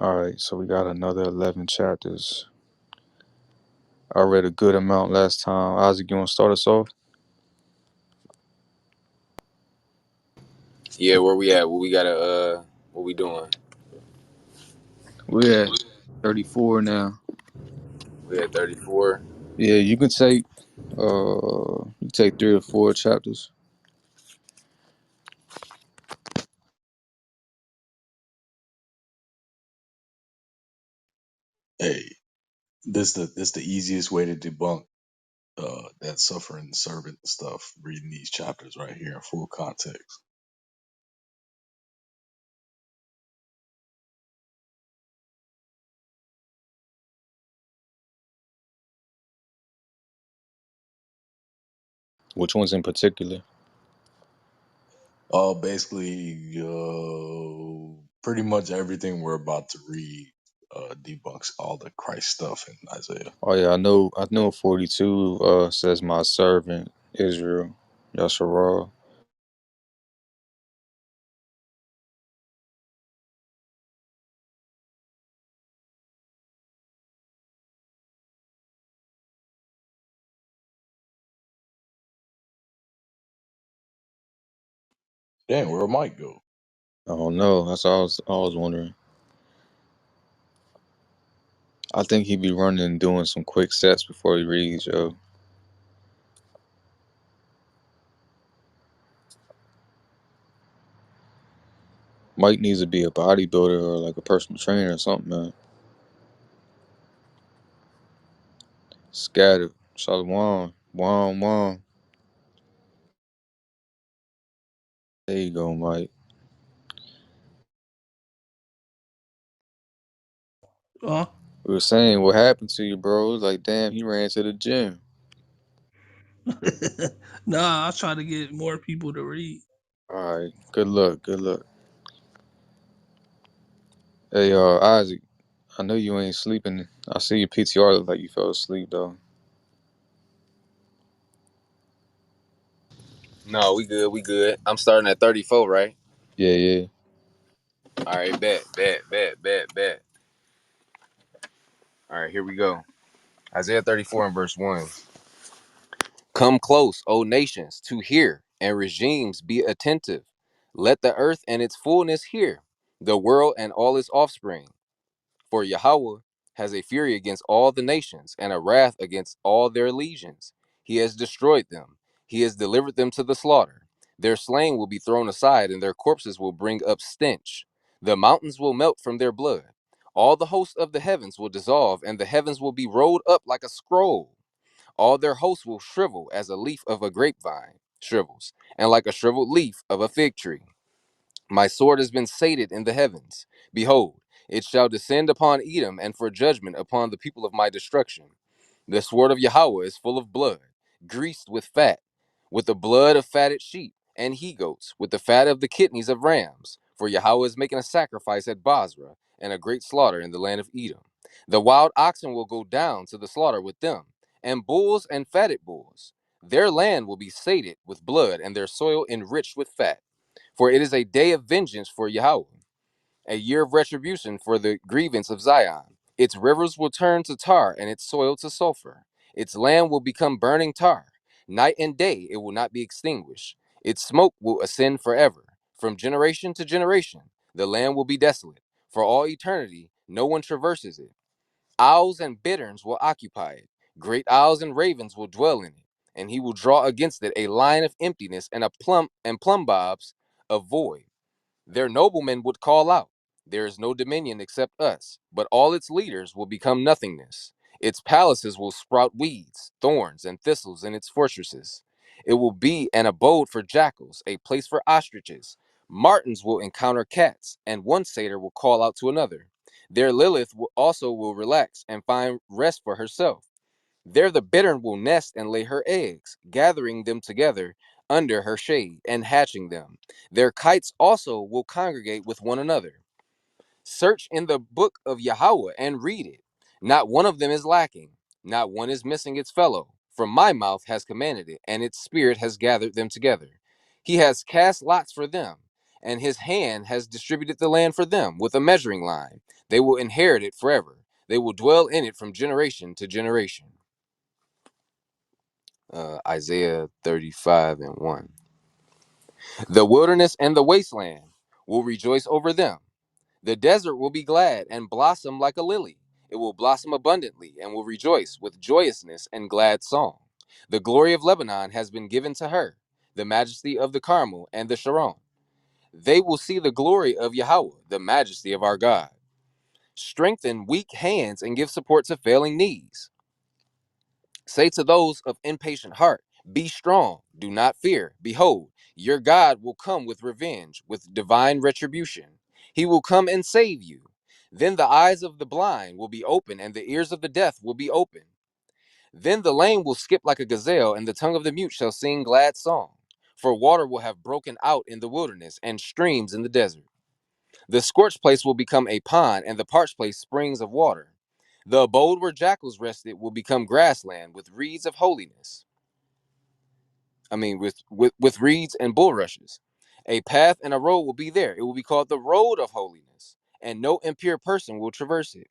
All right, so we got another 11 chapters. I read a good amount last time. Isaac, you want to start us off? Yeah, where we at? What we gotta what we doing? We're at 34 now. We at 34. Yeah, you can take you can take 3 or 4 chapters. Hey, this the easiest way to debunk that suffering servant stuff. Reading these chapters right here in full context. Which ones in particular? Basically, pretty much everything we're about to read debunks all the Christ stuff in Isaiah. Oh yeah, I know 42 says my servant Israel, Yasharal. Damn, where Mike go? I don't know. That's all I was wondering. I think he'd be running and doing some quick sets before he reads, yo. Mike needs to be a bodybuilder or like a personal trainer or something, man. Scattered. Shalom. Wom wom. There you go, Mike. Oh, We were saying what happened to you, bro. It was like, damn, he ran to the gym. nah, I try to get more people to read. All right. Good luck. Good luck. Hey, Isaac, I know you ain't sleeping. I see your PTR look like you fell asleep, though. No, we good, we good. I'm starting at 34, right? Yeah, yeah. All right, bet. All right, here we go. Isaiah 34 and verse 1. Come close, O nations, to hear, and regimes be attentive. Let the earth and its fullness hear, the world and all its offspring. For Yahweh has a fury against all the nations, and a wrath against all their legions. He has destroyed them. He has delivered them to the slaughter. Their slain will be thrown aside, and their corpses will bring up stench. The mountains will melt from their blood. All the hosts of the heavens will dissolve, and the heavens will be rolled up like a scroll. All their hosts will shrivel as a leaf of a grapevine shrivels, and like a shriveled leaf of a fig tree. My sword has been sated in the heavens. Behold, it shall descend upon Edom and for judgment upon the people of my destruction. The sword of Yahweh is full of blood, greased with fat, with the blood of fatted sheep and he goats, with the fat of the kidneys of rams. For Yahweh is making a sacrifice at Basra and a great slaughter in the land of Edom. The wild oxen will go down to the slaughter with them, and bulls and fatted bulls. Their land will be sated with blood, and their soil enriched with fat. For it is a day of vengeance for Yahweh, a year of retribution for the grievance of Zion. Its rivers will turn to tar and its soil to sulfur. Its land will become burning tar. Night and day it will not be extinguished. Its smoke will ascend forever. From generation to generation, the land will be desolate. For all eternity, no one traverses it. Owls and bitterns will occupy it. Great owls and ravens will dwell in it. And he will draw against it a line of emptiness and a plumb bobs of void. Their noblemen would call out, there is no dominion except us, but all its leaders will become nothingness. Its palaces will sprout weeds, thorns, and thistles in its fortresses. It will be an abode for jackals, a place for ostriches. Martins will encounter cats, and one satyr will call out to another. Their Lilith also will relax and find rest for herself. There the bittern will nest and lay her eggs, gathering them together under her shade and hatching them. Their kites also will congregate with one another. Search in the book of Yahweh and read it. Not one of them is lacking, not one is missing its fellow. For my mouth has commanded it, and its spirit has gathered them together. He has cast lots for them, and his hand has distributed the land for them with a measuring line. They will inherit it forever. They will dwell in it from generation to generation. Isaiah 35 and 1. The wilderness and the wasteland will rejoice over them. The desert will be glad and blossom like a lily. It will blossom abundantly and will rejoice with joyousness and glad song. The glory of Lebanon has been given to her, the majesty of the Carmel and the Sharon. They will see the glory of Yahweh, the majesty of our God. Strengthen weak hands and give support to failing knees. Say to those of impatient heart, be strong, do not fear. Behold, your God will come with revenge, with divine retribution. He will come and save you. Then the eyes of the blind will be open, and the ears of the deaf will be open. Then the lame will skip like a gazelle, and the tongue of the mute shall sing glad song. For water will have broken out in the wilderness, and streams in the desert. The scorched place will become a pond, and the parched place springs of water. The abode where jackals rested will become grassland with reeds of holiness. With reeds and bulrushes. A path and a road will be there. It will be called the road of holiness, and no impure person will traverse it.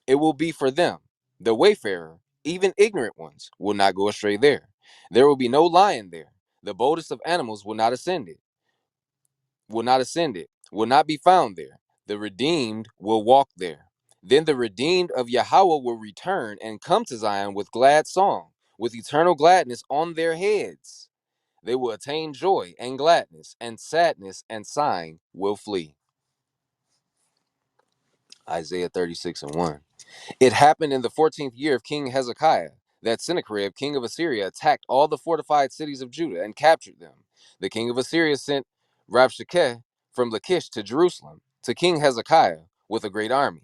It will be for them, the wayfarer, even ignorant ones will not go astray there. There will be no lion there. The boldest of animals will not be found there. The redeemed will walk there. Then the redeemed of Yahweh will return and come to Zion with glad song, with eternal gladness on their heads. They will attain joy and gladness, and sadness and sighing will flee. Isaiah 36 and 1. It happened in the 14th year of King Hezekiah that Sennacherib, king of Assyria, attacked all the fortified cities of Judah and captured them. The king of Assyria sent Rabshakeh from Lachish to Jerusalem to King Hezekiah with a great army.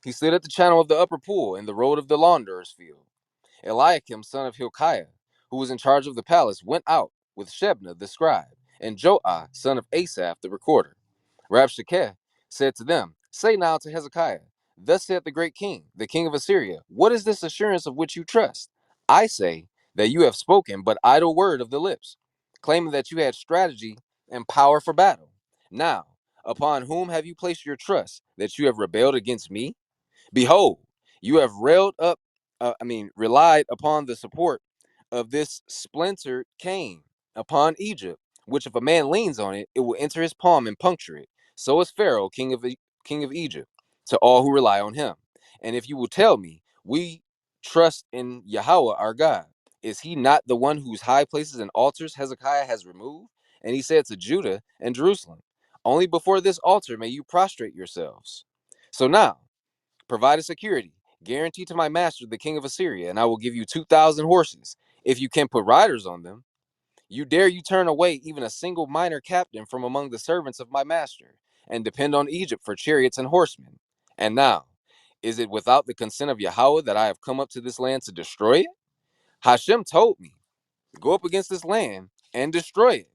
He stood at the channel of the upper pool in the road of the launderer's field. Eliakim, son of Hilkiah, who was in charge of the palace, went out with Shebna the scribe and Joah, son of Asaph the recorder. Rabshakeh said to them, say now to Hezekiah, thus saith the great king, the king of Assyria, what is this assurance of which you trust? I say that you have spoken but idle word of the lips, claiming that you had strategy and power for battle. Now, upon whom have you placed your trust that you have rebelled against me? Behold, you have relied upon the support of this splintered cane upon Egypt, which if a man leans on it, it will enter his palm and puncture it. So is Pharaoh, king of Egypt, to all who rely on him. And if you will tell me, we trust in Yahweh our God, is he not the one whose high places and altars Hezekiah has removed? And he said to Judah and Jerusalem, only before this altar may you prostrate yourselves. So now, provide a security, guarantee to my master, the king of Assyria, and I will give you 2,000 horses. If you can put riders on them, you turn away even a single minor captain from among the servants of my master, and depend on Egypt for chariots and horsemen. And now, is it without the consent of Yahweh that I have come up to this land to destroy it? Hashem told me, go up against this land and destroy it.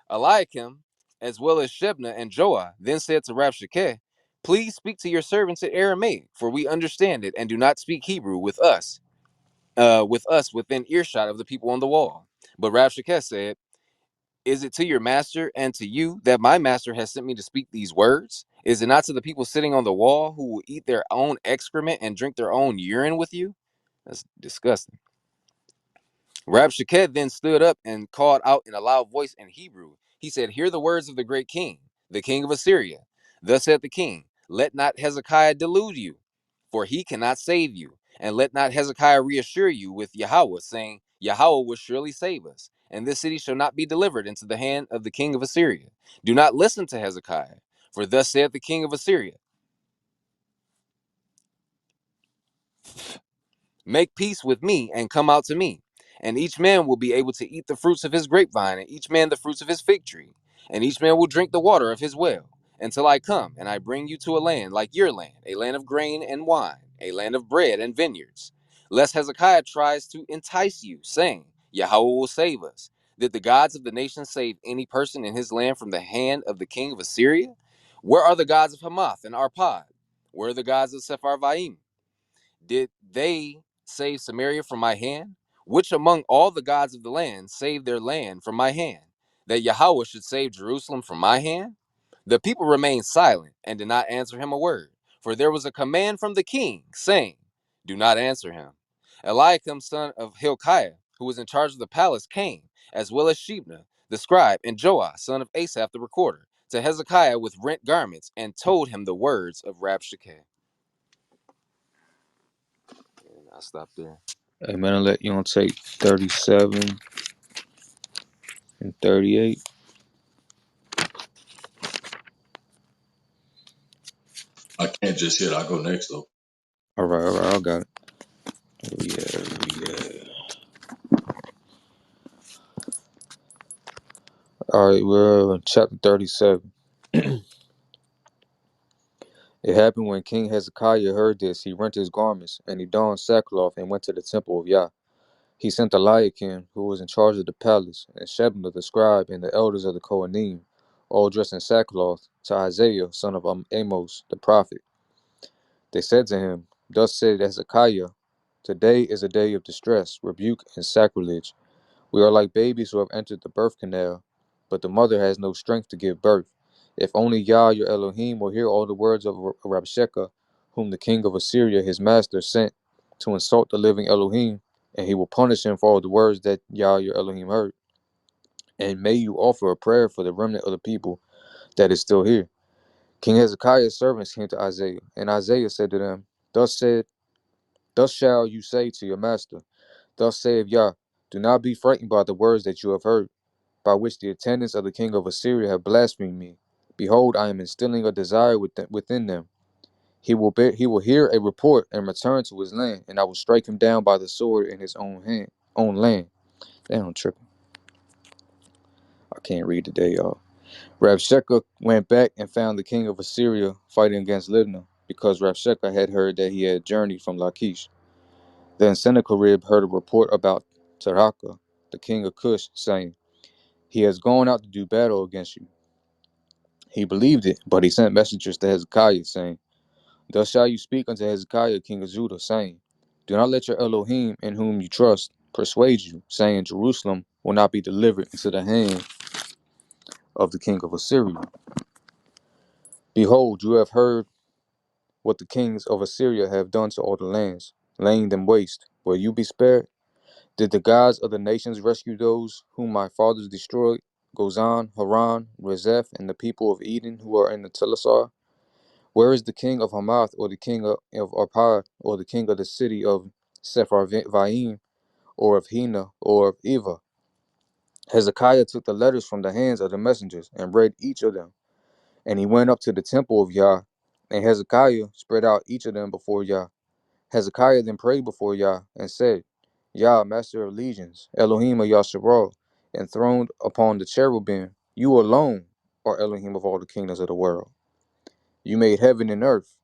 Eliakim, as well as Shebna and Joah, then said to Rabshakeh, please speak to your servants in Aramaic, for we understand it, and do not speak Hebrew with us within earshot of the people on the wall. But Rabshakeh said, is it to your master and to you that my master has sent me to speak these words? Is it not to the people sitting on the wall who will eat their own excrement and drink their own urine with you? That's disgusting. Rabshakeh then stood up and called out in a loud voice in Hebrew. He said, hear the words of the great king, the king of Assyria. Thus saith the king, let not Hezekiah delude you, for he cannot save you. And let not Hezekiah reassure you with Yahweh, saying, Yahweh will surely save us, and this city shall not be delivered into the hand of the king of Assyria. Do not listen to Hezekiah, for thus saith the king of Assyria, make peace with me and come out to me. And each man will be able to eat the fruits of his grapevine, and each man the fruits of his fig tree. And each man will drink the water of his well, until I come and I bring you to a land like your land, a land of grain and wine, a land of bread and vineyards. Lest Hezekiah tries to entice you, saying, Yahweh will save us. Did the gods of the nations save any person in his land from the hand of the king of Assyria? Where are the gods of Hamath and Arpad? Where are the gods of Sepharvaim? Did they save Samaria from my hand? Which among all the gods of the land saved their land from my hand? that Yahweh should save Jerusalem from my hand? The people remained silent and did not answer him a word, for there was a command from the king, saying, do not answer him. Eliakim, son of Hilkiah, who was in charge of the palace, came, as well as Shebna, the scribe, and Joah, son of Asaph, the recorder, to Hezekiah with rent garments, and told him the words of Rabshakeh. And I'll stop there. Hey man, you don't take 37 and 38. I can't just yet. I'll go next though. All right, I got it. Yeah. All right, we're on chapter 37. It happened when King Hezekiah heard this, he rent his garments, and he donned sackcloth and went to the temple of Yah. He sent Eliakim, who was in charge of the palace, and Shebna the scribe, and the elders of the Kohanim, all dressed in sackcloth, to Isaiah, son of Amos, the prophet. They said to him, thus said Hezekiah, today is a day of distress, rebuke, and sacrilege. We are like babies who have entered the birth canal, but the mother has no strength to give birth. If only Yah, your Elohim, will hear all the words of Rabshakeh, whom the king of Assyria, his master, sent to insult the living Elohim, and he will punish him for all the words that Yah, your Elohim, heard. And may you offer a prayer for the remnant of the people that is still here. King Hezekiah's servants came to Isaiah, and Isaiah said to them, Thus shall you say to your master, thus saith Yah, do not be frightened by the words that you have heard, by which the attendants of the king of Assyria have blasphemed me. Behold, I am instilling a desire within them. He will hear a report and return to his land, and I will strike him down by the sword in his own land. Damn, tripping. I can't read today, y'all. Rabshakeh went back and found the king of Assyria fighting against Libnah, because Rabshakeh had heard that he had journeyed from Lachish. Then Sennacherib heard a report about Tanakh, the king of Cush, saying, he has gone out to do battle against you. He believed it, but he sent messengers to Hezekiah, saying, thus shall you speak unto Hezekiah, king of Judah, saying, do not let your Elohim, in whom you trust, persuade you, saying, Jerusalem will not be delivered into the hand of the king of Assyria. Behold, you have heard what the kings of Assyria have done to all the lands, laying them waste. Will you be spared? Did the gods of the nations rescue those whom my fathers destroyed? Gozan, Haran, Rezeph, and the people of Eden who are in the Telasar? Where is the king of Hamath, or the king of Arpad, or the king of the city of Sepharvaim, or of Hena, or of Eva? Hezekiah took the letters from the hands of the messengers, and read each of them. And he went up to the temple of Yah, and Hezekiah spread out each of them before Yah. Hezekiah then prayed before Yah, and said, Yah, master of legions, Elohim of Yasharal, enthroned upon the cherubim, you alone are Elohim of all the kingdoms of the world. You made heaven and earth.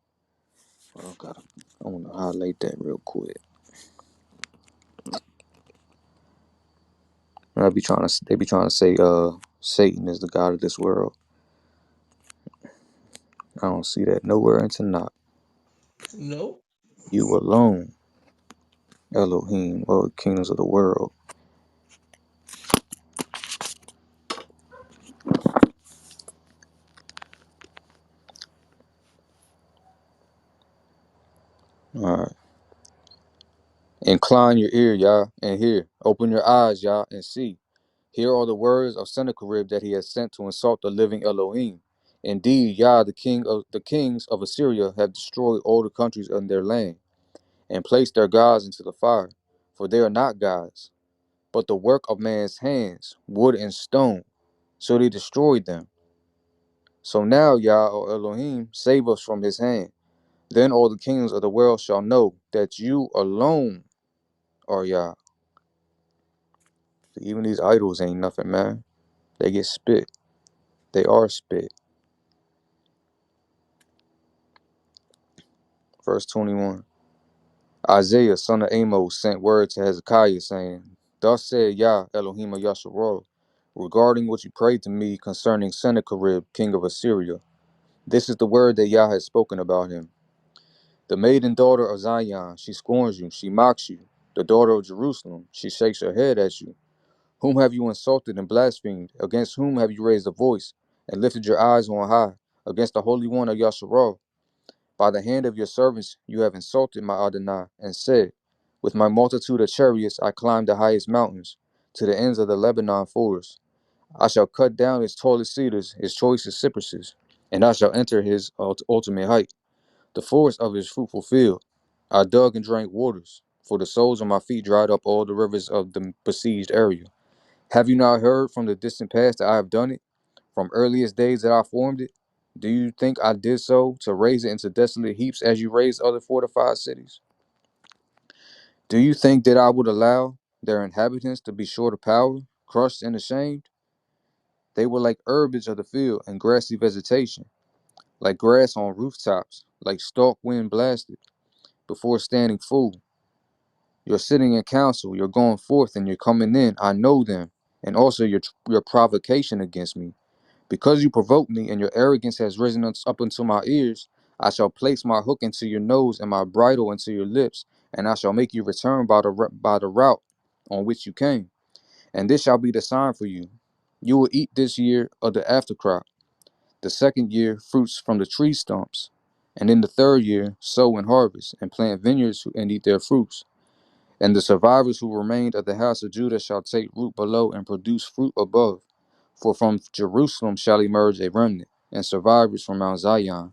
Oh God, I want to highlight that real quick. They be trying to say, Satan is the god of this world. I don't see that nowhere in Tanakh. Nope. You alone, Elohim, all the kingdoms of the world. All right. Incline your ear, Yah, and hear. Open your eyes, Yah, and see. Here are the words of Sennacherib that he has sent to insult the living Elohim. Indeed, Yah, the kings of Assyria, have destroyed all the countries in their land, and placed their gods into the fire. For they are not gods, but the work of man's hands, wood and stone. So they destroyed them. So now, Yah, or Elohim, save us from his hand. Then all the kingdoms of the world shall know that you alone are Yah. Even these idols ain't nothing, man. They get spit. They are spit. Verse 21. Isaiah, son of Amos, sent word to Hezekiah, saying, thus said Yah, Elohim of Yasharal, regarding what you prayed to me concerning Sennacherib, king of Assyria. This is the word that Yah has spoken about him. The maiden daughter of Zion, she scorns you, she mocks you. The daughter of Jerusalem, she shakes her head at you. Whom have you insulted and blasphemed? Against whom have you raised a voice and lifted your eyes on high? Against the Holy One of Yasharal. By the hand of your servants you have insulted my Adonai, and said, with my multitude of chariots I climbed the highest mountains, to the ends of the Lebanon forest. I shall cut down his tallest cedars, his choicest cypresses, and I shall enter his ultimate height, the forest of his fruitful field. I dug and drank waters, for the soles of my feet dried up all the rivers of the besieged area. Have you not heard from the distant past that I have done it, from earliest days that I formed it? Do you think I did so to raise it into desolate heaps as you raised other fortified cities? Do you think that I would allow their inhabitants to be short of power, crushed and ashamed? They were like herbage of the field and grassy vegetation, like grass on rooftops, like stalk wind blasted, before standing full. You're sitting in council, you're going forth and you're coming in. I know them, and also your provocation against me. Because you provoked me and your arrogance has risen up into my ears, I shall place my hook into your nose and my bridle into your lips, and I shall make you return by the route on which you came. And this shall be the sign for you. You will eat this year of the aftercrop, the second year fruits from the tree stumps, and in the third year sow and harvest, and plant vineyards and eat their fruits. And the survivors who remained of the house of Judah shall take root below and produce fruit above. For from Jerusalem shall emerge a remnant, and survivors from Mount Zion.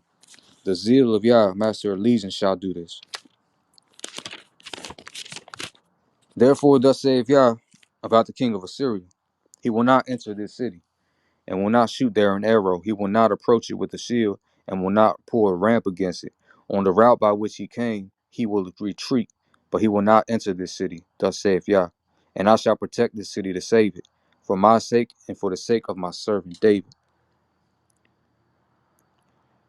The zeal of Yah, Master of Legions, shall do this. Therefore, thus saith Yah about the king of Assyria: he will not enter this city, and will not shoot there an arrow. He will not approach it with a shield, and will not pour a ramp against it. On the route by which he came, he will retreat, but he will not enter this city. Thus saith Yah. And I shall protect this city to save it, for my sake and for the sake of my servant David.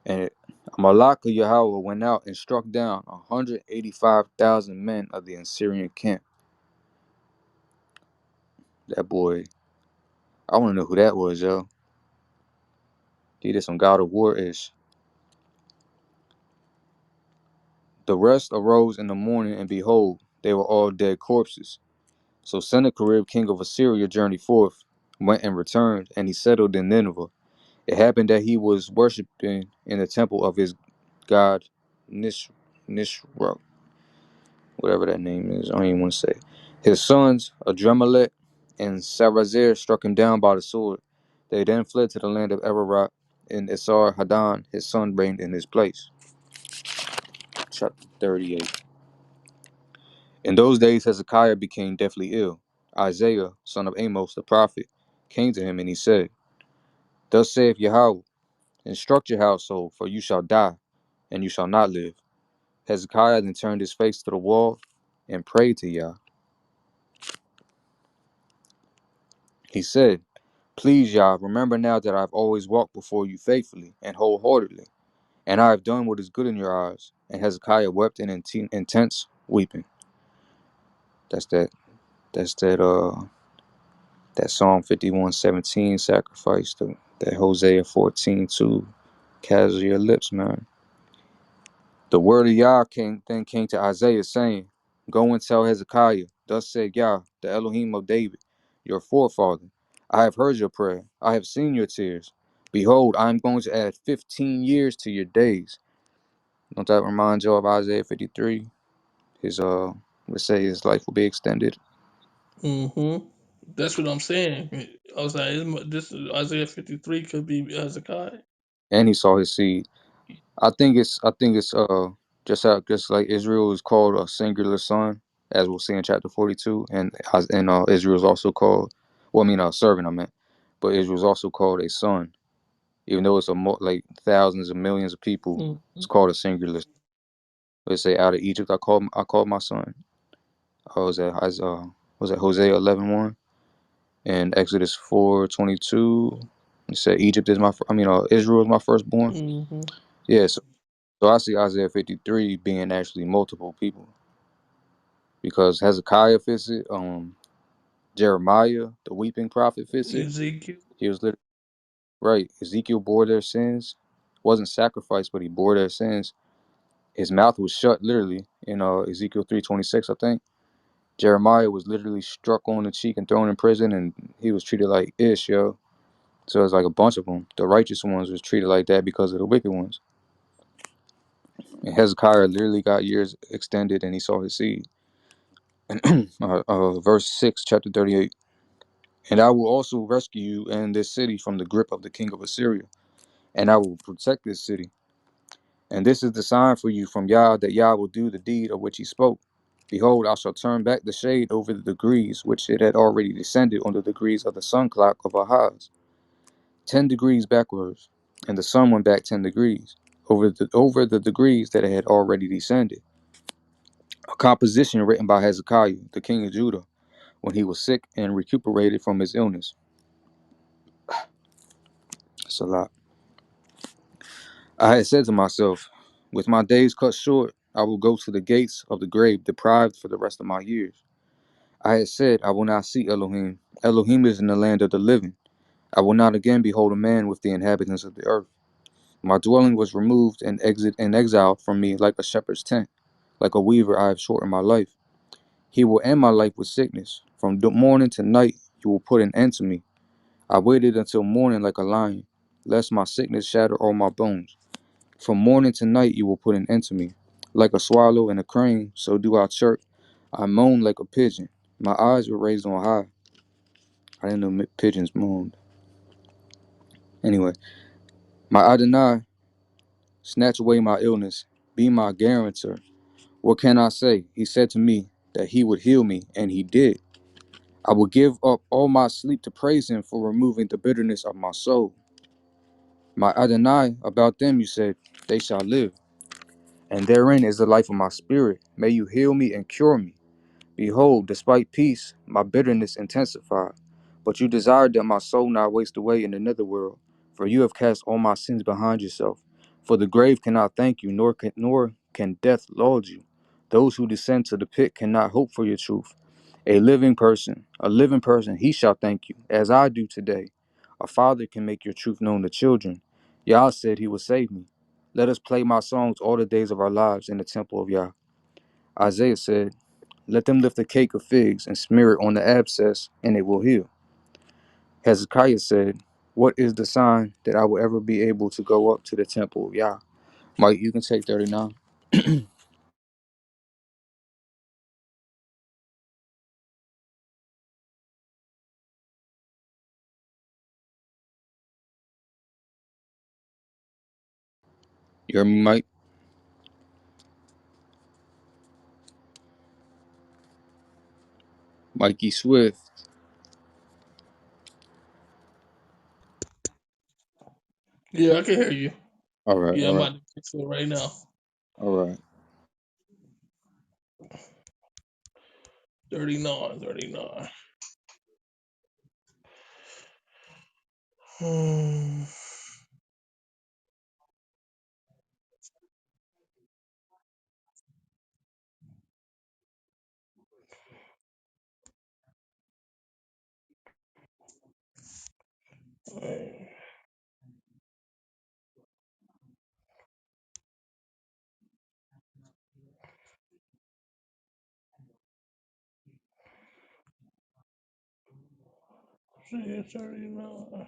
And Malak of Yahweh went out and struck down 185,000 men of the Assyrian camp. That boy, I want to know who that was, yo. He did some God of War ish. The rest arose in the morning, and behold, they were all dead corpses. So Sennacherib, king of Assyria, journeyed forth, went and returned, and he settled in Nineveh. It happened that he was worshipping in the temple of his god Nishra, whatever that name is. I don't even want to say. His sons, Adremelech and Sarazer, struck him down by the sword. They then fled to the land of Ararat, and Esar Hadan, his son, reigned in his place. Chapter 38. In those days Hezekiah became deathly ill. Isaiah, son of Amos the prophet, came to him, and he said, Thus saith Yahweh, instruct your household, for you shall die, and you shall not live. Hezekiah then turned his face to the wall and prayed to Yah. He said, Please, Yah, remember now that I have always walked before you faithfully and wholeheartedly, and I have done what is good in your eyes. And Hezekiah wept in intense weeping. That's that. That's that Psalm 51:17 sacrifice. That Hosea 14:2. Casual your lips, man. The word of Yah then came to Isaiah, saying, Go and tell Hezekiah, thus said Yah, the Elohim of David, your forefather, I have heard your prayer, I have seen your tears. Behold, I am going to add 15 years to your days. Don't that remind you of Isaiah 53? His let's say his life will be extended. Mm-hmm. That's what I'm saying. I was like, this Isaiah 53 could be Hezekiah. And he saw his seed. I think it's just like Israel is called a singular son, as we'll see in chapter 42, and Israel is also called, well, I mean a servant, I meant, but Israel is also called a son, even though it's like thousands of millions of people. Mm-hmm. It's called a singular. Let's say out of Egypt, I called my son. Was that Hosea 11:1 and Exodus 4:22. It said Egypt is Israel is my firstborn. Mm-hmm. Yeah, so I see Isaiah 53 being actually multiple people because Hezekiah fits it. Jeremiah, the weeping prophet, fits it. Ezekiel. He was literally right. Ezekiel bore their sins, wasn't sacrificed, but he bore their sins. His mouth was shut literally in Ezekiel 3:26, I think. Jeremiah was literally struck on the cheek and thrown in prison, and he was treated like ish, yo. So it's like a bunch of them. The righteous ones was treated like that because of the wicked ones. And Hezekiah literally got years extended, and he saw his seed. Verse 6, chapter 38. And I will also rescue you and this city from the grip of the king of Assyria, and I will protect this city. And this is the sign for you from Yah, that Yah will do the deed of which he spoke. Behold, I shall turn back the shade over the degrees which it had already descended on the degrees of the sun clock of Ahaz, 10 degrees backwards, and the sun went back 10 degrees over the degrees that it had already descended. A composition written by Hezekiah, the king of Judah, when he was sick and recuperated from his illness. Salah. I had said to myself, with my days cut short, I will go to the gates of the grave, deprived for the rest of my years. I had said, I will not see Elohim. Elohim is in the land of the living. I will not again behold a man with the inhabitants of the earth. My dwelling was removed and exiled from me like a shepherd's tent. Like a weaver, I have shortened my life. He will end my life with sickness. From morning to night, you will put an end to me. I waited until morning like a lion, lest my sickness shatter all my bones. From morning to night, you will put an end to me. Like a swallow and a crane, so do I chirp. I moan like a pigeon. My eyes were raised on high. I didn't know pigeons moaned. Anyway, my Adonai, snatch away my illness. Be my guarantor. What can I say? He said to me that he would heal me, and he did. I will give up all my sleep to praise him for removing the bitterness of my soul. My Adonai, about them you said, they shall live, and therein is the life of my spirit. May you heal me and cure me. Behold, despite peace, my bitterness intensified. But you desired that my soul not waste away in the netherworld, for you have cast all my sins behind yourself. For the grave cannot thank you, nor can death laud you. Those who descend to the pit cannot hope for your truth. A living person, he shall thank you, as I do today. A father can make your truth known to children. Yah said he would save me. Let us play my songs all the days of our lives in the temple of Yah. Isaiah said, let them lift a cake of figs and smear it on the abscess, and it will heal. Hezekiah said, what is the sign that I will ever be able to go up to the temple of Yah? Mike, you can take 39. You hear me, Mike? Mikey Swift. Yeah, I can hear you. All right, Yeah, all I'm right, about to fix it right now. all right. 39, 39. Hmm. Alright. See, 39.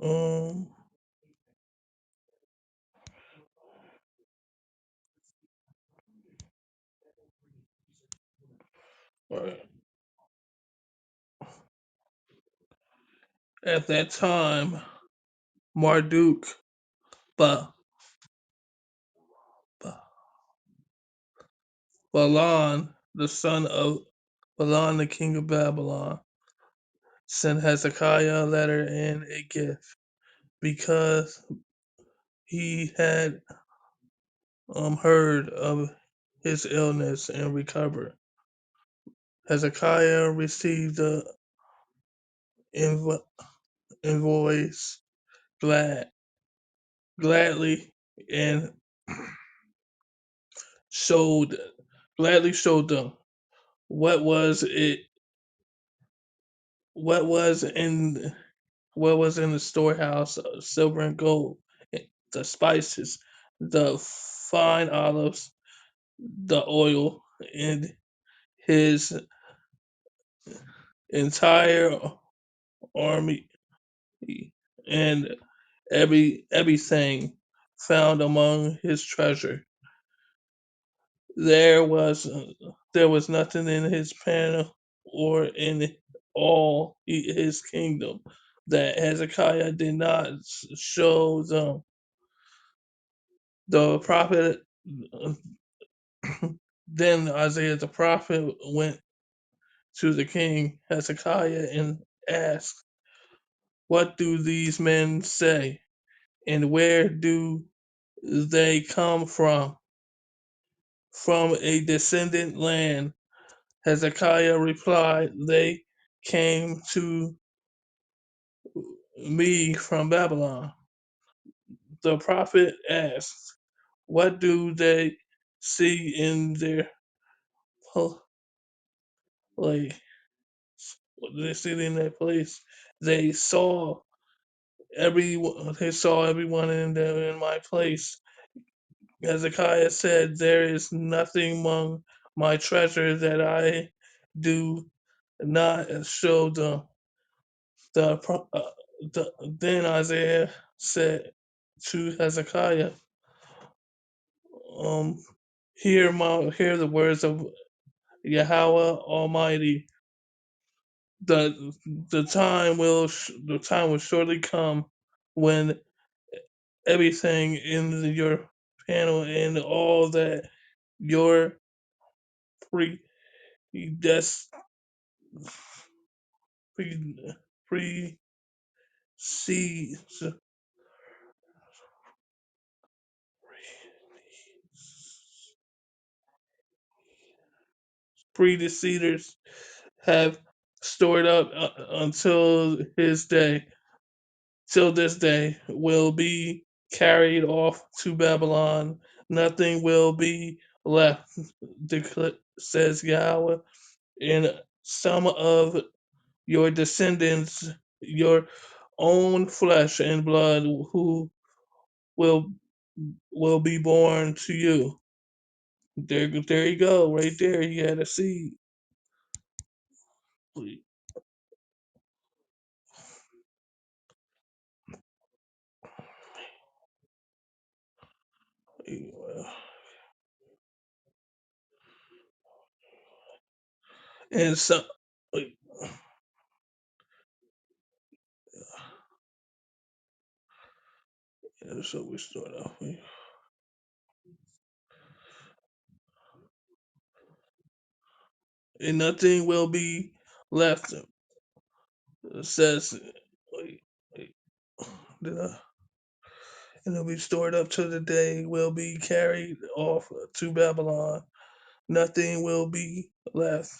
Um, right. At that time, Marduk, Ba, Ba, Balan, the son of Balan, the king of Babylon, sent Hezekiah a letter and a gift because he had heard of his illness and recovered. Hezekiah received the invo- invoice gladly and showed gladly showed them what was it what was in what was in the storehouse, silver and gold, the spices, the fine olives, the oil, and his entire army, and everything found among his treasure. There was there was nothing in his panel or in all his kingdom that Hezekiah did not show them. The prophet then Isaiah the prophet went to the king Hezekiah and asked, "What do these men say, and where do they come from?" "From a descendant land," Hezekiah replied. "They came to me from Babylon." The prophet asked, "What do they see in their place?" What do they see in their place? They saw They saw everyone in my place. Hezekiah said, "There is nothing among my treasure that I do not show them." Then Isaiah said to Hezekiah, "Hear the words of Yahweh Almighty. The the time will surely come when everything in your panel and all that your predest pre, precedes predecessors have stored up until his day, till this day, will be carried off to Babylon. Nothing will be left, says Yahweh. And some of your descendants, your own flesh and blood, who will be born to you. There you go, right there. You had a seed. And so, so we start off. And nothing will be left. Says, wait, wait, did I? And it'll be stored up to the day will be carried off to Babylon. Nothing will be left,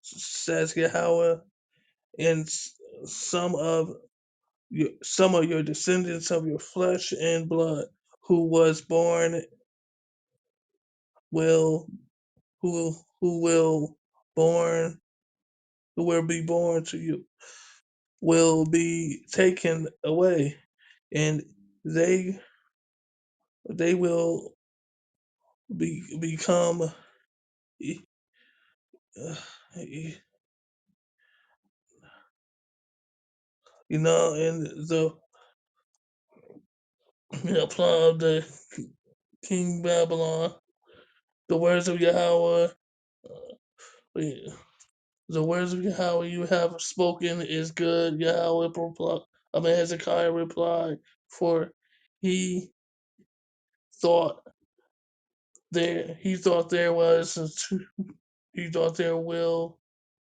says Yahweh. And some of your descendants of your flesh and blood, who was born will who born who will be born to you will be taken away, and they will become you know, and the plan of the King Babylon. The words of Yahweh, the words of Yahweh you have spoken is good. Yahweh replied, Hezekiah replied, for he thought he thought there was he thought there will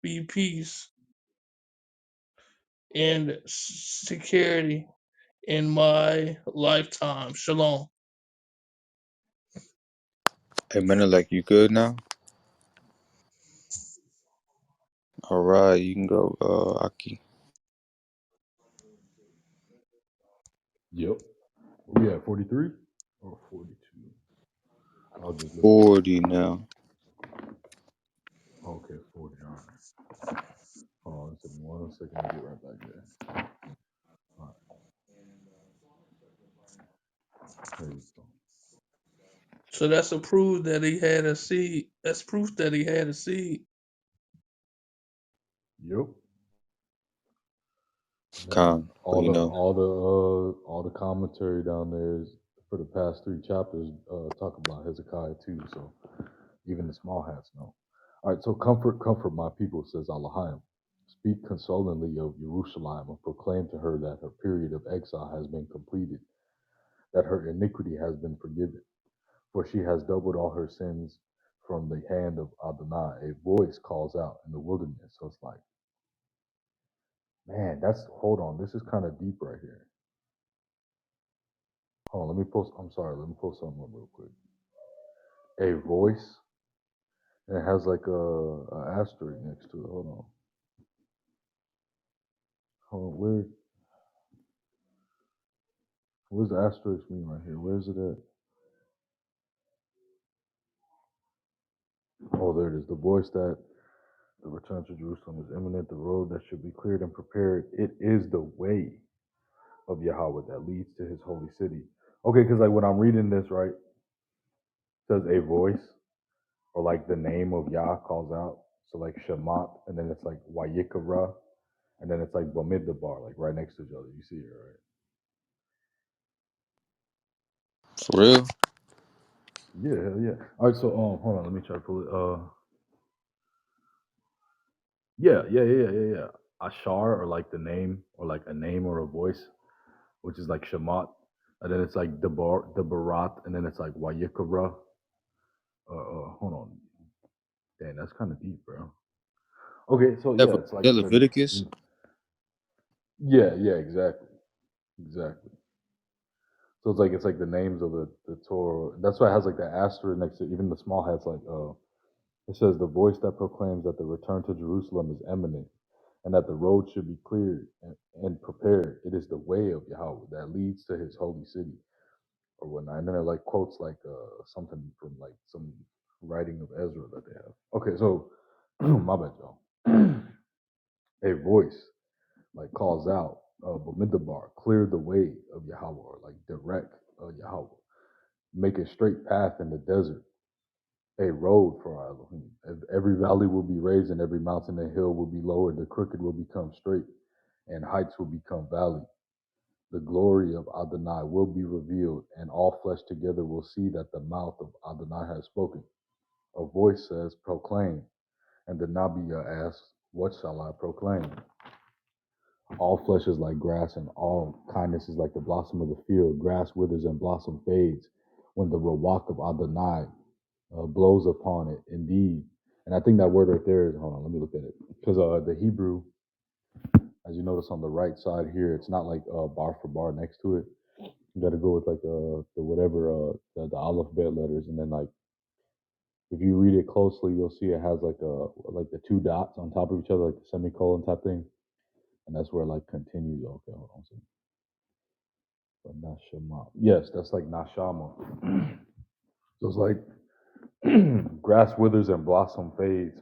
be peace and security in my lifetime. Shalom. Hey, Menelik, you good now? All right, you can go, Aki. Yep. We at 43 or 42. I'll just look at. 40 now. Okay, 40. All right. Hold on, give me 1 second to get right back there. So that's a proof that he had a seed. That's proof that he had a seed. Yep. And Con, but you know, all the commentary down there is for the past three chapters talk about Hezekiah too. So even the small hats know. All right. So comfort my people, says Allahim. Speak consolingly of Jerusalem and proclaim to her that her period of exile has been completed, that her iniquity has been forgiven, for she has doubled all her sins from the hand of Adonai. A voice calls out in the wilderness. So it's like, man, hold on. This is kind of deep right here. Hold on, let me post something up real quick. A voice, and it has like a asterisk next to it. Hold on, where's the asterisk mean right here? Where is it at? Oh, there it is. The voice that the return to Jerusalem is imminent, the road that should be cleared and prepared. It is the way of Yahweh that leads to his holy city. Okay, because like when I'm reading this, right, it says a voice or like the name of Yah calls out. So like Shemot, and then it's like Wayikara, and then it's like Bamidbar, like right next to each other. You see it, right? for real. Yeah, hell yeah. All right, so hold on, let me try to pull it. Yeah. Ashar, or like the name, or like a name or a voice, which is like Shemot, and then it's like Debarat, and then it's like Wayikara. Hold on, dang, that's kind of deep, bro. Okay, so That, yeah, it's like that the Leviticus. yeah, exactly. So it's like the names of the Torah. That's why it has like the asterisk next to it. Even the small hats, like it says the voice that proclaims that the return to Jerusalem is imminent, and that the road should be cleared and prepared. It is the way of Yahweh that leads to his holy city, or whatnot. And then it like quotes like something from like some writing of Ezra that they have. Okay, so my bad, y'all. A voice like calls out, Bamidbar, clear the way of Yahweh, or like direct Yahweh, make a straight path in the desert, a road for our Elohim. Every valley will be raised, and every mountain and hill will be lowered. The crooked will become straight, and heights will become valley. The glory of Adonai will be revealed, and all flesh together will see that the mouth of Adonai has spoken. A voice says, proclaim. And the Nabiya asks, what shall I proclaim? All flesh is like grass, and all kindness is like the blossom of the field. Grass withers and blossom fades when the rawak of Adonai blows upon it. Indeed, and I think that word right there is, hold on, let me look at it, because the Hebrew, as you notice on the right side here, it's not like bar for bar next to it. You got to go with like the whatever the alphabet letters, and then like if you read it closely, you'll see it has like the two dots on top of each other, like the semicolon type thing, and that's where it like continues. Okay, hold on a second. But Nashama. Yes, that's like Nashama. So it's like grass withers and blossom fades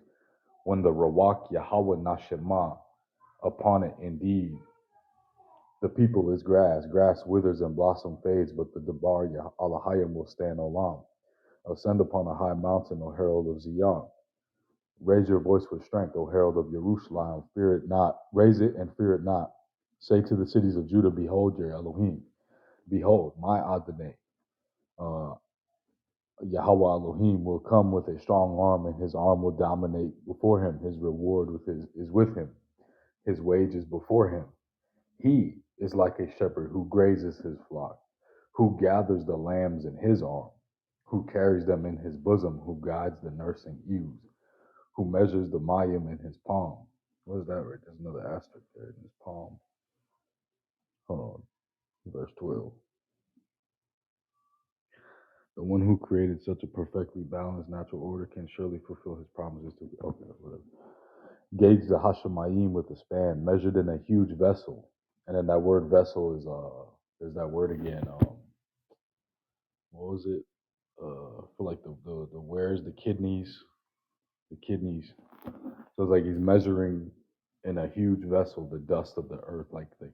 when the Rawak Yahweh Nashama upon it. Indeed, the people is grass. Grass withers and blossom fades, but the Debar Allahayim will stand olam. Ascend upon a high mountain, O herald of Zion. Raise your voice with strength, O herald of Jerusalem. Fear it not. Raise it and fear it not. Say to the cities of Judah, behold your Elohim. Behold, my Adonai. Uh, Yahweh Elohim will come with a strong arm, and his arm will dominate before him. His reward is with him. His wage is before him. He is like a shepherd who grazes his flock, who gathers the lambs in his arm, who carries them in his bosom, who guides the nursing ewes, who measures the mayim in his palm. What is that right? There's another asterisk there in his palm. Hold on. Verse 12. The one who created such a perfectly balanced natural order can surely fulfill his promises to okay, whatever. Gauge the Hashemayim with a span, measured in a huge vessel. And then that word vessel is that word again. What was it? For like the wares, the kidneys. So it's like he's measuring in a huge vessel the dust of the earth, like the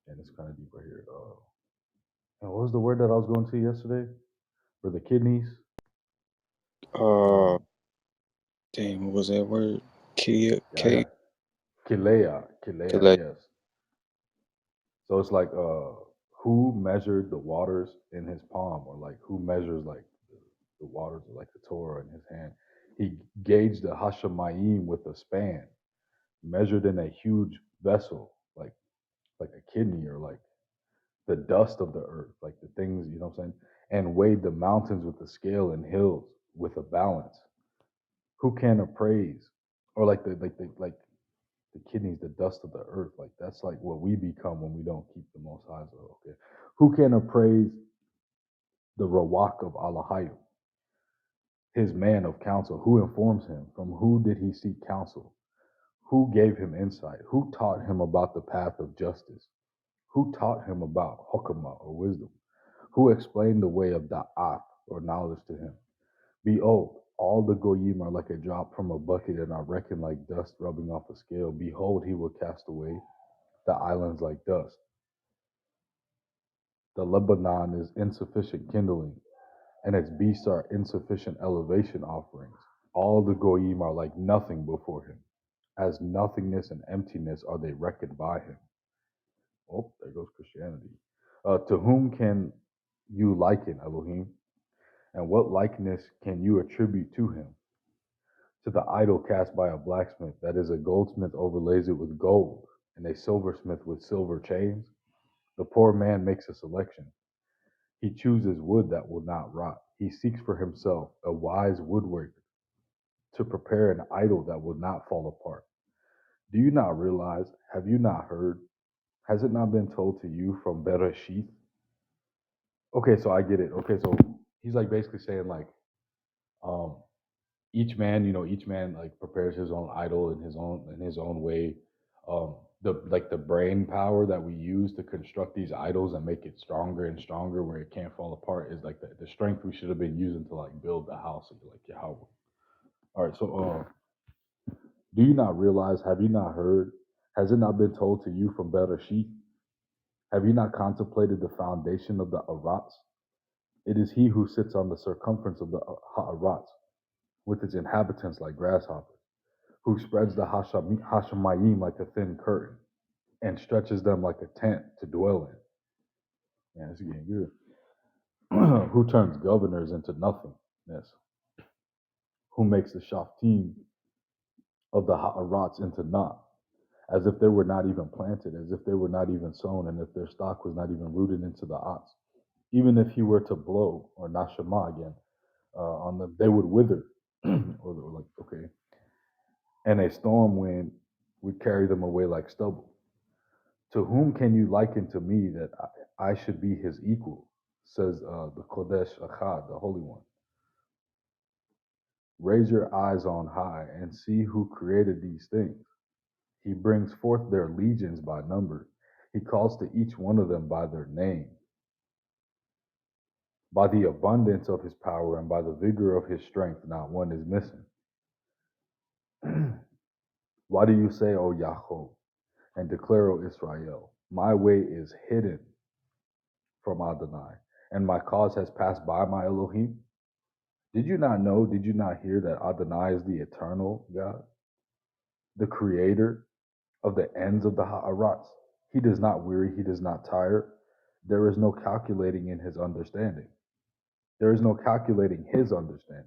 and it's kind of deep right here. And what was the word that I was going to yesterday for the kidneys? Uh, Um, Damn, what was that word? K, yeah, I K, got Kilea, Kalei. yes. So it's like who measured the waters in his palm, or like who measures like the waters, like the Torah in his hand. He gauged the Hashemayim with a span, measured in a huge vessel, like a kidney, or like the dust of the earth, like the things, you know what I'm saying? And weighed the mountains with the scale and hills with a balance. Who can appraise? Or like the kidneys, the dust of the earth. Like that's like what we become when we don't keep the most high's will. Okay. Who can appraise the Rawak of Allahayim, his man of counsel? Who informs him? From who did he seek counsel? Who gave him insight? Who taught him about the path of justice? Who taught him about hukmah or wisdom? Who explained the way of da'at or knowledge to him? Behold, all the goyim are like a drop from a bucket and are reckoned like dust rubbing off a scale. Behold, he will cast away the islands like dust. The Lebanon is insufficient kindling, and its beasts are insufficient elevation offerings. All the goyim are like nothing before him. As nothingness and emptiness are they reckoned by him. Oh, there goes Christianity. To whom can you liken Elohim? And what likeness can you attribute to him? To the idol cast by a blacksmith, that is, a goldsmith overlays it with gold, and a silversmith with silver chains. The poor man makes a selection. He chooses wood that will not rot. He seeks for himself a wise woodworker to prepare an idol that will not fall apart. Do you not realize? Have you not heard? Has it not been told to you from Bereshith? Okay, so I get it. Okay, so he's like basically saying like, um, each man like prepares his own idol in his own way. The brain power that we use to construct these idols and make it stronger and stronger where it can't fall apart is like the strength we should have been using to like build the house of like Yahweh. All right, so do you not realize? Have you not heard? Has it not been told to you from Bereshith? Have you not contemplated the foundation of the Arats? It is he who sits on the circumference of the Ha'arats, with its inhabitants like grasshoppers, who spreads the Hashemayim like a thin curtain, and stretches them like a tent to dwell in. Man, it's getting good. Who turns governors into nothingness, who makes the Shaftim of the Ha'arats into naught, as if they were not even planted, as if they were not even sown, and if their stock was not even rooted into the ots. Even if he were to blow, or Nashama again, on them, they would wither. Or they were like, okay. And a storm wind would carry them away like stubble. To whom can you liken to me that I should be his equal? Says the Kodesh Achad, the Holy One. Raise your eyes on high and see who created these things. He brings forth their legions by number. He calls to each one of them by their name. By the abundance of his power and by the vigor of his strength, not one is missing. Why do you say, O Yahweh, and declare, O Israel, my way is hidden from Adonai, and my cause has passed by my Elohim? Did you not know, did you not hear that Adonai is the eternal God, the creator of the ends of the Ha'arats? He does not weary, he does not tire. There is no calculating in his understanding. There is no calculating his understanding.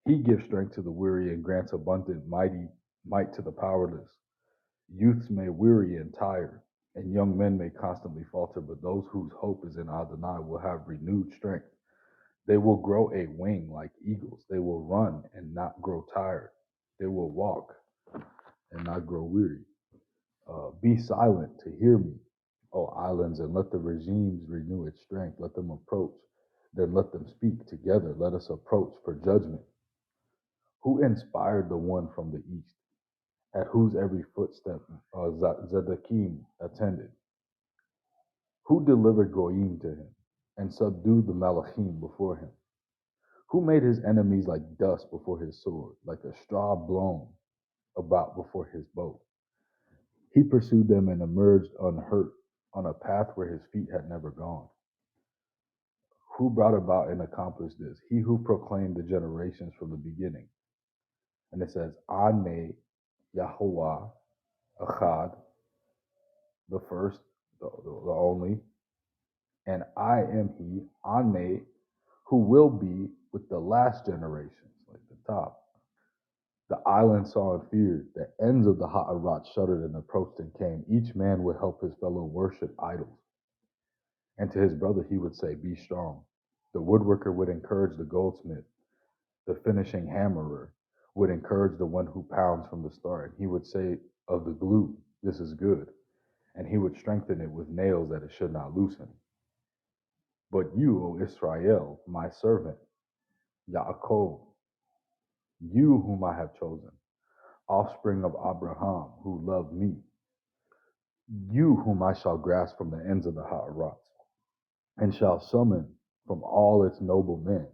He gives strength to the weary and grants abundant might to the powerless. Youths may weary and tire, and young men may constantly falter, but those whose hope is in Adonai will have renewed strength. They will grow a wing like eagles. They will run and not grow tired. They will walk and not grow weary. Be silent to hear me, O islands, and let the regimes renew its strength. Let them approach. Then let them speak together. Let us approach for judgment. Who inspired the one from the east, at whose every footstep Zedekim attended? Who delivered Goyim to him and subdued the Malachim before him? Who made his enemies like dust before his sword, like a straw blown about before his bow? He pursued them and emerged unhurt on a path where his feet had never gone. Who brought about and accomplished this? He who proclaimed the generations from the beginning. And it says, Ane Yahuwah Achad, the first, the only, and I am he, Ane, who will be with the last generations, like the top. The island saw and feared. The ends of the Ha'arat shuddered and approached and came. Each man would help his fellow worship idols. And to his brother he would say, be strong. The woodworker would encourage the goldsmith. The finishing hammerer would encourage the one who pounds from the start. He would say of the glue, this is good. And he would strengthen it with nails that it should not loosen. But you, O Israel, my servant, Yaakov, you whom I have chosen, offspring of Abraham, who loved me, you whom I shall grasp from the ends of the Ha'arats, and shall summon from all its noble men,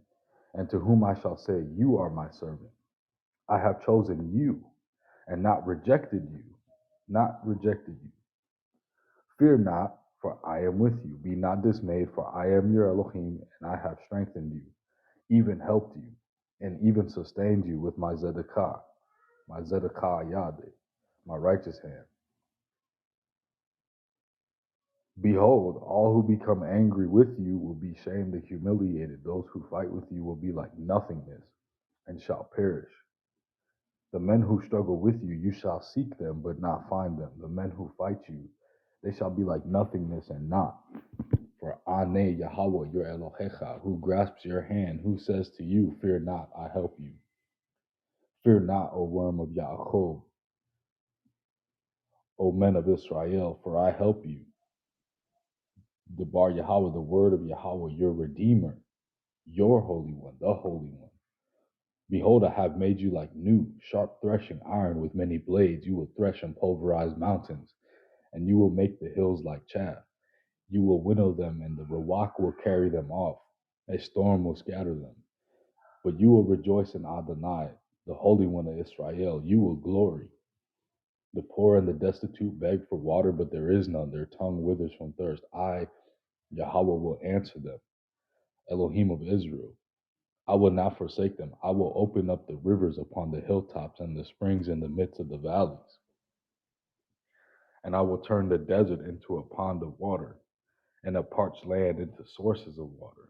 and to whom I shall say, you are my servant. I have chosen you, and not rejected you, not rejected you. Fear not, for I am with you. Be not dismayed, for I am your Elohim, and I have strengthened you, even helped you, and even sustained you with my Zedekah Yade, my righteous hand. Behold, all who become angry with you will be shamed and humiliated. Those who fight with you will be like nothingness and shall perish. The men who struggle with you, you shall seek them, but not find them. The men who fight you, they shall be like nothingness and not. For Ane Yahweh, your Elohecha, who grasps your hand, who says to you, fear not, I help you. Fear not, O worm of Yaakov, O men of Israel, for I help you. The Bar Yahweh, the word of Yahweh, your Redeemer, your Holy One, the Holy One. Behold, I have made you like new, sharp threshing iron with many blades. You will thresh and pulverize mountains, and you will make the hills like chaff. You will winnow them, and the Ruach will carry them off. A storm will scatter them. But you will rejoice in Adonai, the Holy One of Israel. You will glory. The poor and the destitute beg for water, but there is none. Their tongue withers from thirst. I, Yahweh, will answer them, Elohim of Israel. I will not forsake them. I will open up the rivers upon the hilltops and the springs in the midst of the valleys. And I will turn the desert into a pond of water, and a parched land into sources of water.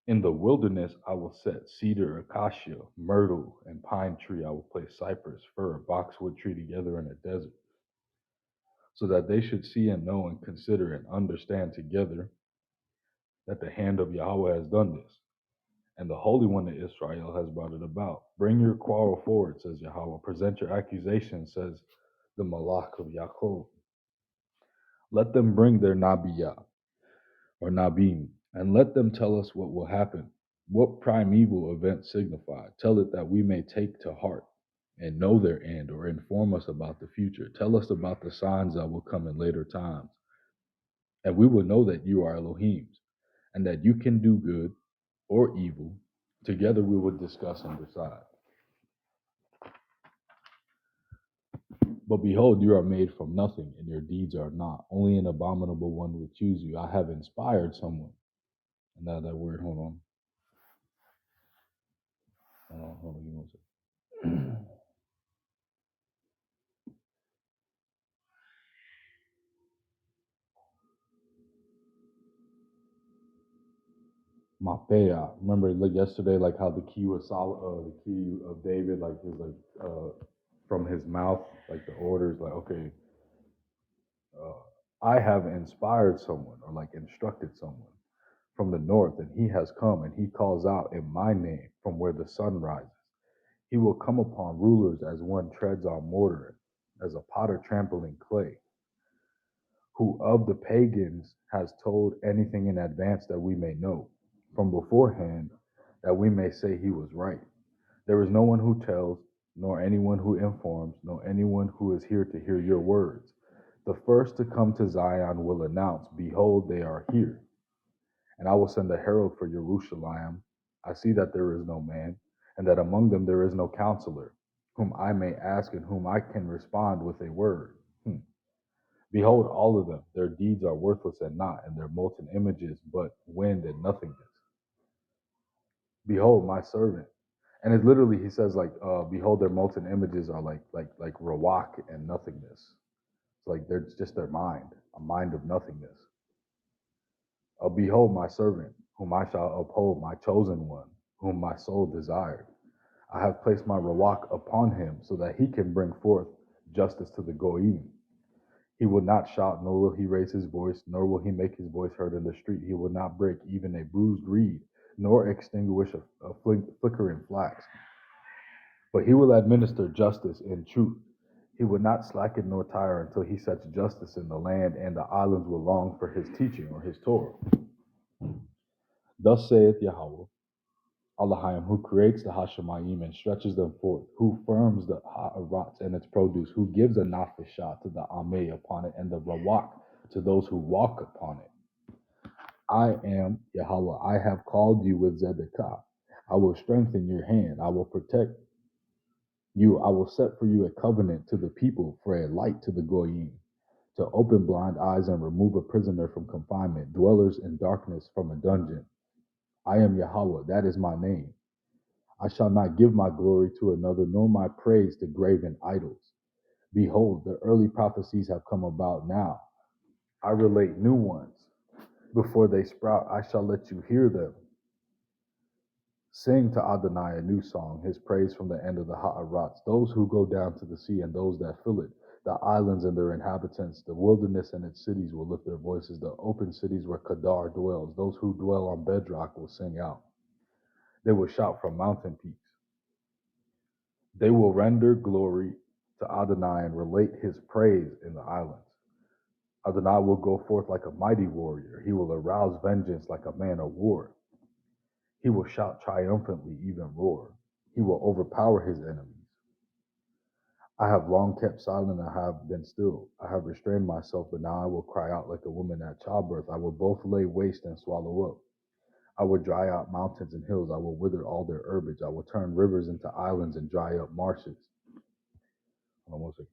In the wilderness I will set cedar, acacia, myrtle, and pine tree. I will place cypress, fir, boxwood tree together in a desert, so that they should see and know and consider and understand together that the hand of Yahweh has done this, and the Holy One of Israel has brought it about. Bring your quarrel forward, says Yahweh. Present your accusation, says the Malach of Yaakov. Let them bring their Nabiyah, or Nabim, and let them tell us what will happen. What primeval event signified? Tell it that we may take to heart and know their end, or inform us about the future. Tell us about the signs that will come in later times. And we will know that you are Elohims, and that you can do good or evil. Together we will discuss and decide. But behold, you are made from nothing, and your deeds are not. Only an abominable one would choose you. I have inspired someone. And now that word, hold on, give me one second. Mapea. Remember, like yesterday, like how the key was solid, the key of David, like is like from his mouth, like the orders, like okay, I have inspired someone or like instructed someone from the north, and he has come, and he calls out in my name from where the sun rises. He will come upon rulers as one treads on mortar, as a potter trampling clay, who of the pagans has told anything in advance that we may know, from beforehand that we may say he was right. There is no one who tells, nor anyone who informs, nor anyone who is here to hear your words. The first to come to Zion will announce, behold, they are here. And I will send a herald for Jerusalem. I see that there is no man, and that among them there is no counselor, whom I may ask and whom I can respond with a word. Behold, all of them, their deeds are worthless and naught, and their molten images but wind and nothingness. Behold, my servant. And it's literally, he says, like, behold, their molten images are like rawak and nothingness. It's like they're just their mind, a mind of nothingness. Behold, my servant, whom I shall uphold, my chosen one, whom my soul desired. I have placed my rawak upon him so that he can bring forth justice to the goyim. He will not shout, nor will he raise his voice, nor will he make his voice heard in the street. He will not break even a bruised reed, nor extinguish a flickering flax. But he will administer justice and truth. He will not slacken nor tire until he sets justice in the land, and the islands will long for his teaching or his Torah. Thus saith Yahweh, Elohim, who creates the Hashemayim and stretches them forth, who firms the Ha'arats and its produce, who gives a nafeshah to the Ameh upon it, and the Rawak to those who walk upon it. I am Yahweh. I have called you with Zedekiah. I will strengthen your hand. I will protect you. I will set for you a covenant to the people for a light to the Goyim, to open blind eyes and remove a prisoner from confinement, dwellers in darkness from a dungeon. I am Yahweh. That is my name. I shall not give my glory to another, nor my praise to graven idols. Behold, the early prophecies have come about now. I relate new ones. Before they sprout, I shall let you hear them. Sing to Adonai a new song, his praise from the end of the Ha'arats, those who go down to the sea and those that fill it, the islands and their inhabitants, the wilderness and its cities will lift their voices, the open cities where Kedar dwells, those who dwell on bedrock will sing out. They will shout from mountain peaks. They will render glory to Adonai and relate his praise in the islands. Adonai will go forth like a mighty warrior. He will arouse vengeance like a man of war. He will shout triumphantly, even roar. He will overpower his enemies. I have long kept silent, I have been still. I have restrained myself, but now I will cry out like a woman at childbirth. I will both lay waste and swallow up. I will dry out mountains and hills. I will wither all their herbage. I will turn rivers into islands and dry up marshes. Almost like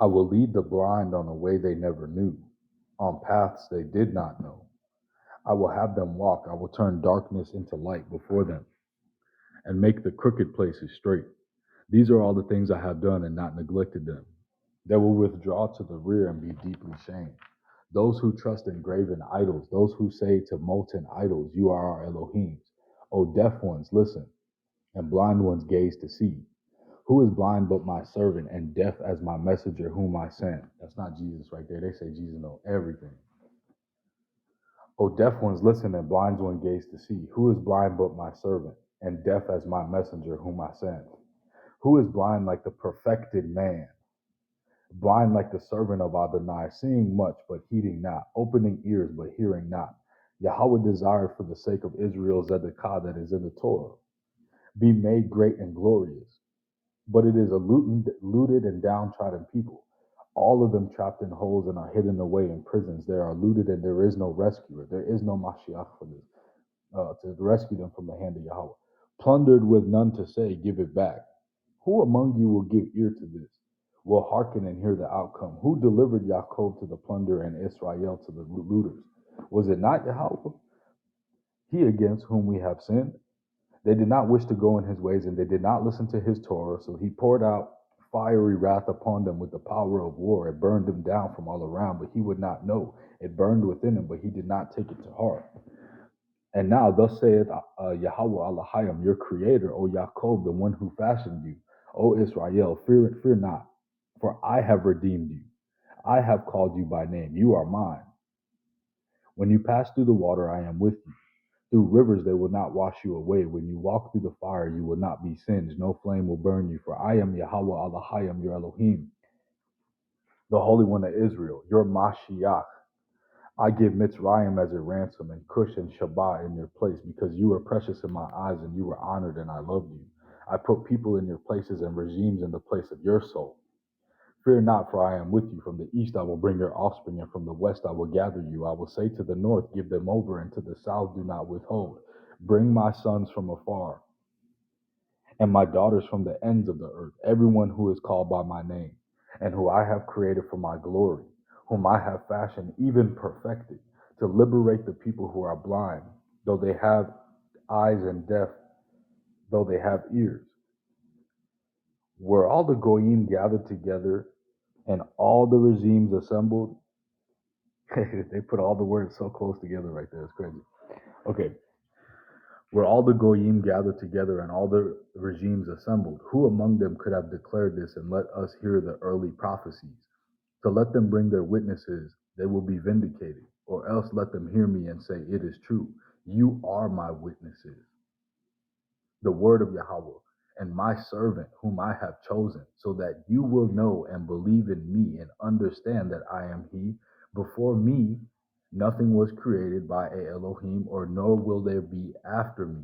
I will lead the blind on a way they never knew, on paths they did not know. I will have them walk. I will turn darkness into light before them and make the crooked places straight. These are all the things I have done and not neglected them. They will withdraw to the rear and be deeply shamed. Those who trust in graven idols, those who say to molten idols, you are our Elohims. O deaf ones, listen, and blind ones gaze to see. Who is blind but my servant, and deaf as my messenger whom I sent? That's not Jesus right there. They say Jesus knows everything. O deaf ones, listen, and blind ones gaze to see. Who is blind but my servant, and deaf as my messenger whom I sent? Who is blind like the perfected man, blind like the servant of Adonai, seeing much but heeding not, opening ears but hearing not? Yahweh desired for the sake of Israel Zedekiah that is in the Torah, be made great and glorious. But it is a looted and downtrodden people, all of them trapped in holes and are hidden away in prisons. They are looted and there is no rescuer. There is no Mashiach for this, to rescue them from the hand of Yahweh. Plundered with none to say, give it back. Who among you will give ear to this? Will hearken and hear the outcome? Who delivered Yaakov to the plunder and Israel to the looters? Was it not Yahweh? He against whom we have sinned? They did not wish to go in his ways, and they did not listen to his Torah. So he poured out fiery wrath upon them with the power of war. It burned them down from all around, but he would not know. It burned within him, but he did not take it to heart. And now, thus saith Yahweh Elohim, your creator, O Yaakov, the one who fashioned you, O Israel, fear not, for I have redeemed you. I have called you by name. You are mine. When you pass through the water, I am with you. Through rivers they will not wash you away. When you walk through the fire, you will not be singed. No flame will burn you. For I am Yahweh Elohim, your Elohim, the Holy One of Israel, your Mashiach. I give Mitzrayim as a ransom, and Cush and Shabbat in your place, because you were precious in my eyes, and you were honored, and I loved you. I put people in your places and regimes in the place of your soul. Fear not, for I am with you. From the east I will bring your offspring, and from the west I will gather you. I will say to the north, give them over, and to the south do not withhold. Bring my sons from afar, and my daughters from the ends of the earth, everyone who is called by my name, and who I have created for my glory, whom I have fashioned, even perfected, to liberate the people who are blind, though they have eyes, and deaf, though they have ears. Were all the Goyim gathered together and all the regimes assembled? They put all the words so close together right there. It's crazy. Okay. Were all the Goyim gathered together and all the regimes assembled, who among them could have declared this and let us hear the early prophecies? So let them bring their witnesses, they will be vindicated. Or else let them hear me and say, it is true. You are my witnesses, the word of Yahweh, and my servant whom I have chosen, so that you will know and believe in me and understand that I am he. Before me, nothing was created by a Elohim, or nor will there be after me.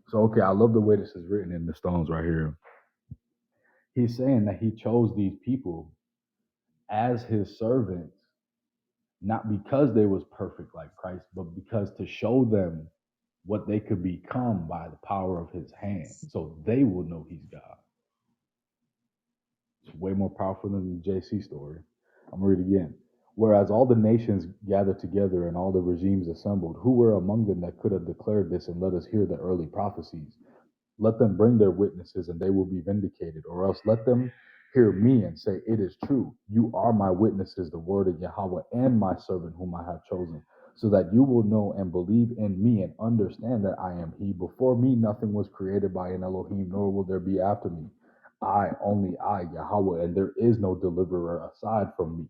So, okay, I love the way this is written in the Stones right here. He's saying that he chose these people as his servants, not because they was perfect like Christ, but because to show them what they could become by the power of his hand, so they will know he's God. It's way more powerful than the JC story. I'm gonna read it again. Whereas all the nations gathered together and all the regimes assembled, who were among them that could have declared this and let us hear the early prophecies? Let them bring their witnesses and they will be vindicated, or else let them hear me and say, it is true. You are my witnesses, the word of Yahweh, and my servant whom I have chosen, so that you will know and believe in me and understand that I am he. Before me, nothing was created by an Elohim, nor will there be after me. I, only I, Yahweh, and there is no deliverer aside from me.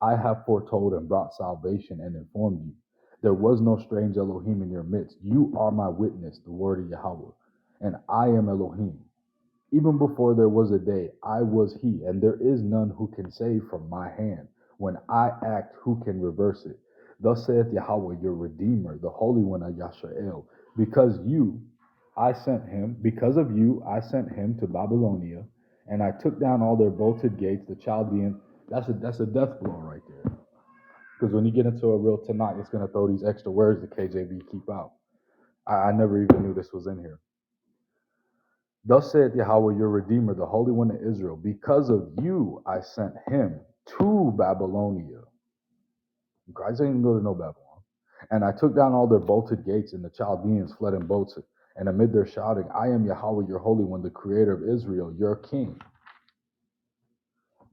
I have foretold and brought salvation and informed you. There was no strange Elohim in your midst. You are my witness, the word of Yahweh, and I am Elohim. Even before there was a day, I was he, and there is none who can save from my hand. When I act, who can reverse it? Thus saith Yahweh, your Redeemer, the Holy One of Yashael. Because of you, I sent him to Babylonia, and I took down all their bolted gates, the Chaldean. That's a death blow right there. Because when you get into a real Tanakh, it's going to throw these extra words the KJV keep out. I never even knew this was in here. Thus saith Yahweh, your Redeemer, the Holy One of Israel. Because of you, I sent him to Babylonia. Christ didn't go to no Babylon. And I took down all their bolted gates, and the Chaldeans fled in boats. And amid their shouting, I am Yahweh, your Holy One, the Creator of Israel, your King.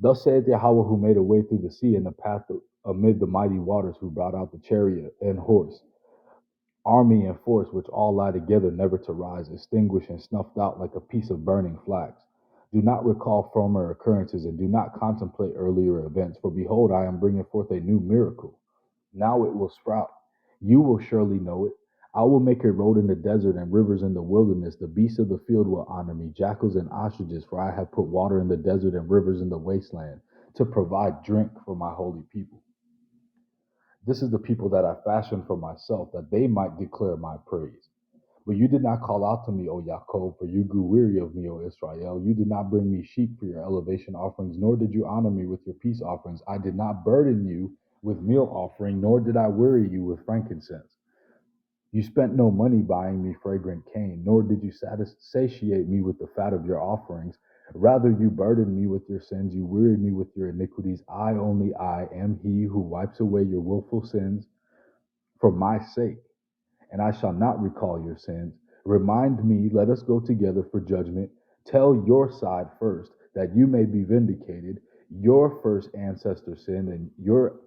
Thus saith Yahweh, who made a way through the sea and the path amid the mighty waters, who brought out the chariot and horse, army and force, which all lie together, never to rise, extinguished and snuffed out like a piece of burning flax. Do not recall former occurrences, and do not contemplate earlier events, for behold, I am bringing forth a new miracle. Now it will sprout. You will surely know it. I will make a road in the desert and rivers in the wilderness. The beasts of the field will honor me, jackals and ostriches, for I have put water in the desert and rivers in the wasteland, to provide drink for my holy people. This is the people that I fashioned for myself, that they might declare my praise. But you did not call out to me, O Yaakov, for you grew weary of me, O Israel. You did not bring me sheep for your elevation offerings, nor did you honor me with your peace offerings. I did not burden you with meal offering, nor did I weary you with frankincense. You spent no money buying me fragrant cane, nor did you satiate me with the fat of your offerings. Rather, you burdened me with your sins, you wearied me with your iniquities. I, only I, am he who wipes away your willful sins for my sake, and I shall not recall your sins. Remind me, let us go together for judgment. Tell your side first, that you may be vindicated. Your first ancestors sinned, and your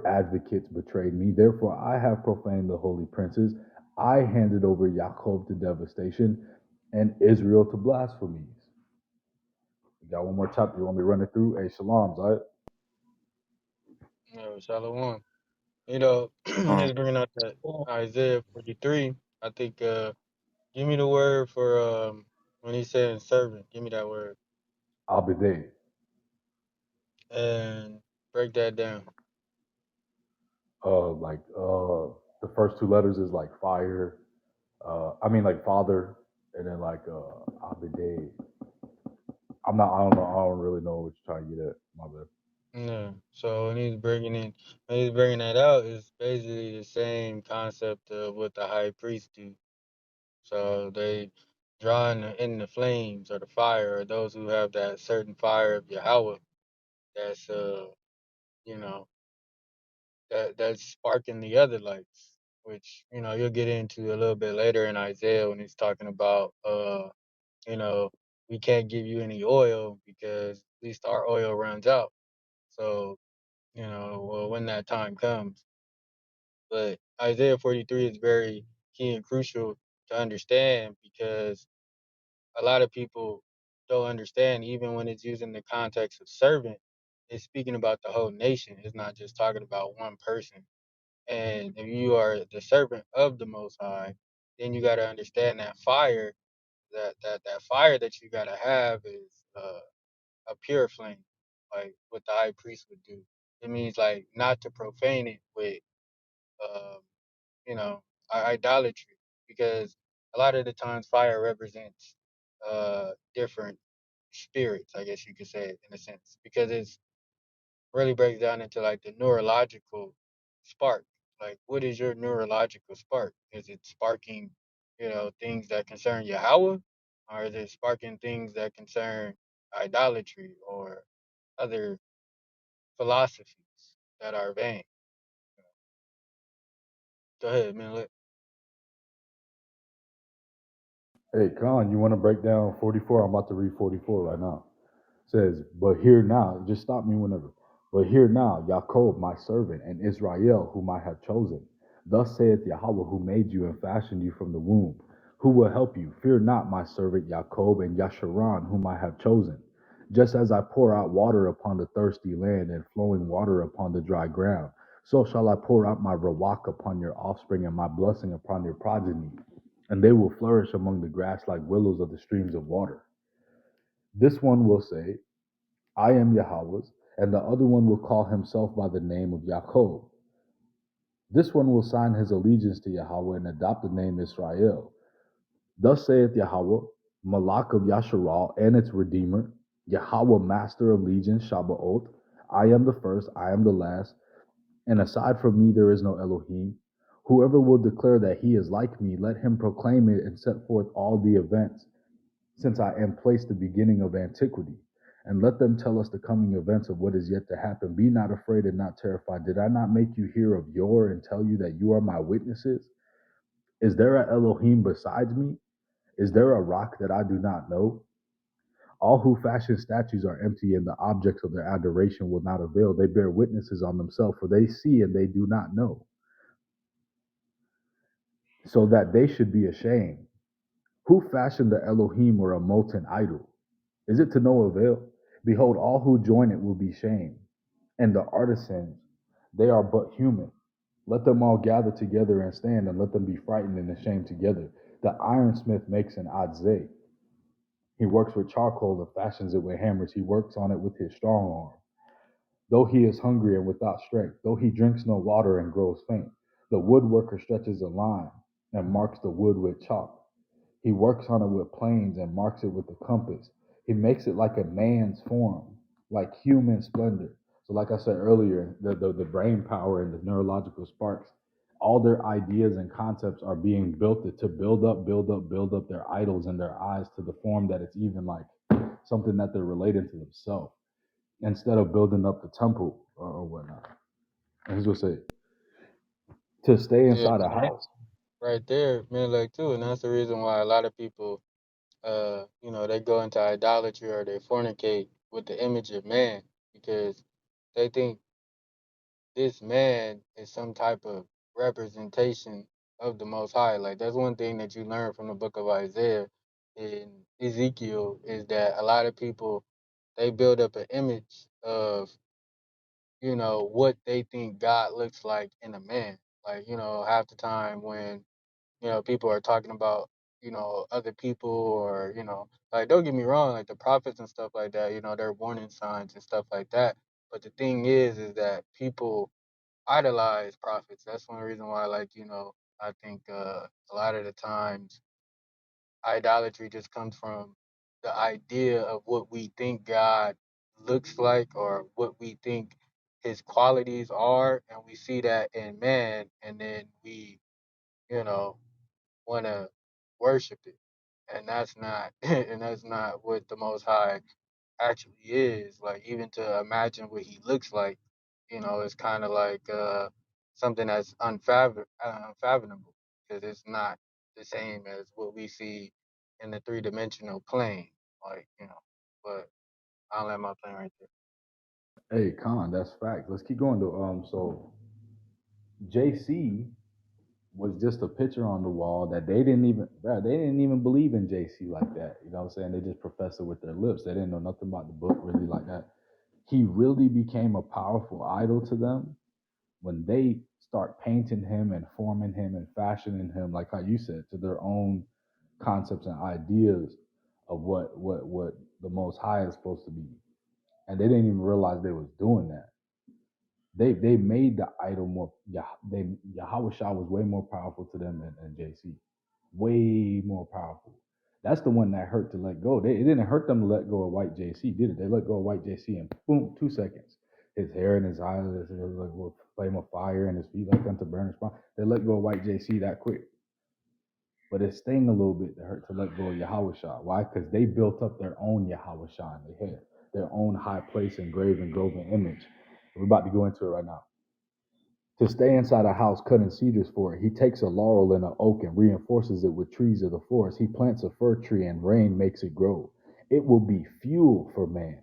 advocates betrayed me. Therefore, I have profaned the holy princes. I handed over Jacob to devastation, and Israel to blasphemies. We got one more chapter. You want me to run it through? Hey, shalom, Zayat. No, Shalom. You know, Um, just bringing out that Isaiah 43. I think, give me the word for when he said servant. Give me that word Abide. and break that down. The first two letters is like fire. Like father, and then like Abide. I don't know. I don't really know what you're trying to get at. My bad. Yeah. So when he's bringing that out, it's basically the same concept of what the high priest do. So drawn in the flames or the fire, or those who have that certain fire of Yahweh that's you know that's sparking the other lights, which you'll get into a little bit later in Isaiah when he's talking about you know we can't give you any oil because at least our oil runs out. So well, when that time comes. But Isaiah 43 is very key and crucial to understand because a lot of people don't understand, even when it's used in the context of servant, it's speaking about the whole nation. It's not just talking about one person. And if you are the servant of the Most High, then you got to understand that fire, that fire that you got to have is a pure flame, like what the high priest would do. It means like not to profane it with um, you know, idolatry, because a lot of the times fire represents different spirits, I guess you could say it in a sense, because it's really breaks down into like the neurological spark. Like, what is your neurological spark? Is it sparking, things that concern Yahweh, or is it sparking things that concern idolatry or other philosophies that are vain? Go ahead, man. Hey, Con, you want to break down 44? I'm about to read 44 right now. It says, but hear now, just stop me whenever. But hear now, Jacob, my servant, and Israel, whom I have chosen. Thus saith Yahweh, who made you and fashioned you from the womb. Who will help you? Fear not, my servant Jacob, and Yasharon, whom I have chosen. Just as I pour out water upon the thirsty land and flowing water upon the dry ground, so shall I pour out my Rawak upon your offspring and my blessing upon your progeny, and they will flourish among the grass like willows of the streams of water. This one will say, I am Yahweh's, and the other one will call himself by the name of Jacob. This one will sign his allegiance to Yahweh and adopt the name Israel. Thus saith Yahweh, Malak of Yasharal and its Redeemer, Yahweh, Master of Legions, Shabbaoth. I am the first, I am the last, and aside from me there is no Elohim. Whoever will declare that he is like me, let him proclaim it and set forth all the events, since I am placed the beginning of antiquity. And let them tell us the coming events of what is yet to happen. Be not afraid and not terrified. Did I not make you hear of yore and tell you that you are my witnesses? Is there a Elohim besides me? Is there a rock that I do not know? All who fashion statues are empty, and the objects of their adoration will not avail. They bear witnesses on themselves, for they see and they do not know, so that they should be ashamed. Who fashioned the Elohim or a molten idol? Is it to no avail? Behold, all who join it will be shamed. And the artisans, they are but human. Let them all gather together and stand, and let them be frightened and ashamed together. The ironsmith makes an adzay. He works with charcoal and fashions it with hammers. He works on it with his strong arm. Though he is hungry and without strength, though he drinks no water and grows faint, the woodworker stretches a line and marks the wood with chalk. He works on it with planes and marks it with the compass. He makes it like a man's form, like human splendor. So, like I said earlier, the brain power and the neurological sparks, all their ideas and concepts are being built to build up their idols in their eyes to the form that it's even like something that they're relating to themselves instead of building up the temple or whatnot. And he's gonna say to stay Yeah, inside a house. right there, man, like too, and that's the reason why a lot of people, they go into idolatry or they fornicate with the image of man because they think this man is some type of representation of the Most High. Like that's one thing that you learn from the book of Isaiah and Ezekiel is that a lot of people they build up an image of what they think God looks like in a man. Like half the time when people are talking about, other people or, like, don't get me wrong, like the prophets and stuff like that, they're warning signs and stuff like that. But the thing is that people idolize prophets. That's one reason why, like, I think a lot of the times idolatry just comes from the idea of what we think God looks like or what we think his qualities are. And we see that in man, and then we, you know, want to worship it. and that's not and that's not what the Most High actually is. Like, even to imagine what he looks like, it's kind of like something that's unfathomable, because it's not the same as what we see in the three-dimensional plane. Like, but I'll let my plane right there. Hey, Khan, that's fact. Let's keep going though. So JC was just a picture on the wall that they didn't even believe in JC like that. You know what I'm saying? They just professed it with their lips. They didn't know nothing about the book really like that. He really became a powerful idol to them when they start painting him and forming him and fashioning him, like how you said, to their own concepts and ideas of what the Most High is supposed to be, and they didn't even realize they was doing that. They made the idol more. Yeah, Yahweh Shah was way more powerful to them than JC, way more powerful. That's the one that hurt to let go. It didn't hurt them to let go of white JC, did it? They let go of white JC and boom, 2 seconds. His hair and his eyes was like a flame of fire, and his feet like unto burning fire. They let go of white JC that quick. But it sting a little bit to hurt to let go of Yahweh Shah. Why? Because they built up their own Yahweh Shah in their head, their own high place engraved and graven image. We're about to go into it right now. To stay inside a house cutting cedars for it, he takes a laurel and an oak and reinforces it with trees of the forest. He plants a fir tree and rain makes it grow. It will be fuel for man.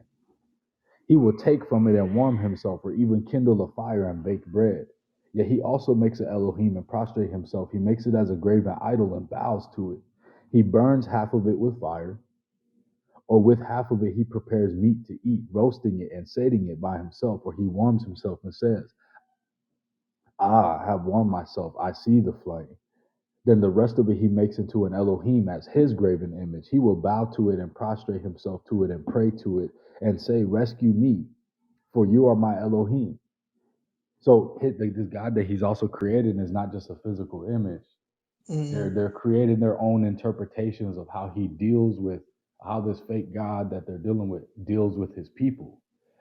He will take from it and warm himself, or even kindle a fire and bake bread. Yet he also makes an Elohim and prostrate himself. He makes it as a graven idol and bows to it. He burns half of it with fire, or with half of it he prepares meat to eat, roasting it and sating it by himself, or he warms himself and says, "Ah, I have warmed myself. I see the flame." Then the rest of it he makes into an Elohim as his graven image. He will bow to it and prostrate himself to it and pray to it and say, "Rescue me, for you are my Elohim." So this God that he's also created is not just a physical image. Mm. They're creating their own interpretations of how he deals with how this fake God that they're dealing with deals with his people.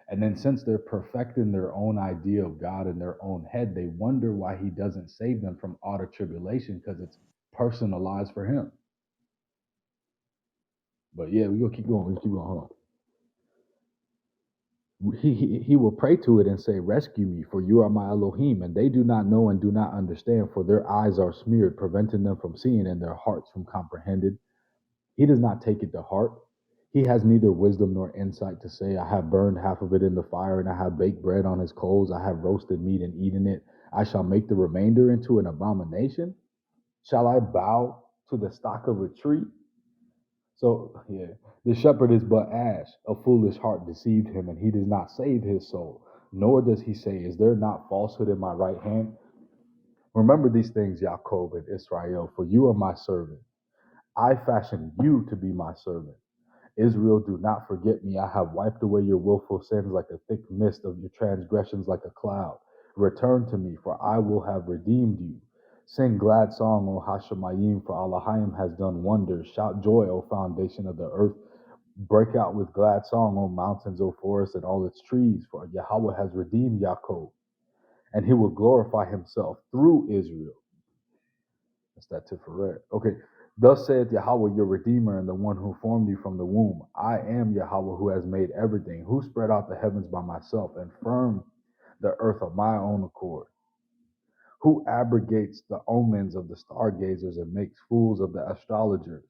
And then since they're perfecting their own idea of God in their own head, they wonder why he doesn't save them from utter tribulation because it's personalized for him. But yeah, we gonna keep going. We keep going. Hold on. He will pray to it and say, "Rescue me, for you are my Elohim." And they do not know and do not understand, for their eyes are smeared, preventing them from seeing, and their hearts from comprehending. He does not take it to heart. He has neither wisdom nor insight to say, "I have burned half of it in the fire, and I have baked bread on his coals. I have roasted meat and eaten it. I shall make the remainder into an abomination. Shall I bow to the stock of a tree?" So, yeah, the shepherd is but ash. A foolish heart deceived him, and he does not save his soul. Nor does he say, "Is there not falsehood in my right hand?" Remember these things, Yaakov and Israel, for you are my servant. I fashioned you to be my servant. Israel, do not forget me. I have wiped away your willful sins like a thick mist, of your transgressions like a cloud. Return to me, for I will have redeemed you. Sing glad song, O Hashemayim, for Elohim has done wonders. Shout joy, O foundation of the earth. Break out with glad song, O mountains, O forests, and all its trees, for Yahweh has redeemed Yaakov, and he will glorify himself through Israel. That's that Tiferet. Okay. Thus saith Yahweh, your Redeemer, and the one who formed you from the womb. I am Yahweh, who has made everything, who spread out the heavens by myself, and firmed the earth of my own accord, who abrogates the omens of the stargazers and makes fools of the astrologers,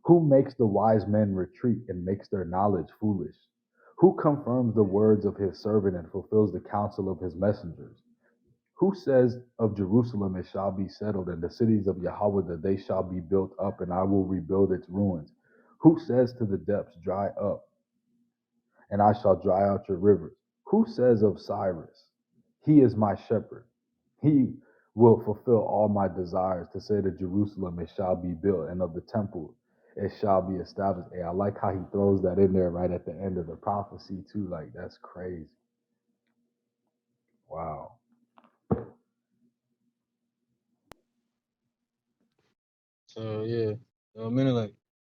who makes the wise men retreat and makes their knowledge foolish, who confirms the words of his servant and fulfills the counsel of his messengers. Who says of Jerusalem, it shall be settled, and the cities of Yahweh, that they shall be built up, and I will rebuild its ruins? Who says to the depths, dry up, and I shall dry out your rivers? Who says of Cyrus, he is my shepherd? He will fulfill all my desires. To say to Jerusalem, it shall be built, and of the temple, it shall be established. Hey, I like how he throws that in there right at the end of the prophecy, too. Like, that's crazy. Wow. So yeah, so Menelek.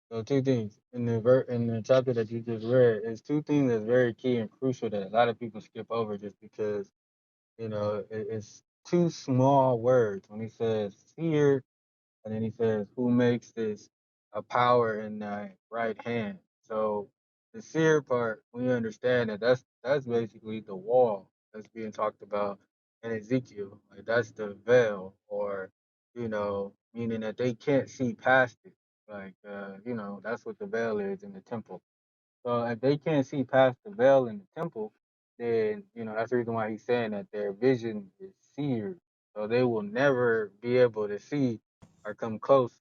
So two things in the chapter that you just read is two things that's very key and crucial that a lot of people skip over just because it's two small words when he says seared And then he says, who makes this a power in thy right hand? So the seer part, we understand that that's basically the wall that's being talked about in Ezekiel. Like that's the veil, or meaning that they can't see past it. Like that's what the veil is in the temple. So if they can't see past the veil in the temple, then that's the reason why he's saying that their vision is seared. So they will never be able to see or come close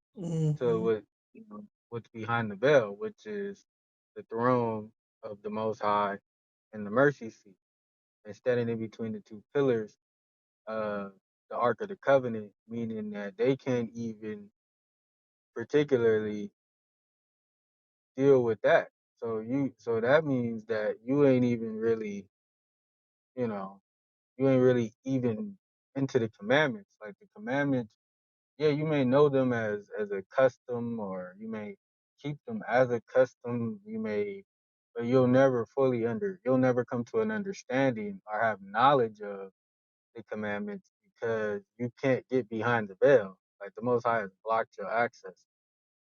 to Mm-hmm. what's behind the veil, which is the throne of the Most High and the mercy seat. And standing in between the two pillars, uh, the Ark of the Covenant, meaning that they can't even particularly deal with that. So that means that you know, you ain't really even into the commandments. Like the commandments, yeah, you may know them as a custom, or you may keep them as a custom. But you'll never come to an understanding or have knowledge of the commandments because you can't get behind the veil. Like the Most High has blocked your access.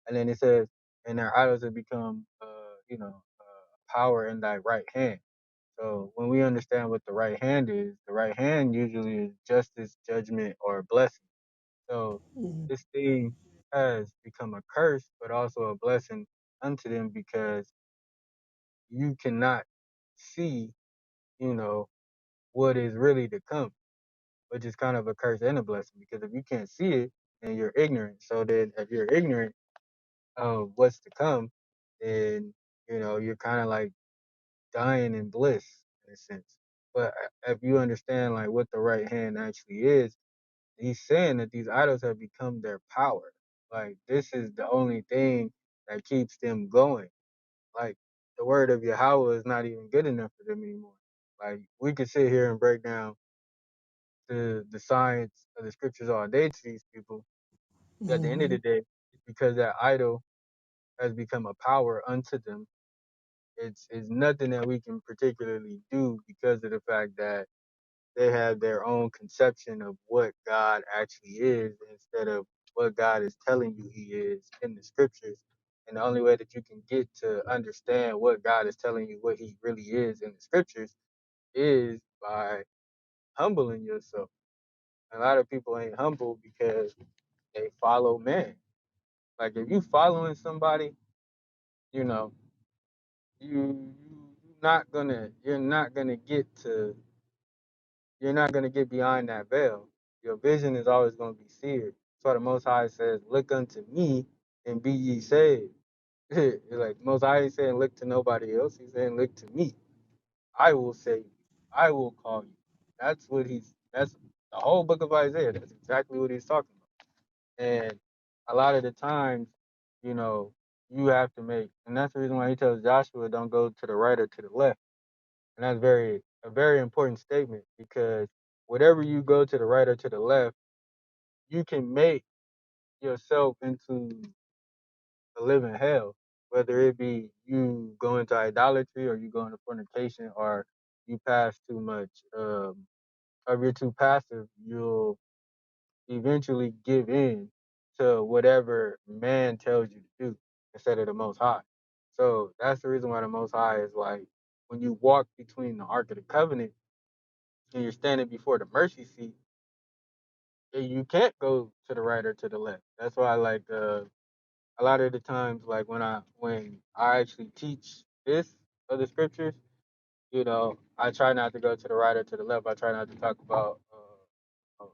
And then it says, and their idols have become, power in thy right hand. So when we understand what the right hand is, the right hand usually is justice, judgment, or blessing. So this thing has become a curse, but also a blessing unto them because you cannot see, you know, what is really to come, which is kind of a curse and a blessing because if you can't see it, then you're ignorant. So then if you're ignorant of what's to come, then, you're kind of like dying in bliss in a sense. But if you understand like what the right hand actually is, he's saying that these idols have become their power. Like this is the only thing that keeps them going. Like the word of Yahweh is not even good enough for them anymore. Like we could sit here and break down the science of the scriptures all day to these people. At the end of Mm-hmm. the day, it's because that idol has become a power unto them. It's nothing that we can particularly do because of the fact that they have their own conception of what God actually is instead of what God is telling you he is in the scriptures. And the only way that you can get to understand what God is telling you what he really is in the scriptures is by humbling yourself. A lot of people ain't humble because they follow man. Like if you following somebody, you know, you're not gonna get to you're not going to get behind that veil. Your vision is always going to be seared. That's why the Most High says, look unto me and be ye saved. Like Most High is saying, look to nobody else. He's saying, look to me. I will save you. I will call you. That's the whole book of Isaiah. That's exactly what he's talking about. And a lot of the times, you know, you have to make, and that's the reason why he tells Joshua, don't go to the right or to the left. And that's a very important statement because whatever you go to the right or to the left, you can make yourself into a living hell. Whether it be you go into idolatry or you go into fornication or you pass too much, or if you're too passive, you'll eventually give in to whatever man tells you to do instead of the Most High. So that's the reason why the Most High is like when you walk between the Ark of the Covenant and you're standing before the mercy seat, you can't go to the right or to the left. That's why like a lot of the times like when I actually teach this of the scriptures, I try not to go to the right or to the left. I try not to talk about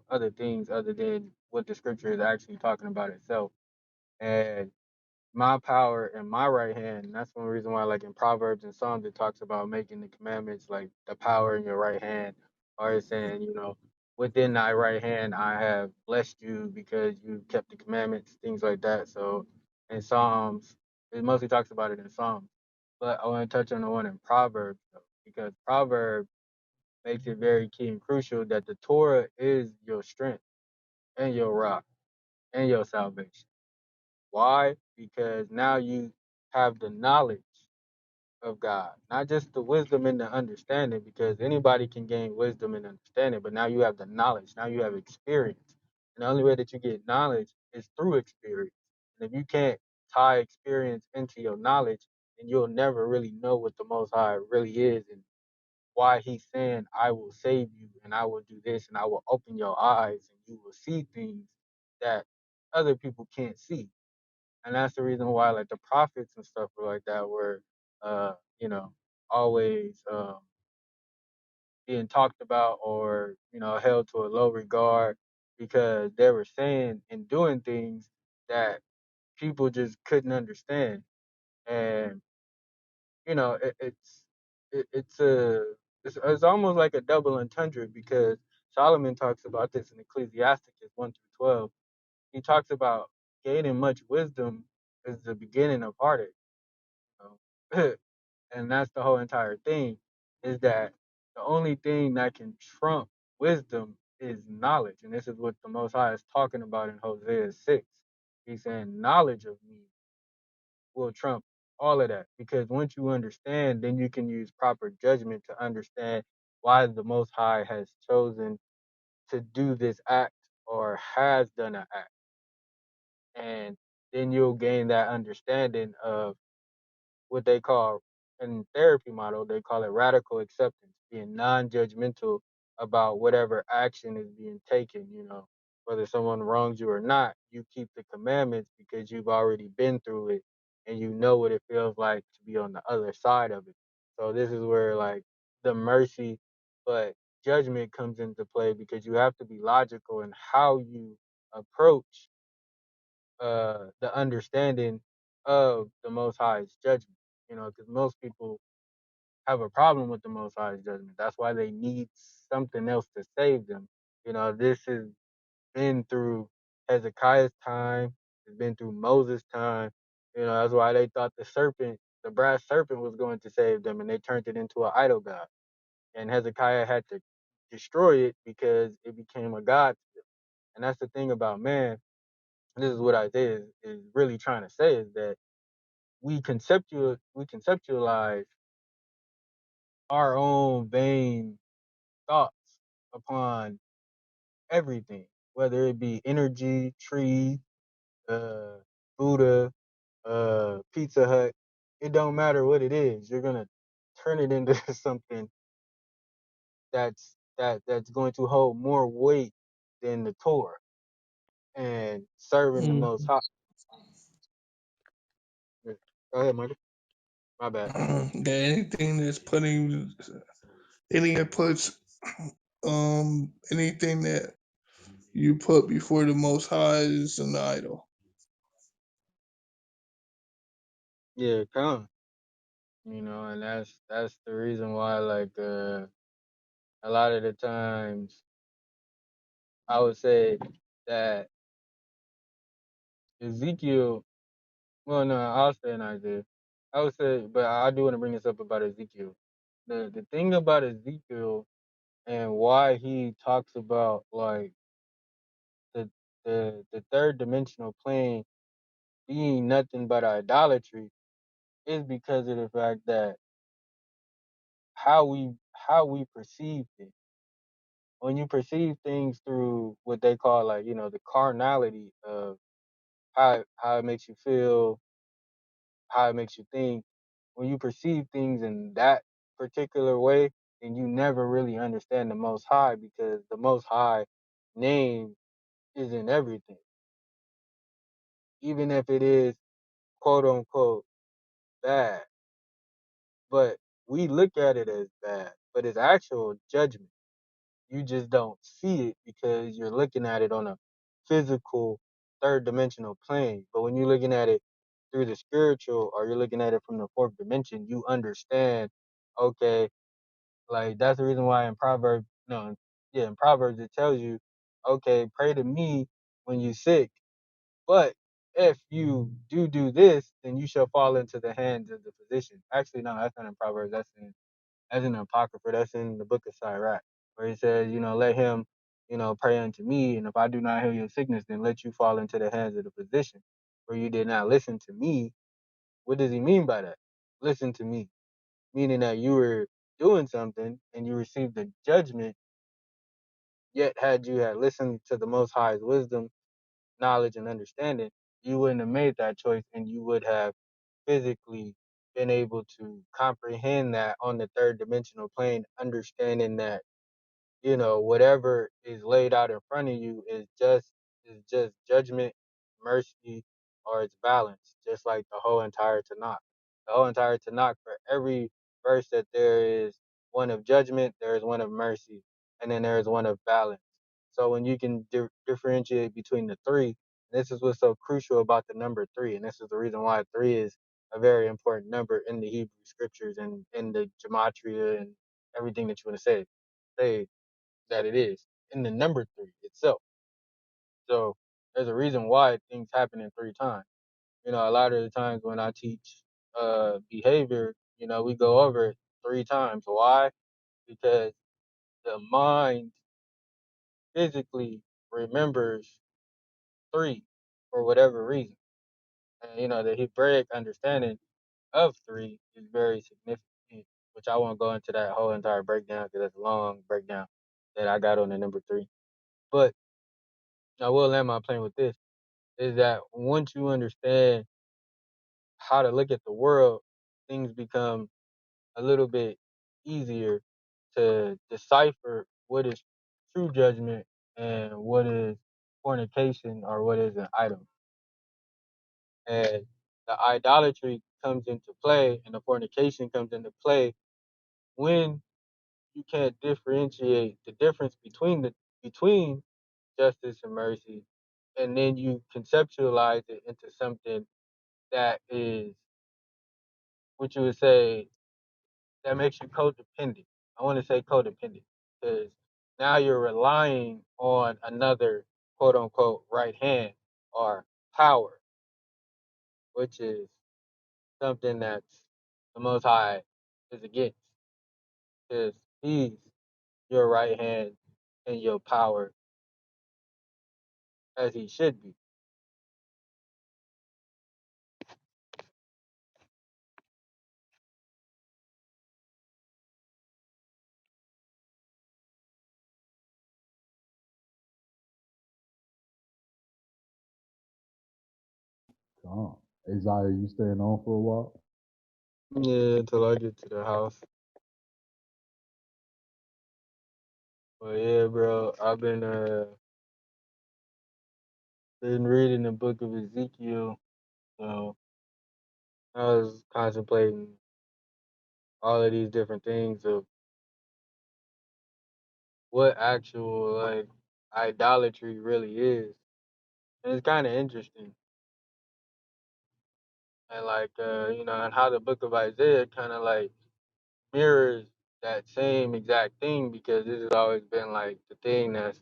other things other than what the scripture is actually talking about itself. And my power in my right hand. And that's one reason why, like in Proverbs and Psalms, it talks about making the commandments like the power in your right hand, or it's saying, within thy right hand I have blessed you because you kept the commandments, things like that. So in Psalms, it mostly talks about it in Psalms. But I want to touch on the one in Proverbs though, because Proverbs makes it very key and crucial that the Torah is your strength and your rock and your salvation. Why? Because now you have the knowledge of God, not just the wisdom and the understanding, because anybody can gain wisdom and understanding, but now you have the knowledge, now you have experience. And the only way that you get knowledge is through experience. And if you can't tie experience into your knowledge, then you'll never really know what the Most High really is and why He's saying, "I will save you, and I will do this, and I will open your eyes, and you will see things that other people can't see." And that's the reason why, like the prophets and stuff were like that, were, uh, you know, always being talked about or held to a low regard because they were saying and doing things that people just couldn't understand. And it's a it's almost like a double entendre because Solomon talks about this in Ecclesiastes 1 through 12. He talks about gaining much wisdom is the beginning of heartache. You know? And that's the whole entire thing, is that the only thing that can trump wisdom is knowledge. And this is what the Most High is talking about in Hosea 6. He's saying knowledge of me will trump all of that, because once you understand, then you can use proper judgment to understand why the Most High has chosen to do this act or has done an act. And then you'll gain that understanding of what they call, in therapy model, they call it radical acceptance, being non-judgmental about whatever action is being taken. Whether someone wrongs you or not, you keep the commandments because you've already been through it and you know what it feels like to be on the other side of it. So this is where like the mercy but judgment comes into play, because you have to be logical in how you approach the understanding of the Most High's judgment. Because most people have a problem with the Most High's judgment. That's why they need something else to save them. This has been through Hezekiah's time. It's been through Moses' time. That's why they thought the brass serpent, was going to save them, and they turned it into an idol god. And Hezekiah had to destroy it because it became a god to them. And that's the thing about man. This is what Isaiah is really trying to say, is that we conceptualize our own vain thoughts upon everything, whether it be energy, tree, uh, Buddha, Pizza Hut. It don't matter what it is. You're gonna turn it into something that's going to hold more weight than the Torah and serving the Mm. Most High. Yeah. Go ahead, Michael. My bad. That anything that's putting anything that puts anything that you put before the Most High is an idol. Yeah, come. And that's the reason why, like, a lot of the times I would say that Ezekiel, well, no, I'll say in Isaiah. I would say, but I do want to bring this up about Ezekiel. The thing about Ezekiel and why he talks about like the the third dimensional plane being nothing but idolatry is because of the fact that how we perceive things. When you perceive things through what they call, like, the carnality of how it makes you feel, how it makes you think. When you perceive things in that particular way, then you never really understand the Most High, because the Most High name is in everything, even if it is quote unquote bad. But we look at it as bad, but it's actual judgment. You just don't see it because you're looking at it on a physical third dimensional plane. But when you're looking at it through the spiritual, or you're looking at it from the fourth dimension, you understand, okay, like that's the reason why in Proverbs, no, yeah, in Proverbs it tells you, okay, pray to me when you're sick, but if you do this, then you shall fall into the hands of the physician. Actually, no, that's not in Proverbs. That's in the Apocrypha. That's in the book of Sirach, where he says, let him, pray unto me, and if I do not heal your sickness, then let you fall into the hands of the physician. For you did not listen to me. What does he mean by that? Listen to me, meaning that you were doing something and you received the judgment. Yet, had you had listened to the Most High's wisdom, knowledge and understanding, you wouldn't have made that choice, and you would have physically been able to comprehend that on the third dimensional plane, understanding that, whatever is laid out in front of you is just judgment, mercy, or it's balance, just like the whole entire Tanakh. The whole entire Tanakh, for every verse that there is one of judgment, there is one of mercy, and then there is one of balance. So when you can differentiate between the three, this is what's so crucial about the number three, and this is the reason why three is a very important number in the Hebrew scriptures and in the gematria and everything that you want to say that it is in the number three itself. So there's a reason why things happen in three times. A lot of the times when I teach behavior, we go over it three times. Why? Because the mind physically remembers three for whatever reason. And the Hebraic understanding of three is very significant, which I won't go into that whole entire breakdown because that's a long breakdown that I got on the number three. But I will land my plane with this is that once you understand how to look at the world, things become a little bit easier to decipher what is true judgment and what is fornication or what is an idol. And the idolatry comes into play and the fornication comes into play when you can't differentiate the difference between justice and mercy, and then you conceptualize it into something that is what you would say that makes you codependent. I want to say codependent because now you're relying on another quote unquote right hand or power, which is something that's the Most High is against because He's your right hand and your power as He should be. Come. isaiYaH, you staying on for a while? Yeah, until I get to the house. But yeah, bro, I've been reading the book of Ezekiel, so I was contemplating all of these different things of what actual like idolatry really is. And it's kind of interesting. And and how the book of Isaiah kind of like mirrors that same exact thing because this has always been like the thing that's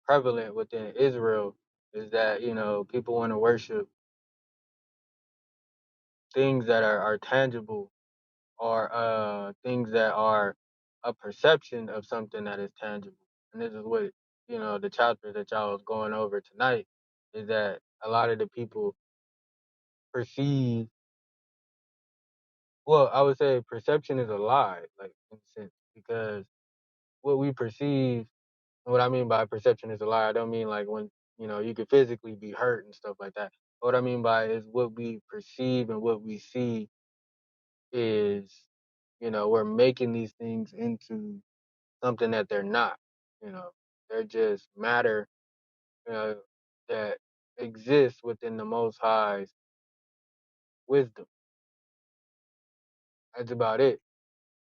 prevalent within Israel is that, people want to worship things that are tangible or things that are a perception of something that is tangible. And this is what, the chapter that y'all was going over tonight is that a lot of the people perceive, well, I would say perception is a lie, like in a sense, because what we perceive, and what I mean by perception is a lie, I don't mean like when, you could physically be hurt and stuff like that. What I mean by is what we perceive and what we see is, we're making these things into something that they're not. You know, they're just matter, you know, that exists within the Most High's wisdom. That's about it.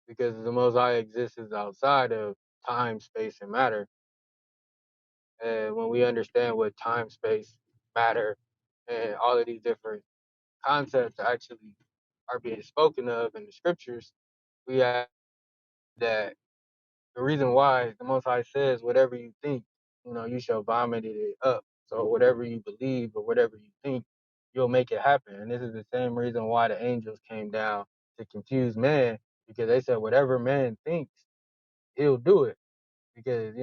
Because the Most High exists is outside of time, space, and matter. And when we understand what time, space, matter, and all of these different concepts actually are being spoken of in the scriptures, we have that the reason why the Most High says, whatever you think, you shall vomit it up. So whatever you believe or whatever you think, you'll make it happen. And this is the same reason why the angels came down to confuse man, because they said whatever man thinks, he'll do it. Because,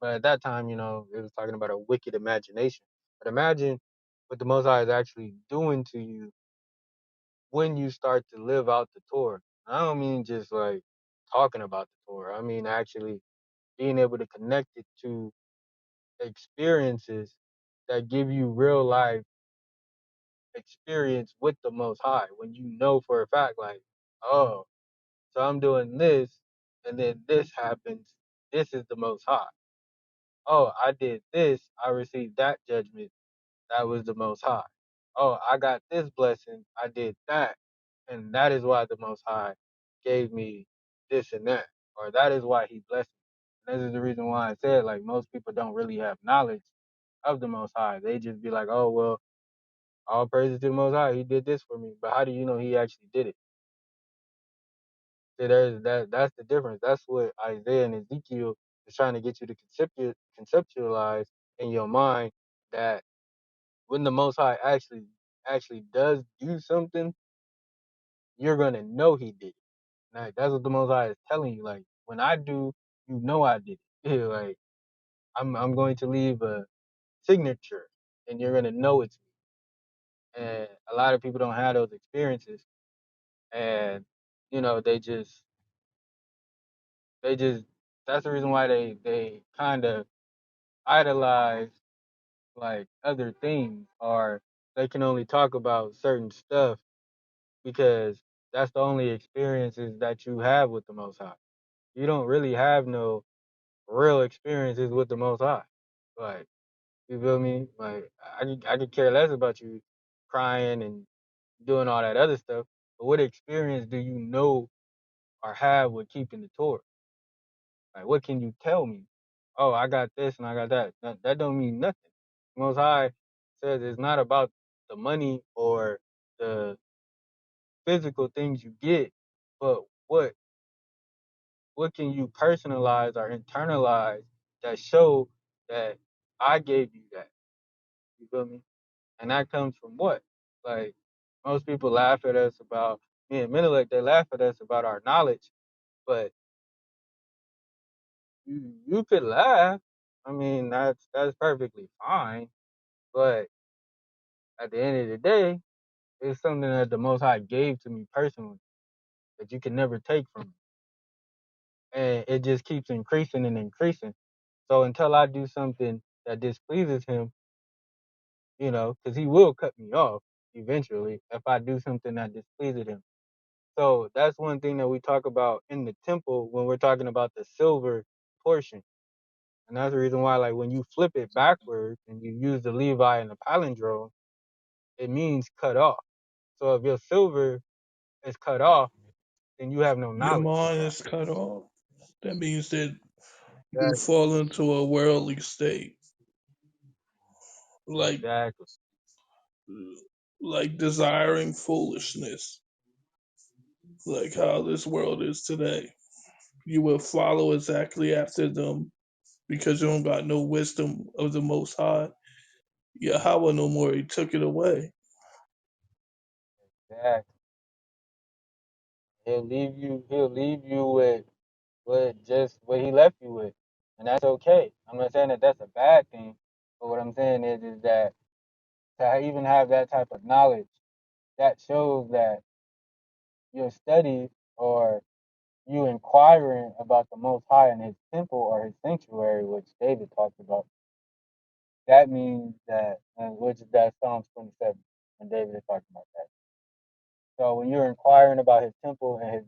but at that time, it was talking about a wicked imagination. But imagine what the Most High is actually doing to you when you start to live out the Torah. I don't mean just like talking about the Torah. I mean actually being able to connect it to experiences that give you real life experience with the Most High when you know for a fact, like, oh, so I'm doing this, and then this happens. This is the Most High. Oh, I did this. I received that judgment. That was the Most High. Oh, I got this blessing. I did that, and that is why the Most High gave me this and that, or that is why He blessed me. This is the reason why I said, like, most people don't really have knowledge of the Most High. They just be like, oh well, all praises to the Most High. He did this for me. But how do you know He actually did it? See, there's that. That's the difference. That's what Isaiah and Ezekiel is trying to get you to conceptualize in your mind, that when the Most High actually does do something, you're gonna know He did it. Like, that's what the Most High is telling you. Like, when I do, you know I did it. Like, I'm going to leave a signature, and you're gonna know it's me. And a lot of people don't have those experiences, and they just that's the reason why they kind of idolize like other things, or they can only talk about certain stuff because that's the only experiences that you have with the Most High. You don't really have no real experiences with the Most High. Like, you feel me? Like, I could care less about you crying and doing all that other stuff. But what experience do you know or have with keeping the Torah? Like, what can you tell me? Oh, I got this and I got that. That don't mean nothing. Most High says it's not about the money or the physical things you get, but what can you personalize or internalize that show that I gave you that? You feel me? And that comes from what? Like, most people laugh at us about me and Menelec, they laugh at us about our knowledge, but you could laugh. I mean, that's perfectly fine. But at the end of the day, it's something that the Most High gave to me personally that you can never take from me. And it just keeps increasing and increasing. So until I do something that displeases him, because he will cut me off eventually if I do something that displeases him. So that's one thing that we talk about in the temple when we're talking about the silver portion. And that's the reason why, like, when you flip it backwards and you use the Levi and the palindrome, it means cut off. So if your silver is cut off, then you have no Your knowledge. mind is cut off. That means that you Exactly. fall into a worldly state, like Exactly. desiring foolishness, like how this world is today. You will follow exactly after them because you don't got no wisdom of the Most High. Yahweh no more. He took it away. Exactly. He'll leave you with just what he left you with. And that's okay. I'm not saying that that's a bad thing. But what I'm saying is that to even have that type of knowledge, that shows that your studies or you inquiring about the Most High and His temple or His sanctuary, which David talked about, that means that, which is that Psalms 27, when David is talking about that. So when you're inquiring about His temple and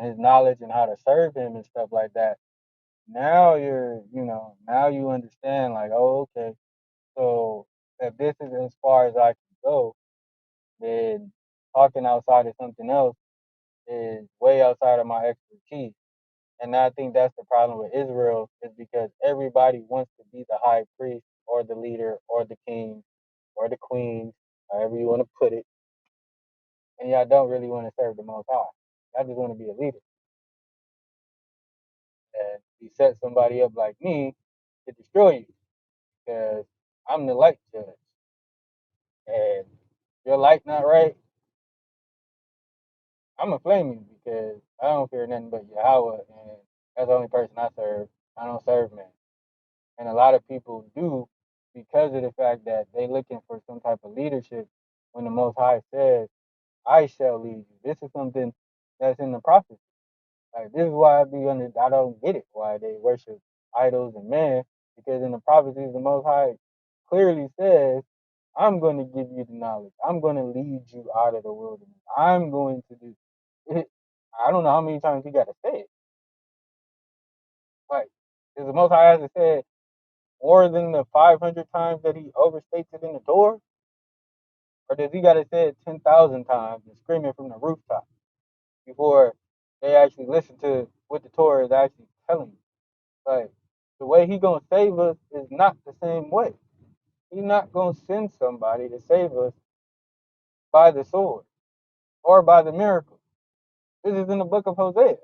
his knowledge and how to serve Him and stuff like that, now now you understand, like, oh, okay, so if this is as far as I can go, then talking outside of something else is way outside of my expertise. And I think that's the problem with Israel, is because everybody wants to be the high priest or the leader or the king or the queen, however you want to put it, and y'all don't really want to serve the Most High. Y'all just want to be a leader. And he set somebody up like me to destroy you because I'm the light judge. And if your light not right, I'm gonna flame you because I don't fear nothing but Yahweh, and that's the only person I serve. I don't serve man. And a lot of people do, because of the fact that they looking for some type of leadership when the Most High says, I shall lead you. This is something that's in the prophecy. Like, this is why I don't get it, why they worship idols and man, because in the prophecies the Most High clearly says, I'm going to give you the knowledge. I'm going to lead you out of the wilderness. I'm going to do it. I don't know how many times he got to say it. Like, is the Most High has to say it more than the 500 times that he overstates it in the Torah? Or does he got to say it 10,000 times and scream it from the rooftop before they actually listen to what the Torah is actually telling you? Like, the way he going to save us is not the same way. He's not going to send somebody to save us by the sword or by the miracle. This is in the book of Hosea.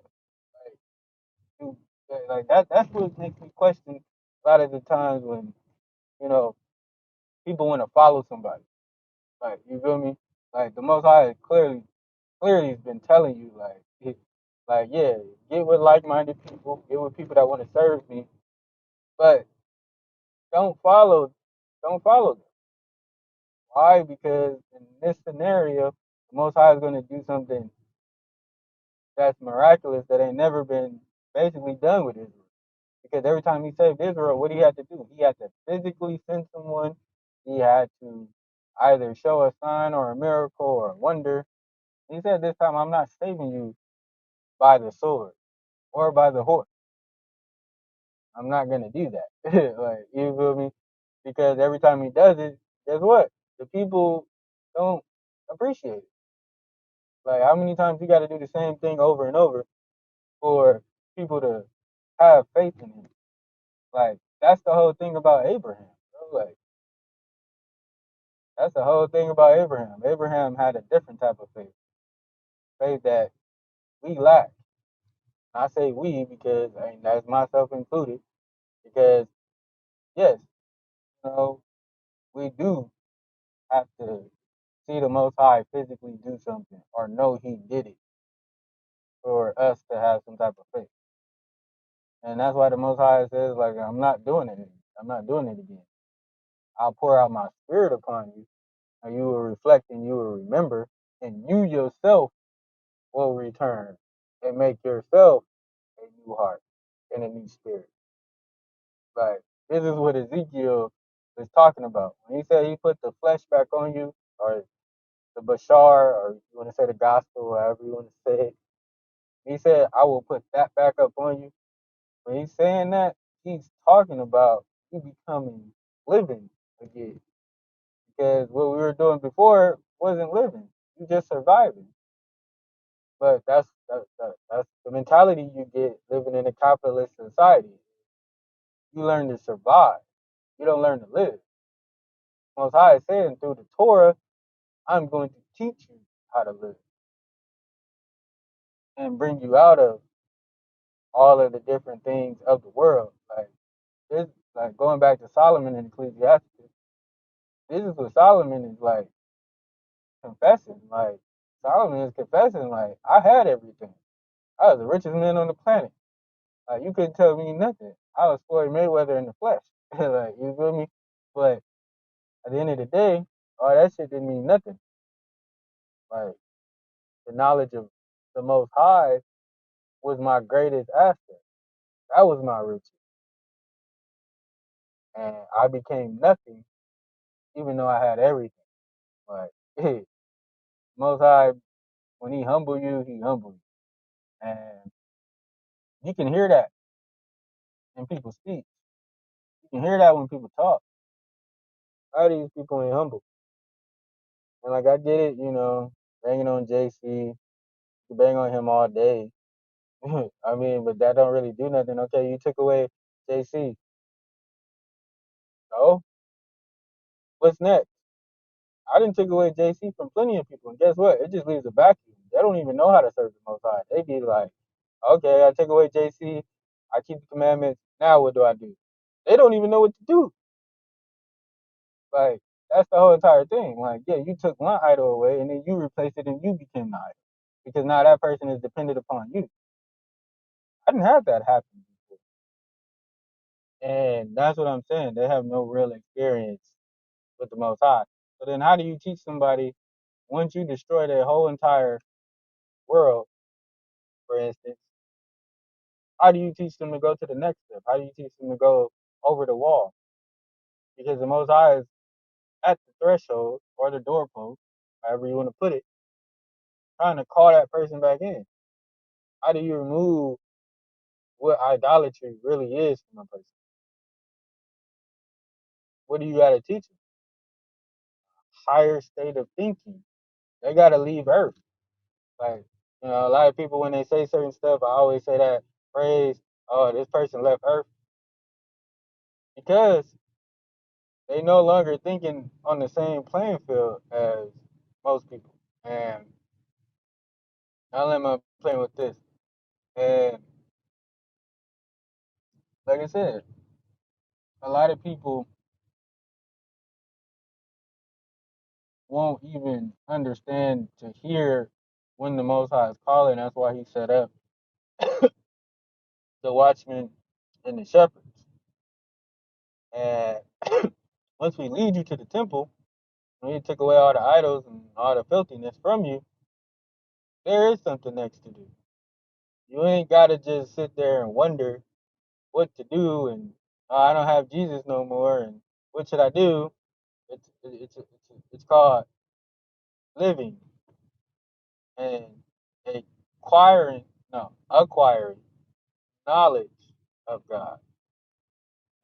Like, like that. That's what makes me question a lot of the times when you know people want to follow somebody. Like you feel me? Like the Most High clearly has been telling you like yeah, get with like-minded people, get with people that want to serve me, but don't follow don't follow them. Why? Because in this scenario, the Most High is going to do something that's miraculous that ain't never been basically done with Israel. Because every time he saved Israel, what he had to do? He had to physically send someone. He had to either show a sign or a miracle or a wonder. He said, this time, I'm not saving you by the sword or by the horse. I'm not going to do that. Like, you feel me? Because every time he does it, guess what? The people don't appreciate it. Like, how many times you got to do the same thing over and over for people to have faith in him? Like, that's the whole thing about Abraham. Bro. Like, that's the whole thing about Abraham. Abraham had a different type of faith, faith that we lack. I say we because that's myself included. Because yes, you know, we do have to see the Most High physically do something or know He did it for us to have some type of faith. And that's why the Most High says, like, I'm not doing it. I'm not doing it again. I'll pour out my spirit upon you, and you will reflect and you will remember, and you yourself will return and make yourself a new heart and a new spirit. Like this is what Ezekiel is talking about. When he said he put the flesh back on you, or the Bashar, or you want to say the gospel, however you want to say it. He said, I will put that back up on you. When he's saying that, he's talking about you becoming living again. Because what we were doing before wasn't living. You just surviving. But that's the mentality you get living in a capitalist society. You learn to survive. You don't learn to live. Most High is saying through the Torah, I'm going to teach you how to live and bring you out of all of the different things of the world. Like this, like going back to Solomon in Ecclesiastes, this is what Solomon is like confessing. Like Solomon is confessing, like I had everything. I was the richest man on the planet. Like you couldn't tell me nothing. I was Floyd Mayweather in the flesh. Like you feel me? But at the end of the day, all that shit didn't mean nothing. Like the knowledge of the Most High was my greatest asset. That was my riches. And I became nothing, even though I had everything. Like, Most High, when He humble you, He humble you. And you can hear that in people speak. You can hear that when people talk. All these people ain't humble. And like, I get it, banging on JC, you bang on him all day. I mean, but that don't really do nothing. Okay, you took away JC. So, what's next? I didn't take away JC from plenty of people, and guess what? It just leaves a vacuum. They don't even know how to serve the Most High. They be like, okay, I take away JC, I keep the commandments. Now what do I do? They don't even know what to do. Like that's the whole entire thing. Like, yeah, you took one idol away, and then you replaced it, and you became the idol because now that person is dependent upon you. I didn't have that happen before, and that's what I'm saying. They have no real experience with the Most High. So then, how do you teach somebody once you destroy their whole entire world, for instance? How do you teach them to go to the next step? How do you teach them to go over the wall? because the Most High is at the threshold or the doorpost, however you want to put it, trying to call that person back in. How do you remove what idolatry really is from a person? What do you got to teach them? Higher state of thinking. They got to leave Earth. Like, a lot of people, when they say certain stuff, I always say that phrase, oh, this person left Earth, because they no longer thinking on the same playing field as most people. And I'll let my playing with this. And like I said, a lot of people won't even understand to hear when the Most High is calling. That's why He set up the watchmen and the shepherds. And once we lead you to the temple, when He took away all the idols and all the filthiness from you, there is something next to do. You ain't got to just sit there and wonder what to do, and I don't have Jesus no more, and what should I do? It's called living and acquiring, no, acquiring knowledge of God.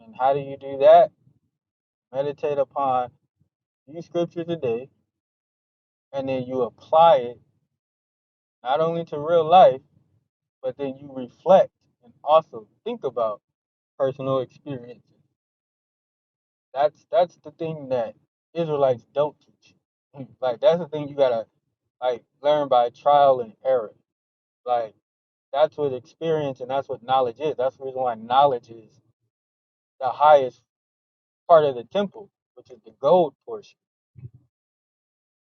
And how do you do that? Meditate upon these scriptures a day, and then you apply it not only to real life, but then you reflect and also think about personal experiences. That's the thing that Israelites don't teach. Like, that's the thing you gotta like learn by trial and error. Like, that's what experience and that's what knowledge is. That's the reason why knowledge is the highest part of the temple, which is the gold portion.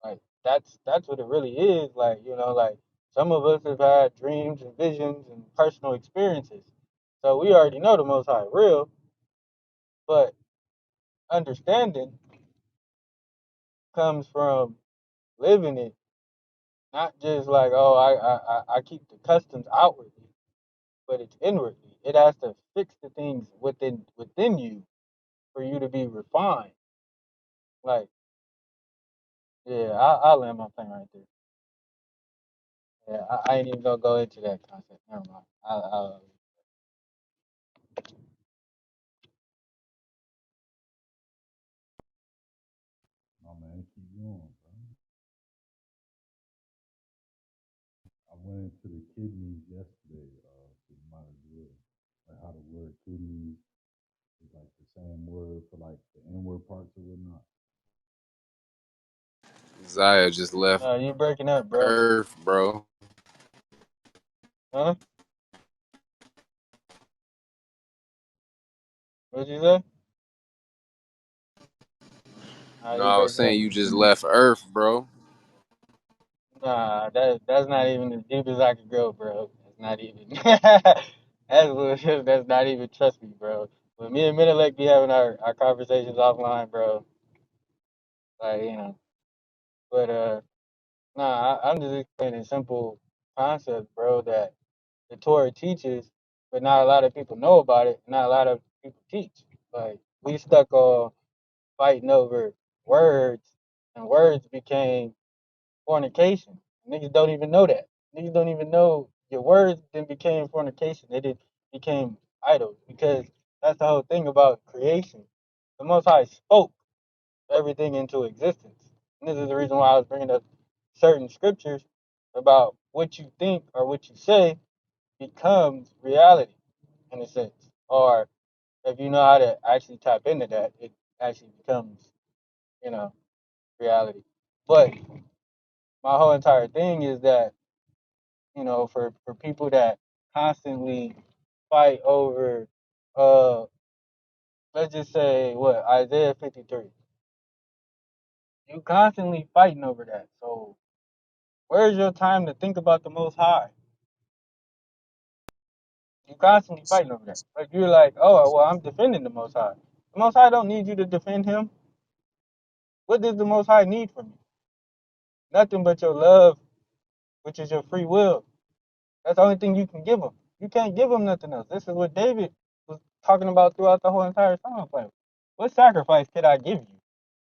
Like, that's what it really is. Like, like some of us have had dreams and visions and personal experiences. So we already know the most high real, but understanding comes from living it, not just like, oh, I keep the customs outwardly, but it's inwardly. It has to fix the things within you for you to be refined. Like, yeah, I'll land my plane right there. Yeah, I ain't even gonna go into that concept. Never mind. Oh man, keep going, bro. I went into the kidneys yesterday, so you might as well. Like how the word kidneys is like the same word for like the inward parts or whatnot. isaiYaH just left No, you breaking up, bro. Earth, bro. Huh? What'd you say? Nah, No, you I was breaking up. saying you just left Earth, bro. Nah, that's not even as deep as I could go, bro. That's not even. That's not even. Trust me, bro. When me and Menelek be having our conversations offline, bro. Like, But nah, I'm just explaining simple concepts, bro, that the Torah teaches, but not a lot of people know about it. Not a lot of people teach. Like, we stuck on fighting over words, and words became fornication. Niggas don't even know that. Niggas don't even know your words then became fornication. They did became idols, because that's the whole thing about creation. The Most High spoke everything into existence. And this is the reason why I was bringing up certain scriptures about what you think or what you say becomes reality in a sense. Or if you know how to actually tap into that, it actually becomes, you know, reality. But my whole entire thing is that, for people that constantly fight over, uh let's just say, what, Isaiah 53. You constantly fighting over that. So where's your time to think about the Most High? You constantly fighting over that. Like, you're like, oh, well, I'm defending the Most High. The Most High don't need you to defend him. What does the Most High need from you? Nothing but your love, which is your free will. That's the only thing you can give him. You can't give him nothing else. This is what David was talking about throughout the whole entire song play. what sacrifice could I give you?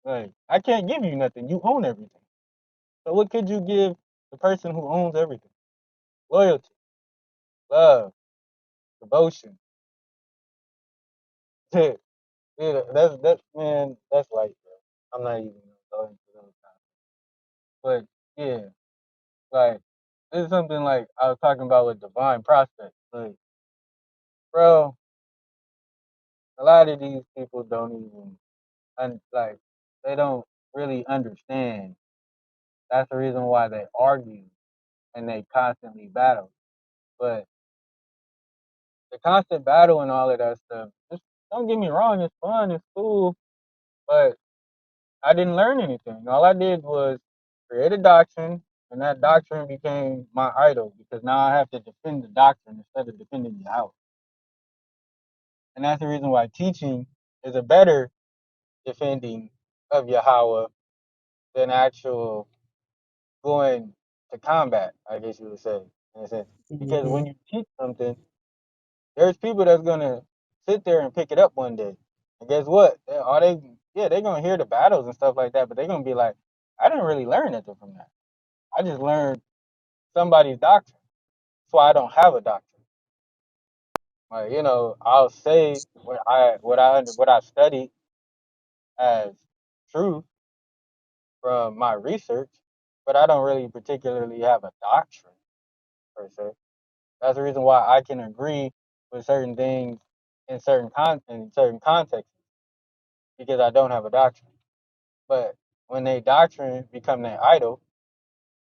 Like, I can't give you nothing. You own everything. So what could you give the person who owns everything? Loyalty, love, devotion. Yeah, that's man, that's light, bro. I'm not even gonna go into those kind. But yeah, like this is something like I was talking about with divine prospects. Like, bro, a lot of these people don't even like they don't really understand. That's the reason why they argue and they constantly battle. But the constant battle and all of that stuff, just don't get me wrong, it's fun, it's cool, but I didn't learn anything. All I did was create a doctrine, and that doctrine became my idol because now I have to defend the doctrine instead of defending the house. And that's the reason why teaching is a better defending of Yahweh than actual going to combat, I guess you would say, in a sense. Because Hmm. when you teach something, there's people that's gonna sit there and pick it up one day. And guess what? Are they yeah, they're gonna hear the battles and stuff like that, but they're gonna be like, I didn't really learn nothing from that. I just learned somebody's doctrine. That's why I don't have a doctrine. Like, I'll say what I studied as truth from my research, but I don't really particularly have a doctrine per se. That's the reason why I can agree with certain things in certain contexts because I don't have a doctrine. But when they doctrine become their idol,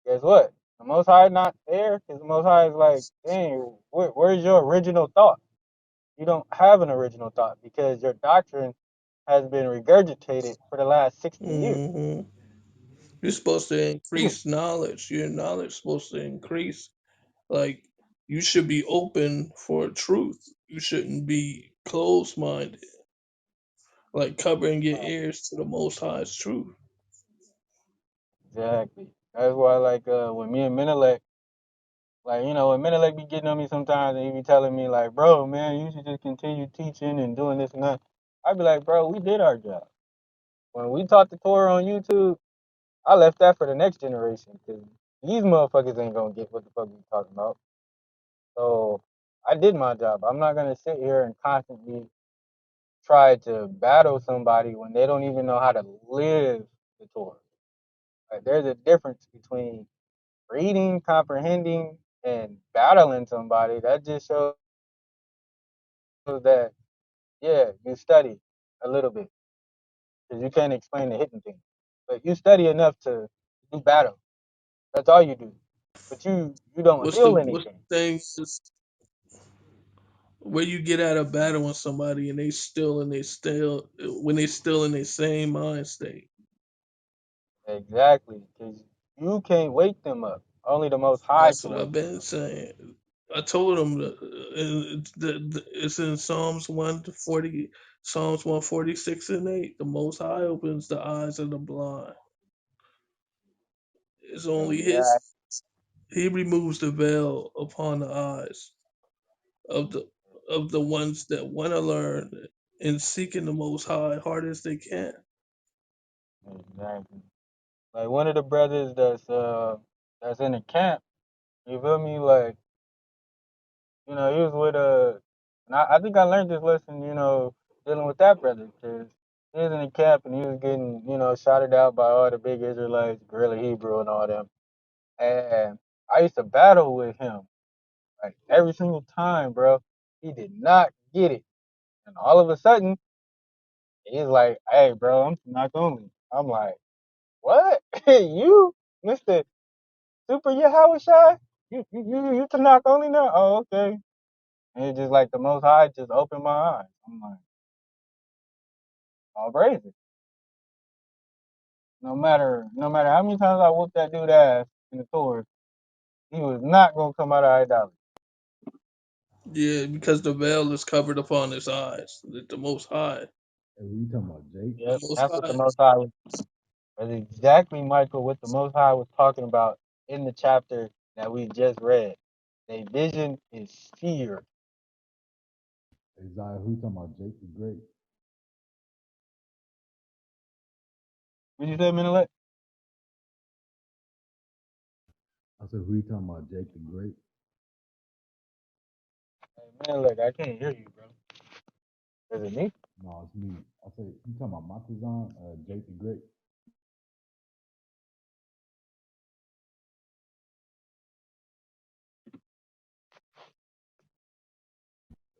guess what? The Most High not there because the Most High is like, dang, where's your original thought? You don't have an original thought because your doctrine has been regurgitated for the last 60 years. Hmm. You're supposed to increase knowledge. Your knowledge is supposed to increase. Like, you should be open for truth. You shouldn't be closed minded, like covering your ears to the Most High's truth. Exactly. That's why, like, when me and Menelec, like, when Menelec be getting on me sometimes and he be telling me, like, bro, man, you should just continue teaching and doing this and that. I'd be like, bro, we did our job. When we taught the Torah on YouTube, I left that for the next generation because these motherfuckers ain't gonna get what the fuck we talking about. So I did my job. I'm not gonna sit here and constantly try to battle somebody when they don't even know how to live the Torah. Like, there's a difference between reading, comprehending, and battling somebody. That just shows that, yeah, you study a little bit because you can't explain the hidden thing. But you study enough to do battle. That's all you do. But you don't feel What's anything. the thing is where you get out of battling somebody and they still when they still in their same mind state. Exactly. Because you can't wake them up. Only the Most High That's can what I've wake them been up. saying. I told him that it's in Psalms 140, Psalms 146 and 8. The Most High opens the eyes of the blind. It's only His. Exactly. He removes the veil upon the eyes of the ones that want to learn and seeking the Most High hard as they can. Exactly. Like one of the brothers that's in the camp, you feel me? Like, he was with and I think I learned this lesson, dealing with that brother, because he was in the camp and he was getting, shouted out by all the big Israelites, Gorilla Hebrew and all them. And I used to battle with him, like every single time, bro. He did not get it. And all of a sudden, he's like, hey, bro, I'm not only. I'm like, what? You, Mr. Super Yahweh Shai? You Tanakh only now? Oh, okay. And it's just like the Most High just opened my eyes. I'm like, all crazy. No matter how many times I whooped that dude ass in the tour, he was not gonna come out of idolatry. Yeah, because the veil is covered upon his eyes. That the Most High, Hey, what you talking about, Jake? the Yep, Most that's what the High. Most High was. That's exactly, Michael, what the Most High was talking about in the chapter that we just read. A vision is fear. Isaiah, who you talking about, Jake the Great? What you say, Minilect? I said, who you talking about, Jake the Great? Hey, Minilect, I can't hear you, bro. Is it me? No, it's me. I said, you talking about Matazan, Jake the Great?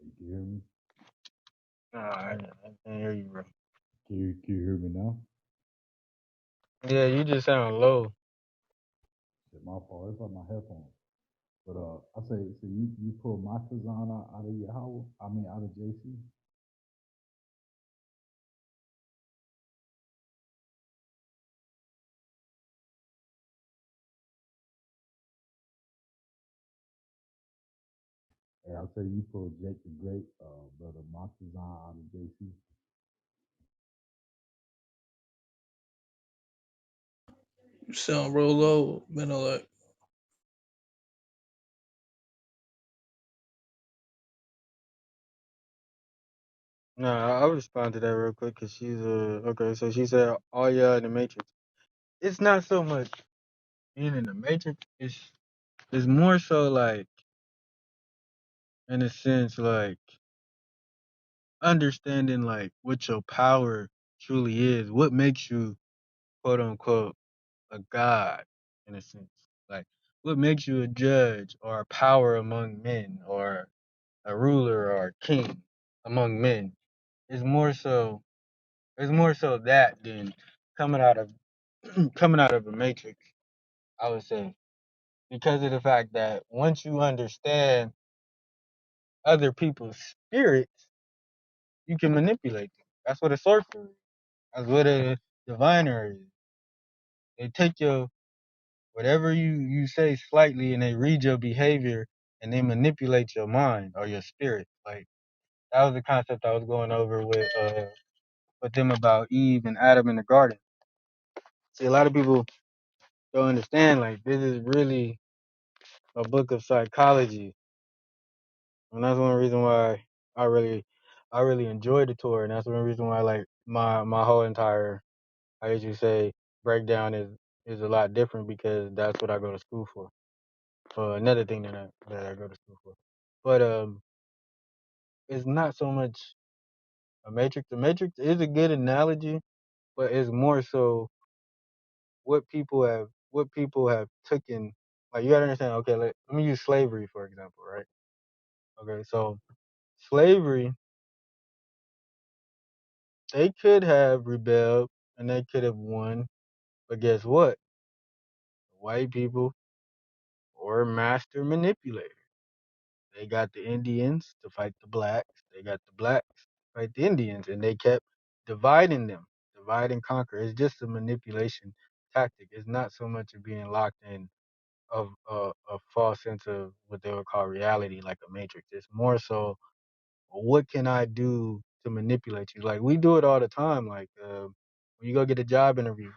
You can hear me? Nah, I can't hear you, bro. Can you hear me now? Yeah, you just sound low. Shit, my fault. It's on my headphones. But I say, so you pull Matazan out of Yahweh? I mean, out of JC? Hey, I say you pull Jake the Great, brother Matazan out of JC. You sound real low, Benelux. Nah, I'll respond to that real quick because she's okay. So she said, "Oh yeah, in the Matrix." It's not so much being in the Matrix. It's more so like, in a sense, like understanding like what your power truly is. What makes you quote unquote a god, in a sense. Like what makes you a judge or a power among men or a ruler or a king among men. Is more so it's more so that than coming out of coming out of a matrix, I would say. Because of the fact that once you understand other people's spirits, you can manipulate them. That's what a sorcerer is. That's what a diviner is. They take your whatever you say slightly and they read your behavior and they manipulate your mind or your spirit. Like that was the concept I was going over with them about Eve and Adam in the garden. See, a lot of people don't understand. Like this is really a book of psychology, and that's one reason why I really, I really enjoyed the tour, and that's one reason why like my whole entire, I usually say, breakdown is a lot different because that's what I go to school for. Another thing that I go to school for, but it's not so much a matrix. The matrix is a good analogy, but it's more so what people have taken. Like you gotta understand. Okay, let me use slavery for example, right? Okay, so slavery, they could have rebelled and they could have won, but guess what? White people were master manipulators. They got the Indians to fight the blacks. They got the blacks to fight the Indians, and they kept dividing them, divide and conquer. It's just a manipulation tactic. It's not so much of being locked in of a false sense of what they would call reality, like a matrix. It's more so, what can I do to manipulate you? Like we do it all the time. Like when you go get a job interview,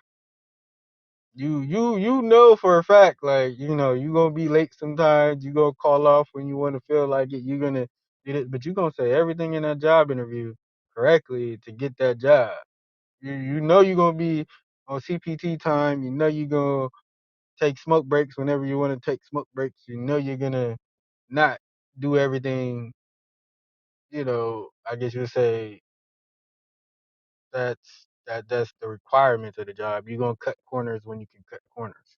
you know for a fact, like you gonna be late sometimes. You gonna call off when you want to feel like it. You're gonna get it, but you gonna say everything in that job interview correctly to get that job. You know you're gonna be on CPT time. You know you're gonna take smoke breaks whenever you want to take smoke breaks. You know you're gonna not do everything. I guess you would say that's the requirements of the job. You're gonna cut corners when you can cut corners.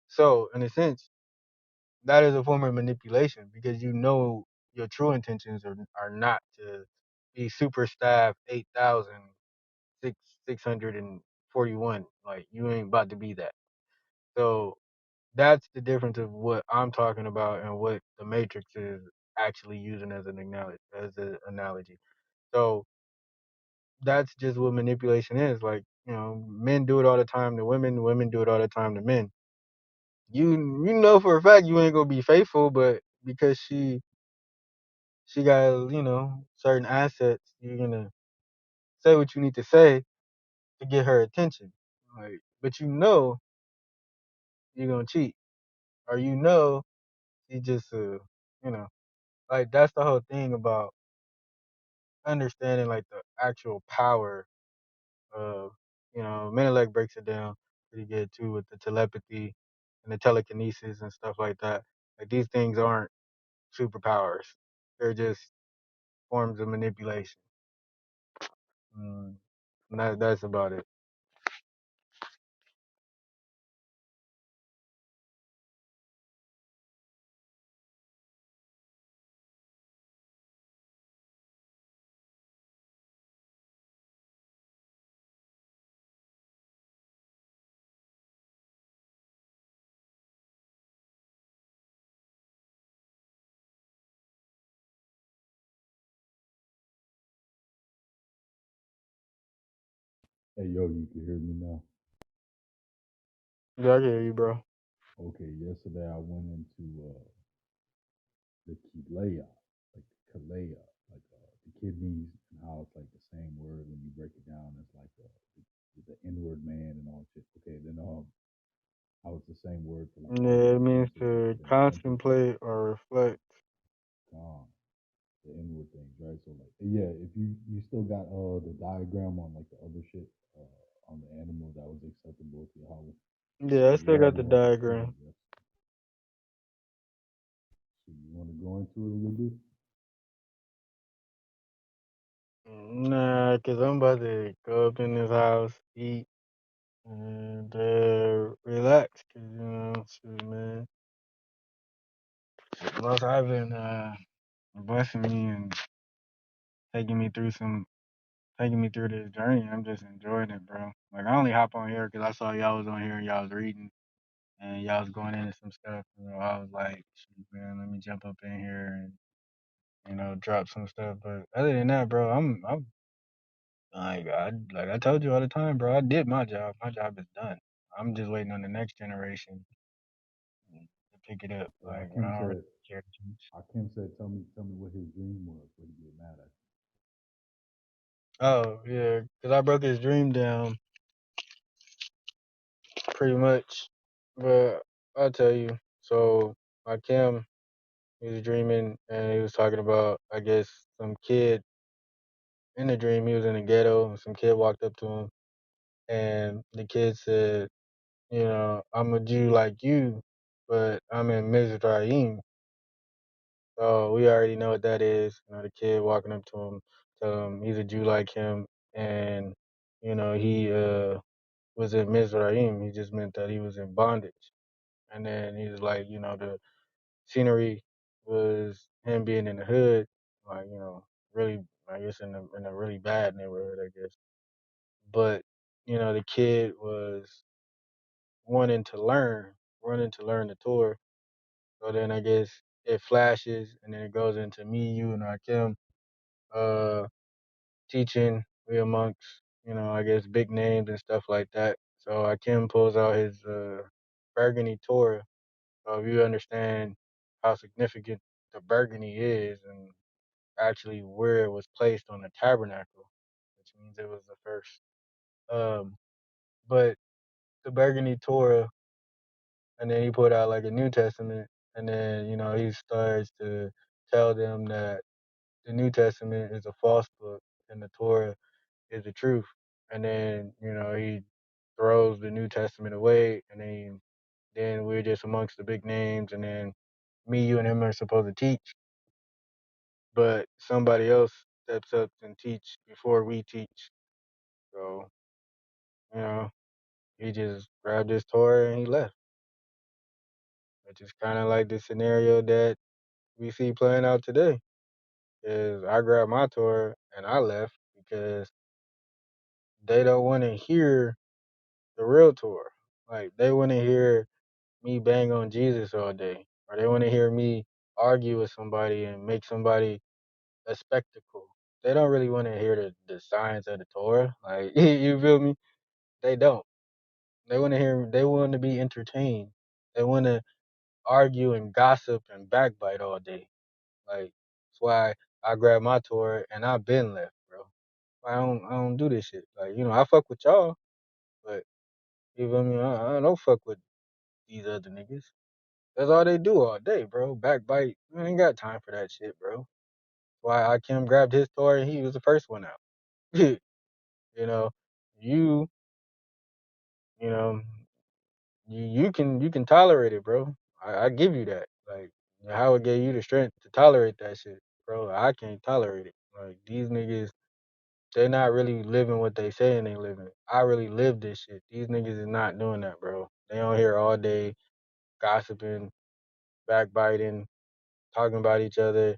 So in a sense, that is a form of manipulation because you know your true intentions are not to be super staff 8,641. Like you ain't about to be that. So that's the difference of what I'm talking about and what the Matrix is actually using as an analogy. So that's just what manipulation is. Like, men do it all the time to women, women do it all the time to men. You know for a fact you ain't gonna be faithful, but because she got, certain assets, you're gonna say what you need to say to get her attention. Like, but you're gonna cheat. Or she just you know, like that's the whole thing about understanding like the actual power of Menelek breaks it down pretty good too with the telepathy and the telekinesis and stuff like that. Like these things aren't superpowers; they're just forms of manipulation. Mm, and that's about it. Hey, yo, you can hear me now? Yeah, I can hear you, bro. Okay, yesterday I went into the Kilea, like the Kalea, like the kidneys, and how it's like the same word when you break it down. It's like the inward man and all shit. Okay, then how it's the same word for like all Yeah, these it means temples, to then the temple thing. contemplate or reflect. The inward things, right? So like, yeah, if you still got the diagram on like the other shit on the animal that was acceptable to Yahweh. Yeah, I So we still got already the went through diagram. that. Yes. So you want to go into it a little bit? Nah, cause I'm about to go up in this house, eat, and relax. Cause shoot, man, Los I've been blessing me and taking me through this journey. I'm just enjoying it, bro. Like I only hop on here because I saw y'all was on here and y'all was reading and y'all was going into some stuff. I was like, shoot, man, let me jump up in here and drop some stuff. But other than that, bro, I'm like I told you all the time, bro. I did my job. My job is done. I'm just waiting on the next generation to pick it up. Well, Like I don't really care too much. Hakim said, tell me what his dream was. What he get mad at? Oh yeah, cause I broke his dream down pretty much. But I'll tell you. So my Kim, he was dreaming and he was talking about I guess some kid in the dream. He was in the ghetto and some kid walked up to him and the kid said, I'm a Jew like you, but I'm in Mizraim. So we already know what that is. The kid walking up to him, tell him he's a Jew like him, and he was in Mizraim. He just meant that he was in bondage. And then he was like, the scenery was him being in the hood, like really, I guess in a really bad neighborhood, I guess. But the kid was wanting to learn the Torah. So then I guess it flashes and then it goes into me, you, and Rakim uh, teaching. We amongst, I guess big names and stuff like that. So Rakim pulls out his burgundy Torah. So if you understand how significant the burgundy is and actually where it was placed on the tabernacle, which means it was the first. Um, but the burgundy Torah, and then he put out like a New Testament, and then he starts to tell them that the New Testament is a false book and the Torah is the truth. And then, he throws the New Testament away and then we're just amongst the big names and then me, you and him are supposed to teach, but somebody else steps up and teach before we teach. So, you know, he just grabbed his Torah and he left. Which is kinda like the scenario that we see playing out today. Is I grabbed my Torah and I left because they don't want to hear the real Torah. Like they want to hear me bang on Jesus all day, or they want to hear me argue with somebody and make somebody a spectacle. They don't really want to hear the science of the Torah. Like you feel me? They don't. They want to hear. They want to be entertained. They want to argue and gossip and backbite all day. Like that's why I grabbed my Torah and I've been left, bro. I don't do this shit. Like I fuck with y'all, but you feel me? I don't fuck with these other niggas. That's all they do all day, bro. Backbite. I ain't got time for that shit, bro. Why Kim grabbed his Torah and he was the first one out. you know, you. You know, you can tolerate it, bro. I give you that. Like Howard gave you the strength to tolerate that shit, bro. I can't tolerate it. Like these niggas, they not really living what they saying they living. I really live this shit. These niggas is not doing that, bro. They on here all day gossiping, backbiting, talking about each other,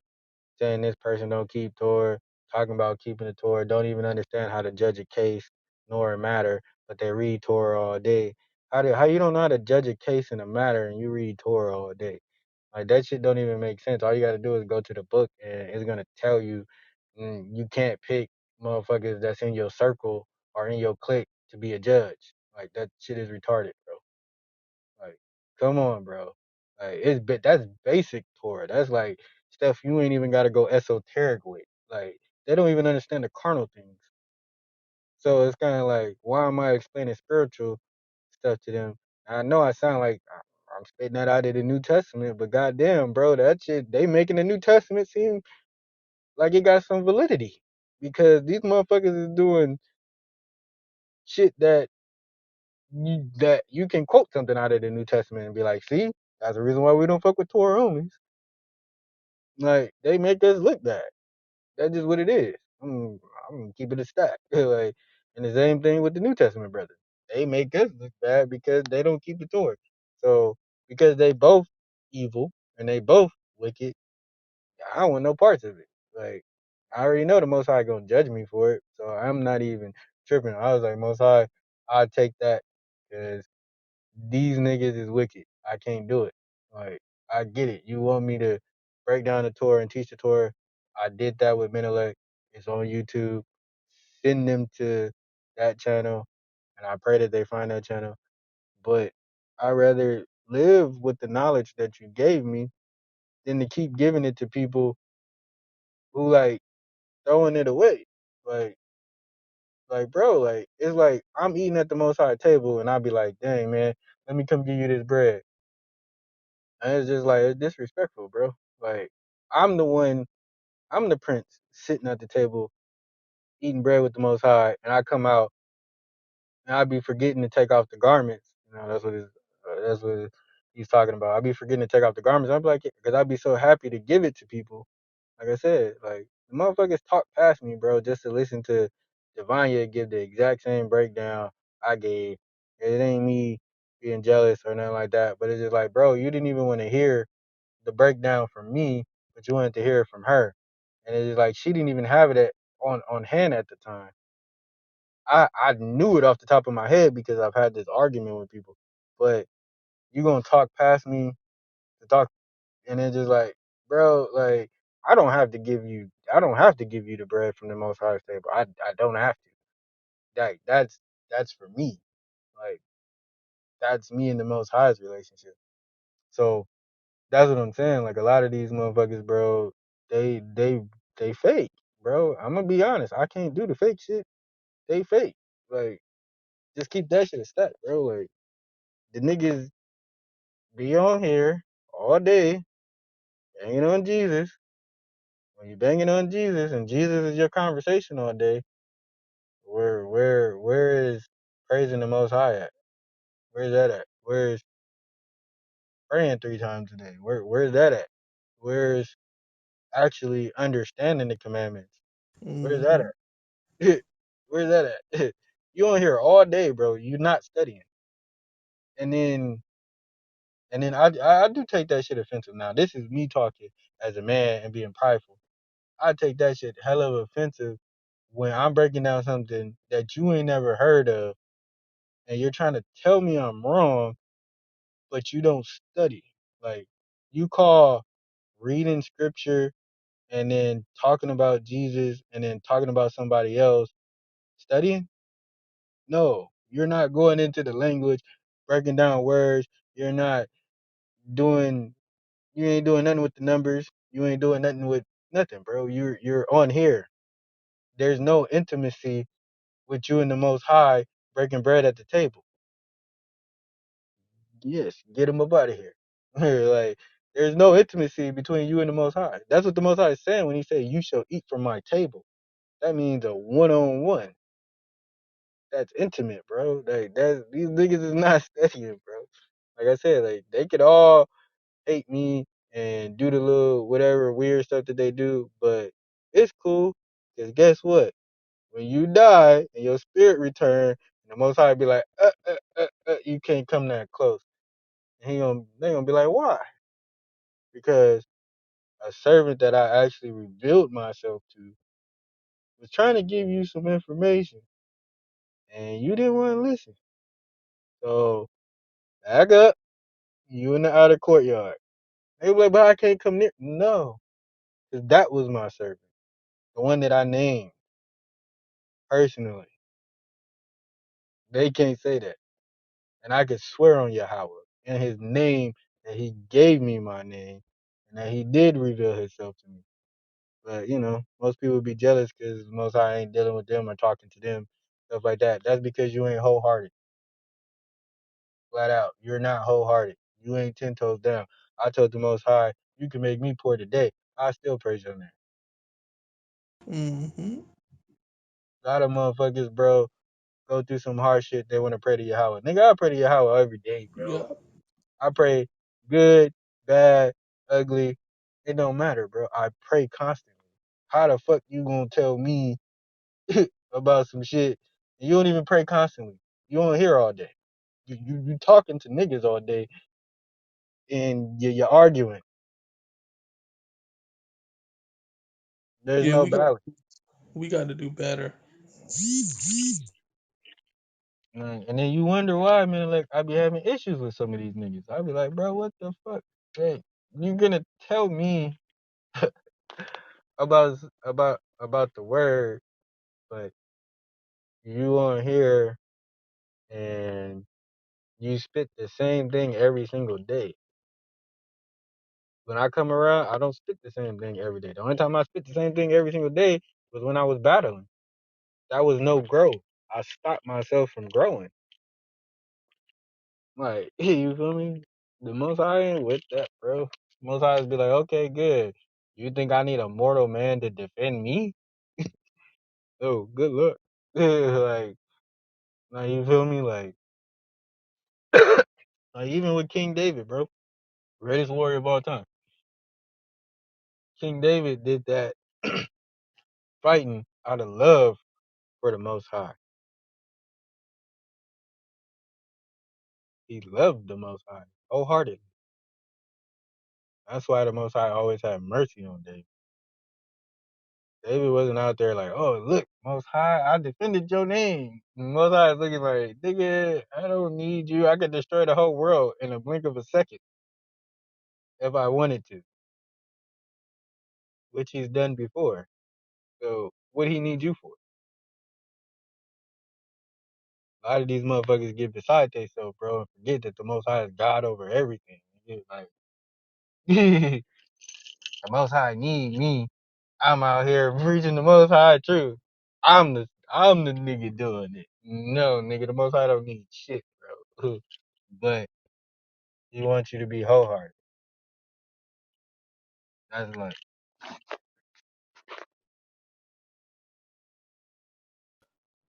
saying this person don't keep Torah, talking about keeping the Torah, don't even understand how to judge a case nor a matter, but they read Torah all day. How you don't know how to judge a case in a matter and you read Torah all day? Like that shit don't even make sense. All you gotta do is go to the book and it's gonna tell you you can't pick motherfuckers that's in your circle or in your clique to be a judge. Like that shit is retarded, bro. Like, come on, bro. Like, that's basic Torah. That's like stuff you ain't even got to go esoteric with. Like, they don't even understand the carnal things. So it's kind of like, why am I explaining spiritual stuff to them? I know I sound like I'm spitting that out of the New Testament, but goddamn, bro, that shit they making the New Testament seem like it got some validity because these motherfuckers is doing shit that you can quote something out of the New Testament and be like, see, that's the reason why we don't fuck with Torah only. Like they make us look bad. That's just what it is. I'm keeping it stacked. Like, and the same thing with the New Testament brothers. They make us look bad because they don't keep the Torah. So because they both evil and they both wicked, I don't want no parts of it. Like I already know the Most High gonna judge me for it, so I'm not even tripping. I was like, Most High, I take that because these niggas is wicked. I can't do it. Like, I get it. You want me to break down the Torah and teach the Torah. I did that with Menelec. It's on YouTube. Send them to that channel, and I pray that they find that channel. But I rather live with the knowledge that you gave me than to keep giving it to people who like throwing it away. Like, bro, like it's like I'm eating at the Most High table, and I'll be like, dang man, let me come give you this bread. And it's just like it's disrespectful, bro. Like I'm the one, I'm the prince sitting at the table eating bread with the Most High, and I come out and I be forgetting to take off the garments. You know, that's what he's talking about. I be forgetting to take off the garments. I'm like, because I'd be so happy to give it to people. Like I said, like the motherfuckers talk past me, bro, just to listen to Devanya give the exact same breakdown I gave. It ain't me being jealous or nothing like that, but it's just like, bro, you didn't even want to hear the breakdown from me, but you wanted to hear it from her. And it's like she didn't even have it on hand at the time. I knew it off the top of my head because I've had this argument with people. But you gonna talk past me to talk, and it's just like, bro, like I don't have to give you the bread from the Most High table. I don't have to. That's for me. Like that's me and the Most High's relationship. So that's what I'm saying. Like a lot of these motherfuckers, bro, they they they fake, bro. I'm gonna be honest. I can't do the fake shit. They fake. Like just keep that shit a stack, bro. Like the niggas be on here all day banging on Jesus. When you banging on Jesus and Jesus is your conversation all day, where is praising the Most High at? Where's that at? Where's praying 3 times a day? Where's that at? Where's actually understanding the commandments? Where's that Hmm. at? Where's that at? You on here all day, bro. You're not studying, and then I do take that shit offensive. Now this is me talking as a man and being prideful. I take that shit hella offensive when I'm breaking down something that you ain't never heard of, and you're trying to tell me I'm wrong, but you don't study. Like you call reading scripture and then talking about Jesus and then talking about somebody else studying? No, you're not going into the language, breaking down words. You're not doing. You ain't doing nothing with the numbers. You ain't doing nothing with nothing, bro. You're on here. There's no intimacy with you and the Most High breaking bread at the table. Yes, get him up out of here. Like there's no intimacy between you and the Most High. That's what the Most High is saying when He said, "You shall eat from my table." That means a one-on-one. that's intimate, bro. Like that these niggas is not studying, bro. Like I said, like they could all hate me and do the little whatever weird stuff that they do, but it's cool. Cause guess what? When you die and your spirit return, and the Most High be like, you can't come that close. And they gonna be like, why? Because a servant that I actually revealed myself to was trying to give you some information, and you didn't want to listen. So back up. You in the outer courtyard. They be like, but I can't come near. No, because that was my servant, the one that I named personally. They can't say that. And I could swear on Yahweh and his name that he gave me my name and that he did reveal himself to me. But, most people be jealous because Most High ain't dealing with them or talking to them, stuff like that. That's because you ain't wholehearted. Flat out. You're not wholehearted. You ain't 10 toes down. I told the Most High, you can make me poor today. I still praise your name. Mm-hmm. A lot of motherfuckers, bro, go through some hard shit. They want to pray to Yahweh. Nigga, I pray to Yahweh every day, bro. Yep. I pray good, bad, ugly. It don't matter, bro. I pray constantly. How the fuck you gonna tell me about some shit and you don't even pray constantly? You don't hear all day. You talking to niggas all day and you're arguing. There's Yeah, no balance. we got to do better. And then you wonder why, man. Like I be having issues with some of these niggas. I be like, bro, what the fuck? Hey, you gonna tell me about the word, but you on here and you spit the same thing every single day. When I come around, I don't spit the same thing every day. The only time I spit the same thing every single day was when I was battling. That was no growth. I stopped myself from growing. Like, you feel me? The most I ain't with that, bro. Most I be like, okay, good. You think I need a mortal man to defend me? Oh, good luck. Like, you feel me? Like even with King David, bro, greatest warrior of all time. King David did that fighting out of love for the Most High. He loved the Most High wholeheartedly. That's why the Most High always had mercy on David. David wasn't out there like, oh, look, Most High, I defended your name. Most High is looking like, nigga, I don't need you. I could destroy the whole world in a blink of a second if I wanted to, which he's done before. So what he need you for? A lot of these motherfuckers get beside themselves, bro, and forget that the Most High is God over everything. Like, the Most High need me. I'm out here preaching the Most High truth. I'm the nigga doing it. No, nigga, the Most High don't need shit, bro. But he wants you to be wholehearted. That's like,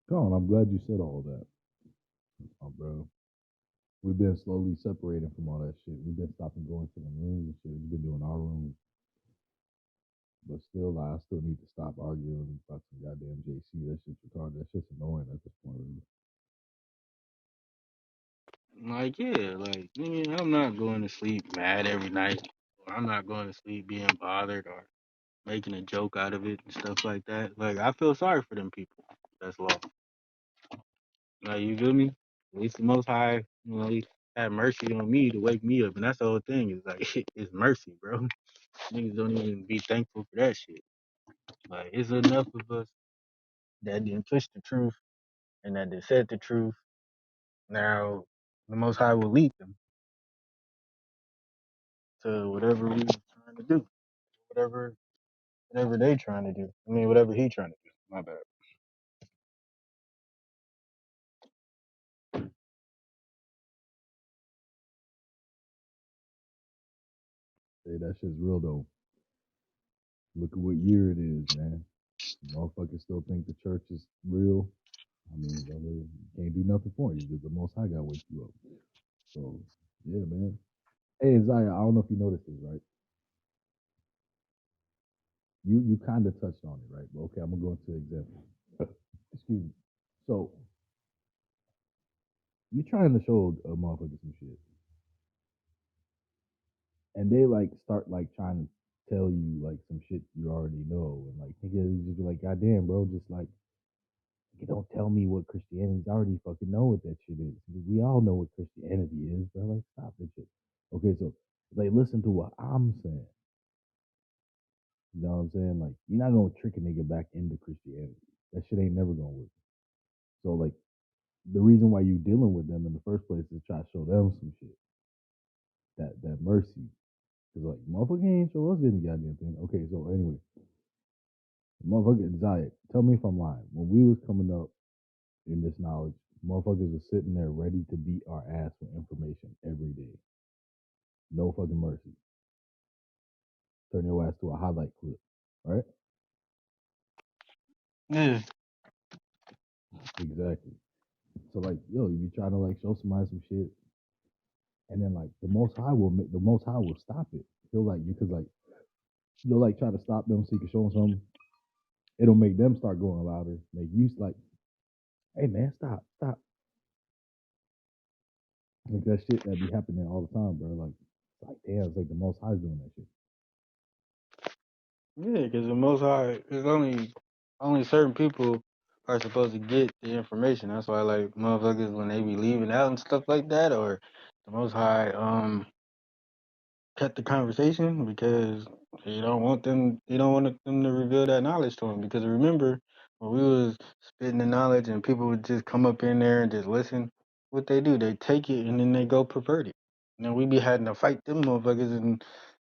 Colin, I'm glad you said all that, bro. We've been slowly separating from all that shit. We've been stopping going to the rooms and shit. We've been doing our rooms. But still, like, I still need to stop arguing about some goddamn JC. That shit's retarded. That shit's annoying at this point, really. yeah, like, nigga, I'm not going to sleep mad every night. Or I'm not going to sleep being bothered or making a joke out of it and stuff like that. Like, I feel sorry for them people. That's lost. Like, you feel me? At least the Most High, he had mercy on me to wake me up. And that's the whole thing. Is like, it's mercy, bro. Niggas don't even be thankful for that shit. Like, it's enough of us that didn't push the truth and that they said the truth. Now, the Most High will lead them to whatever we trying to do, whatever whatever they trying to do. I mean, whatever he trying to do. My bad. Hey, that shit's real, though. Look at what year it is, man. Motherfuckers still think the church is real. I mean, brother, you can't do nothing for you because the Most High got to wake you up. So, yeah, man. Hey, isaiYaH, I don't know if you noticed this, right? You kind of touched on it, right? But okay, I'm gonna go into an example. Excuse me. So you trying to show a motherfucker some shit, and they like start like trying to tell you like some shit you already know, and like nigga, you just be like, God damn, bro, just like you don't tell me what Christianity's. I already fucking know what that shit is. We all know what Christianity is, bro. Like stop that shit. Okay, so like listen to what I'm saying. You know what I'm saying? Like you're not gonna trick a nigga back into Christianity. That shit ain't never gonna work. So like the reason why you dealing with them in the first place is try to show them some shit, that mercy. Cause like motherfucker ain't show us any goddamn thing. Okay, so anyway, motherfucker Zayat, tell me if I'm lying. When we was coming up in this knowledge, motherfuckers was sitting there ready to beat our ass with information every day. No fucking mercy. Turn your ass to a highlight clip, right? Yeah. Exactly. So like, yo, you be trying to like show somebody some shit, and then like the Most High will stop it. He'll like you cause like you'll like try to stop them so you can show them something. It'll make them start going louder. Make you like, hey man, stop, stop. Like that shit that be happening all the time, bro. Like, it's like damn, it's like the Most High's doing that shit. Yeah, because the Most High is only certain people are supposed to get the information. That's why like motherfuckers when they be leaving out and stuff like that, or the Most High cut the conversation because he don't want them to reveal that knowledge to him. Because remember when we was spitting the knowledge and people would just come up in there and just listen, what they do, they take it and then they go pervert it. And then we be having to fight them motherfuckers and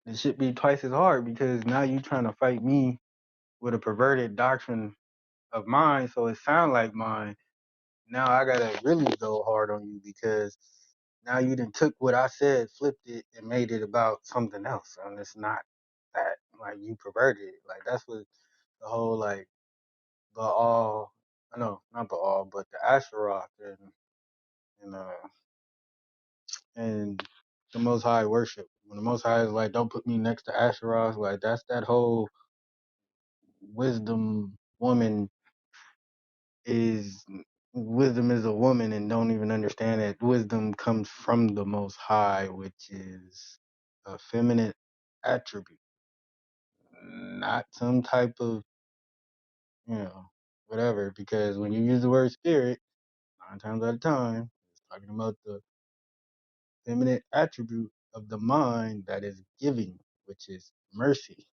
it should be twice as hard because now you trying to fight me with a perverted doctrine of mine, so it sound like mine. Now I gotta really go hard on you because now you done took what I said, flipped it, and made it about something else, and it's not that. Like you perverted it. Like that's what the whole like Baal, no, not Baal, but the Asheroth and and the Most High worship. When the Most High is like, don't put me next to Asheroth, like that's that whole wisdom woman is wisdom is a woman and don't even understand that wisdom comes from the Most High, which is a feminine attribute, not some type of, whatever. Because when you use the word spirit, 9 times out of time, it's talking about the feminine attribute of the mind that is giving, which is mercy.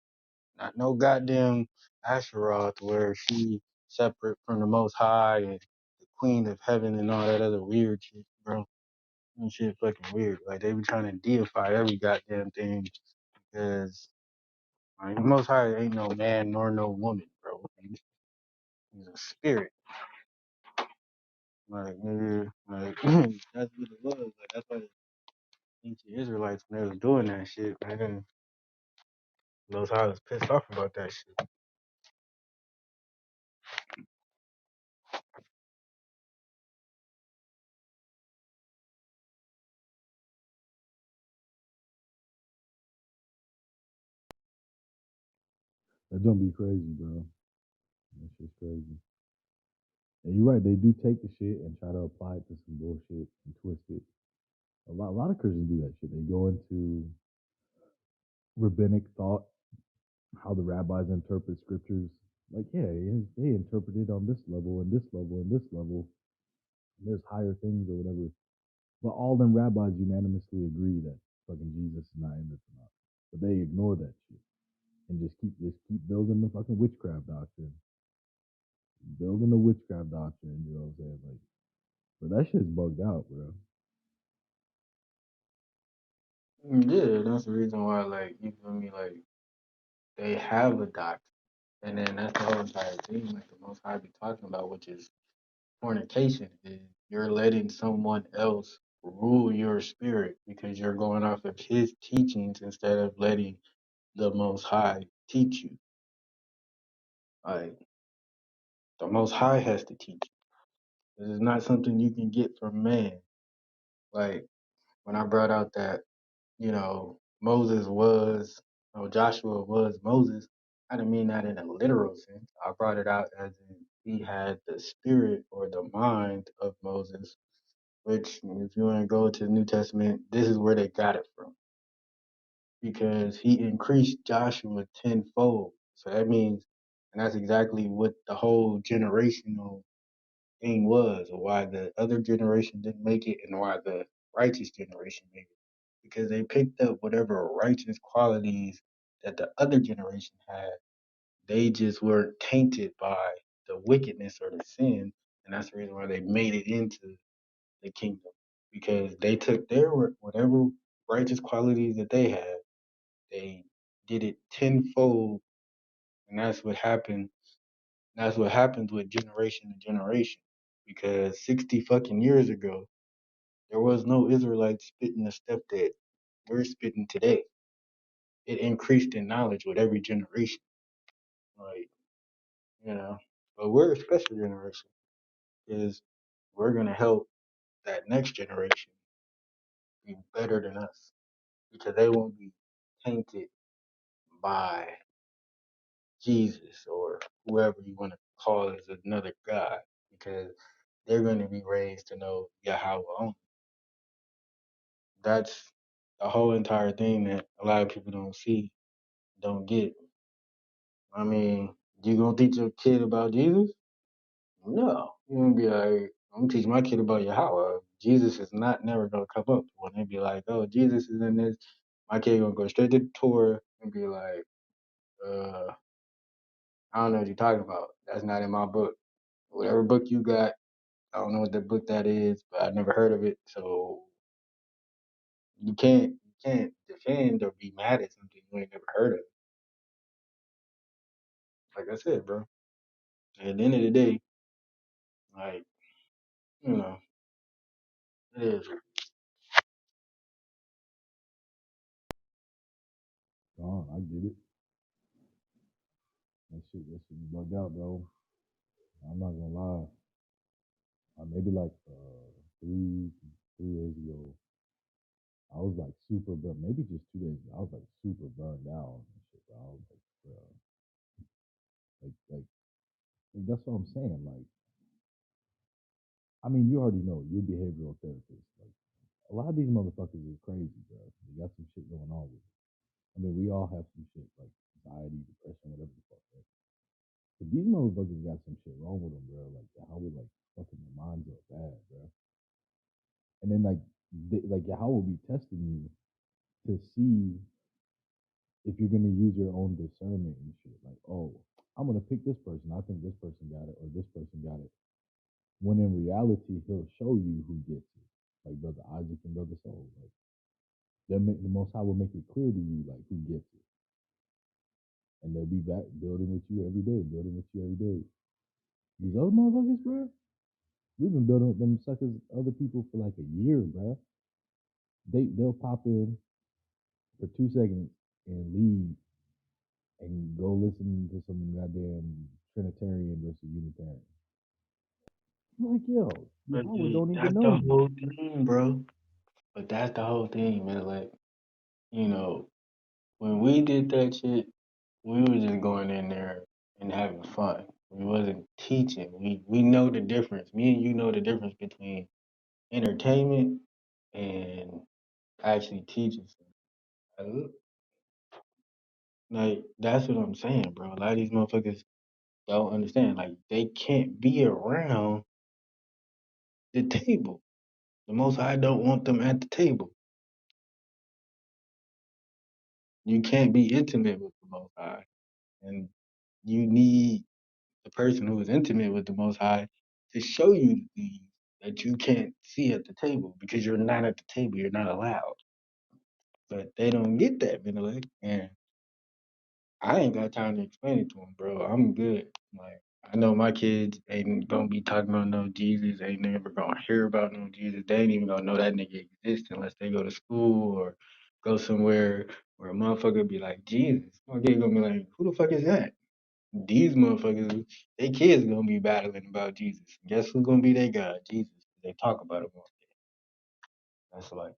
Not no goddamn Asheroth where she separate from the Most High and the Queen of Heaven and all that other weird shit, bro. That shit fucking weird. Like they be trying to deify every goddamn thing because like, the Most High ain't no man nor no woman, bro. He's a spirit. Like nigga, like that's what it was. Like that's why the ancient Israelites when they was doing that shit, man. Most High was pissed off about that shit. That don't be crazy, bro. That shit's crazy. And you're right, they do take the shit and try to apply it to some bullshit and twist it. A lot of Christians do that shit. They go into rabbinic thought, how the rabbis interpret scriptures. Like, yeah, they interpret it on this level and this level and this level. And there's higher things or whatever. But all them rabbis unanimously agree that fucking Jesus is not in the Tanakh. But they ignore that shit and just keep building the fucking witchcraft doctrine. Building the witchcraft doctrine, you know what I'm saying? Like, but that shit's bugged out, bro. Yeah, that's the reason why, like, you feel me, like, they have a doctrine. And then that's the whole entire thing, like the Most High be talking about, which is fornication. Is you're letting someone else rule your spirit because you're going off of his teachings instead of letting the Most High teach you. Like the Most High has to teach you. This is not something you can get from man. Like when I brought out that, Moses was, Joshua was Moses, I didn't mean that in a literal sense. I brought it out as in he had the spirit or the mind of Moses, which, if you want to go to the New Testament, this is where they got it from because he increased Joshua tenfold. So that means, and that's exactly what the whole generational thing was, or why the other generation didn't make it, and why the righteous generation made it. Because they picked up whatever righteous qualities that the other generation had. They just weren't tainted by the wickedness or the sin, and that's the reason why they made it into the kingdom. Because they took their whatever righteous qualities that they had, they did it tenfold, and that's what happened. That's what happens with generation to generation. Because 60 fucking years ago, there was no Israelites spitting the stuff that we're spitting today. It increased in knowledge with every generation. Like, you know, but we're a special generation because we're going to help that next generation be better than us because they won't be tainted by Jesus or whoever you want to call as another God because they're going to be raised to know Yahweh only. That's the whole entire thing that a lot of people don't see, don't get. I mean, you gonna teach your kid about Jesus? No. You're gonna be like, I'm gonna teach my kid about Yahweh. Jesus is not never gonna come up. When they be like, oh, Jesus is in this, my kid gonna go straight to the Torah and be like, uh, I don't know what you're talking about. That's not in my book. Whatever book you got, I don't know what the book that is, but I never heard of it. So you can't defend or be mad at something you ain't never heard of. Like I said, bro. At the end of the day, like, you know, it is. I get it. That shit be bugged out, bro. I'm not gonna lie. Maybe like 3 days ago, I was like super burned. Maybe just 2 days ago, I was like super burned out and shit. Bro. I was like, bro, like that's what I'm saying. Like, I mean, you already know you're a behavioral therapist. Like, a lot of these motherfuckers is crazy, bro. They got some shit going on with it. I mean, we all have some shit like anxiety, depression, whatever the fuck. Right? But these motherfuckers got some shit wrong with them, bro. Like how we like fucking their minds up bad, bro. And then like how will be testing you to see if you're gonna use your own discernment and shit. Like, oh, I'm gonna pick this person. I think this person got it, or this person got it. When in reality, he'll show you who gets it. Like brother Isaac and brother Soul. Like the Most High will make it clear to you like who gets it, and they'll be back building with you every day, building with you every day. These other motherfuckers, bro, we've been building with them suckers, other people for like a year, bro. They'll pop in for 2 seconds and leave and go listen to some goddamn Trinitarian versus Unitarian. I'm like, yo, But Yahweh don't even that's know the you. whole thing, bro. But that's the whole thing, man. Like, you know, when we did that shit, we were just going in there and having fun. We wasn't teaching. We know the difference. Me and you know the difference between entertainment and actually teaching. Something. Like that's what I'm saying, bro. A lot of these motherfuckers don't understand. Like they can't be around the table. The Most High don't want them at the table. You can't be intimate with the Most High, and you need the person who is intimate with the Most High to show you the things that you can't see at the table because you're not at the table. You're not allowed. But they don't get that, man. And I ain't got time to explain it to them, bro. I'm good. Like I know my kids ain't gonna be talking about no Jesus. Ain't never gonna hear about no Jesus. They ain't even gonna know that nigga exists unless they go to school or go somewhere where a motherfucker be like Jesus. My kid gonna be like, who the fuck is that? These motherfuckers, they kids gonna be battling about Jesus. Guess who's gonna be their God? Jesus. They talk about him. That's like,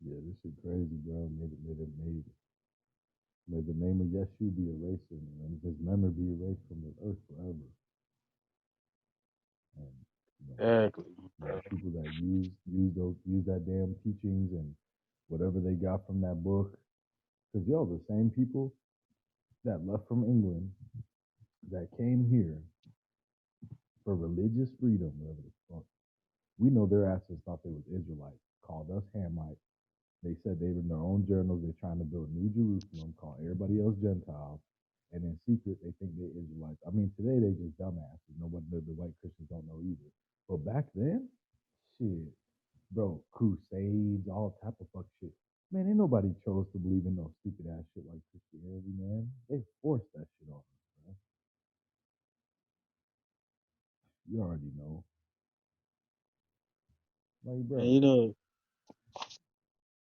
Yeah, this shit crazy, bro. May the name of Yeshu be erased and his memory be erased from the earth forever. And you know, exactly, the bro. people that use that damn teachings and whatever they got from that book. Because the same people that left from England that came here for religious freedom, whatever the fuck. We know their asses thought they was Israelites, called us Hamites. They said they were in their own journals. They're trying to build New Jerusalem, call everybody else Gentiles, and in secret they think they're Israelites. I mean, today they just dumbasses. Nobody, the white Christians don't know either. But back then, shit, bro, crusades, all type of fuck shit. Man, ain't nobody chose to believe in no stupid ass shit like Christianity, man. They forced that shit on us, man. You already know. Like,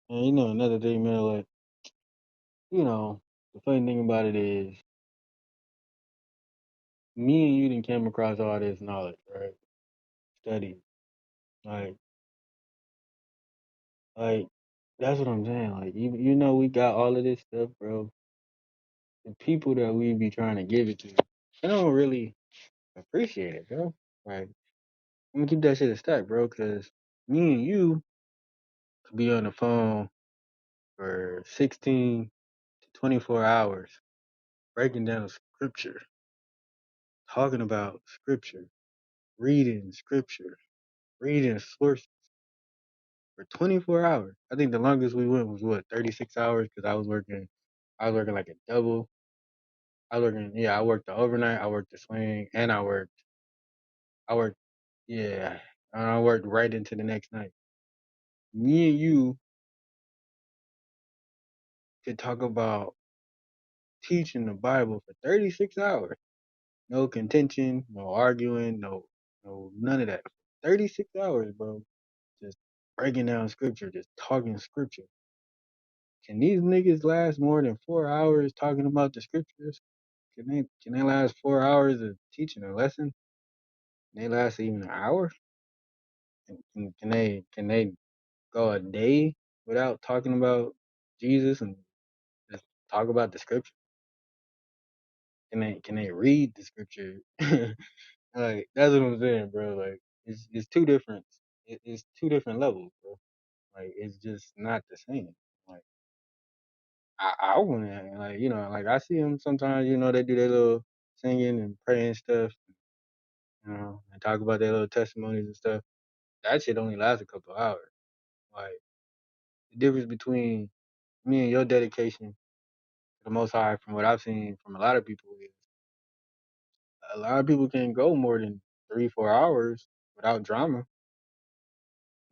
And bro, another thing, man, like, the funny thing about it is me and you didn't came across all this knowledge, right? Study. Like like that's what I'm saying. Like we got all of this stuff, bro. The people that we be trying to give it to, they don't really appreciate it, bro. Like I'm gonna keep that shit a stack, bro, because me and you could be on the phone for 16 to 24 hours breaking down scripture, talking about scripture, reading sources for 24 hours. I think the longest we went was what, 36 hours because I was working like a double. I worked the overnight, I worked the swing, and I worked, yeah, and I worked right into the next night. Me and you could talk about teaching the Bible for 36 hours. No contention, no arguing, no, none of that. 36 hours, bro. Just breaking down scripture, just talking scripture. Can these niggas last more than 4 hours talking about the scriptures? Can they last 4 hours of teaching a lesson? Can they last even an hour? Can they go a day without talking about Jesus and just talk about the scripture? Can they read the scripture? Like that's what I'm saying, bro. Like it's two different it's two different levels, bro. Like it's just not the same. Like I wouldn't like like I see them sometimes. They do their little singing and praying stuff. And talk about their little testimonies and stuff. That shit only lasts a couple hours. Like the difference between me and your dedication to the Most High, from what I've seen from a lot of people, is a lot of people can go more than 3-4 hours without drama.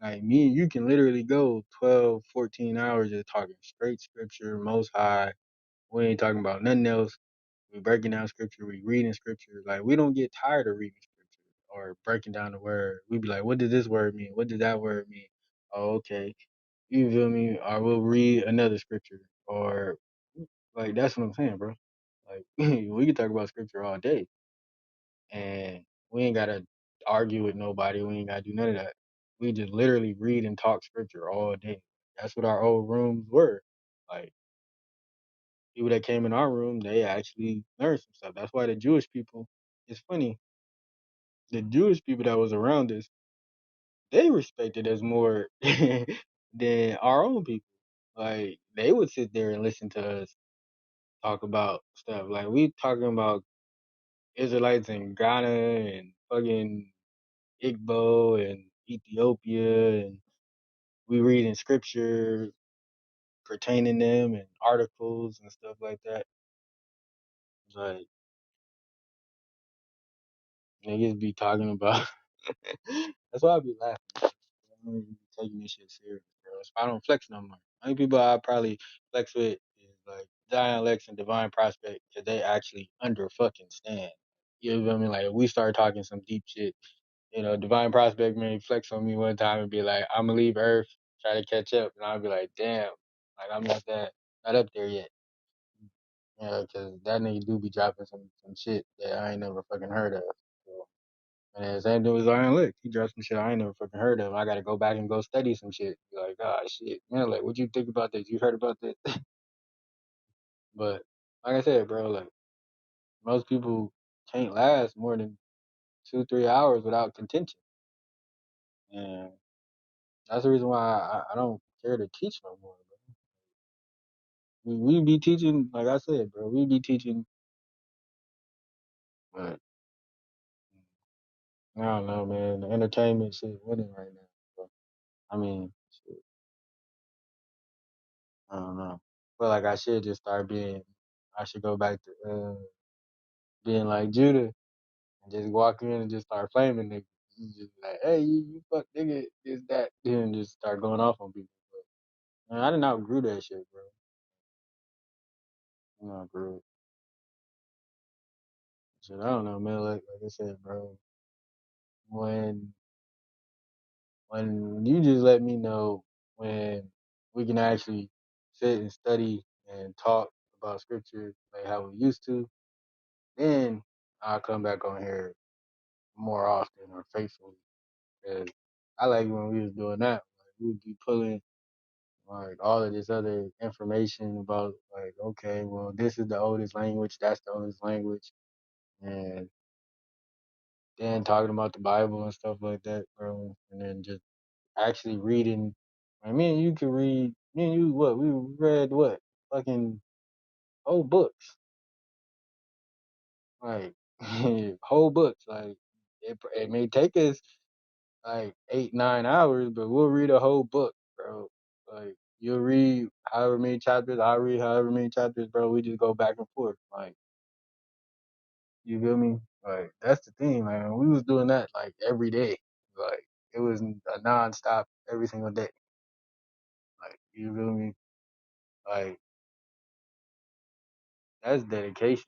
Like me and you can literally go 12, 14 hours just talking straight scripture, Most High. We ain't talking about nothing else. We breaking down scripture, we reading scripture. Like we don't get tired of reading scripture or breaking down the word. We be like, what does this word mean? What does that word mean? Oh, okay. You feel me? Or we'll read another scripture. Or like that's what I'm saying, bro. Like we can talk about scripture all day, and we ain't gotta argue with nobody. We ain't gotta do none of that. We just literally read and talk scripture all day. That's what our old rooms were. Like people that came in our room, they actually learned some stuff. That's why the Jewish people, it's funny, the Jewish people that was around us, they respected us more than our own people. Like they would sit there and listen to us talk about stuff. Like we talking about Israelites in Ghana and fucking Igbo and Ethiopia, and we reading scripture pertaining them and articles and stuff like that. Like niggas be talking about. That's why I be laughing. I don't even be taking this shit serious, bro. So I don't flex no more. Only people I probably flex with is like Zion Lex and Divine Prospect because they actually under fucking stand. You know what I mean? Like if we start talking some deep shit, Divine Prospect may flex on me one time and be like, "I'm gonna leave Earth, try to catch up," and I'll be like, "Damn." Like I'm not up there yet. You know, 'cause that nigga do be dropping some shit that I ain't never fucking heard of. So, and the same thing with Zion Lick. He dropped some shit I ain't never fucking heard of. I gotta go back and go study some shit. Be like, ah, shit, man, like, what you think about this? You heard about this? But like I said, bro, like most people can't last more than 2-3 hours without contention, and that's the reason why I don't care to teach no more. Bro. We be teaching, like I said, bro. We be teaching, but I don't know, man. The entertainment shit winning right now. Bro. I mean, shit, I don't know. But like I should just start being. I should go back to being like Judah and just walk in and just start flaming niggas. Just like, hey, you fuck nigga, this that, then just start going off on people. But, man, I didn't outgrew that shit, bro. You know, outgrew it. Shit, I don't know, man. Like I said, bro. When you just let me know when we can actually sit and study and talk about scripture like how we used to, then I'll come back on here more often or faithfully. Cause I like when we was doing that. Like we would be pulling like all of this other information about like, okay, well this is the oldest language, that's the oldest language, and then talking about the Bible and stuff like that, bro. And then just actually reading. I mean, you could read. Me and you, what we read, what fucking whole books, like whole books. Like it may take us like 8-9 hours, but we'll read a whole book, bro. Like you'll read however many chapters, I'll read however many chapters, bro. We just go back and forth, like you feel me? Like that's the thing, man. We was doing that like every day, like it was a nonstop every single day. Like you feel me? Like that's dedication.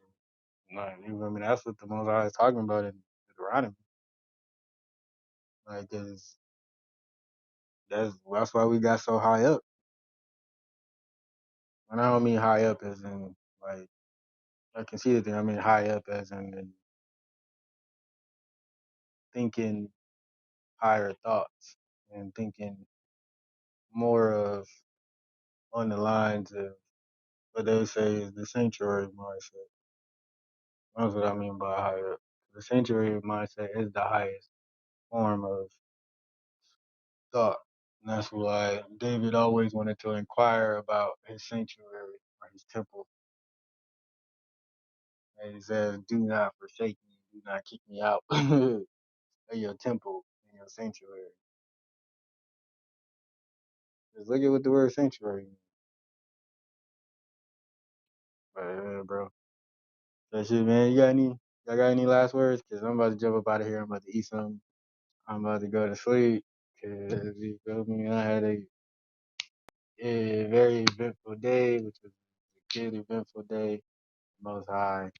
Like you feel me? That's what the Most High is talking about in Deuteronomy. Like, 'cause that's why we got so high up. And I don't mean high up as in like I can see the thing. I mean high up as in thinking higher thoughts and thinking more of on the lines of what they say is the sanctuary mindset. That's what I mean by high up. The sanctuary mindset is the highest form of thought. And that's why David always wanted to inquire about his sanctuary or his temple. And he says, do not forsake me, do not kick me out of your temple and your sanctuary. Just look at what the word sanctuary means. But, bro, that shit, man, y'all got any last words? Because I'm about to jump up out of here. I'm about to eat something. I'm about to go to sleep. Because, you feel me? I had a very eventful day, which was a good eventful day. Most High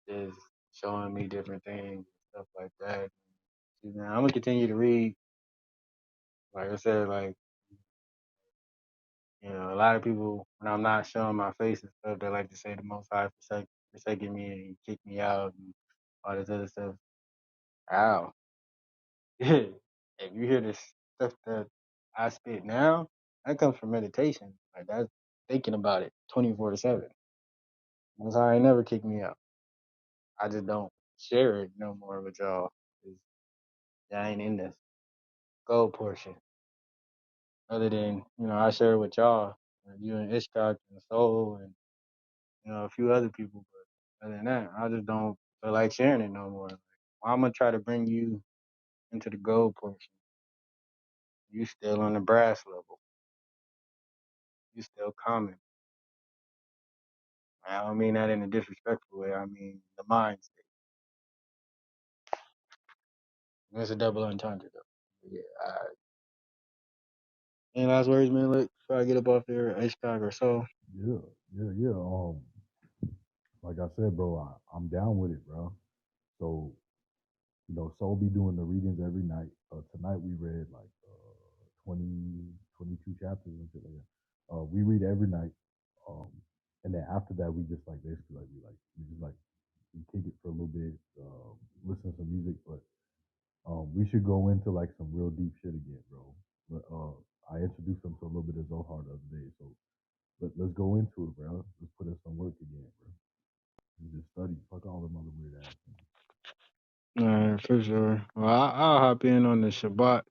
is showing me different things and stuff like that. See, man, I'm gonna continue to read. Like I said, like a lot of people when I'm not showing my face and stuff, they like to say the Most High forsaking me and kick me out and all this other stuff. Ow! If you hear this stuff that I spit now, that comes from meditation. Like that's thinking about it 24/7. Most High ain't never kicked me out. I just don't share it no more with y'all. 'Cause y'all ain't in this gold portion. Other than I share it with y'all, you and Ishak and Soul and a few other people. But other than that, I just don't feel like sharing it no more. Like, well, I'm gonna try to bring you into the gold portion. You still on the brass level. You still common. I don't mean that in a disrespectful way. I mean the mind state. It's a double entendre though. But yeah. Any last words, man? Look, before I get up off there, Ishak or so. Yeah, yeah, yeah. Like I said, bro, I'm down with it, bro. So, Soul be doing the readings every night. Tonight we read like 20, 22 chapters and shit like that. We read every night, um, and then after that, we just like basically we just like we kick it for a little bit, listen to some music. But we should go into like some real deep shit again, bro. But, I introduced them to a little bit of Zohar the other day, so let's go into it, bro. Let's put in some work again, bro. We just study. Fuck all them other weird ass things. For sure. Well, I'll hop in on the Shabbat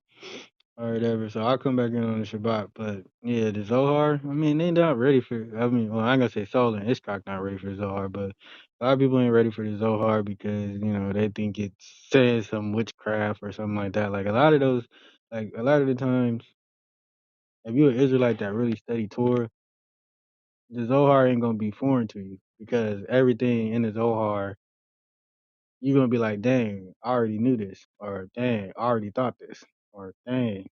or whatever. So I'll come back in on the Shabbat. But yeah, the Zohar, I mean, they not ready for, I mean, well, I ain't gonna say Soul and Ishkak not ready for the Zohar, but a lot of people ain't ready for the Zohar because, they think it says some witchcraft or something like that. Like a lot of those, like a lot of the times, if you're an Israelite that really study Torah, the Zohar ain't gonna be foreign to you because everything in the Zohar, you're gonna be like, dang, I already knew this, or dang, I already thought this, or dang,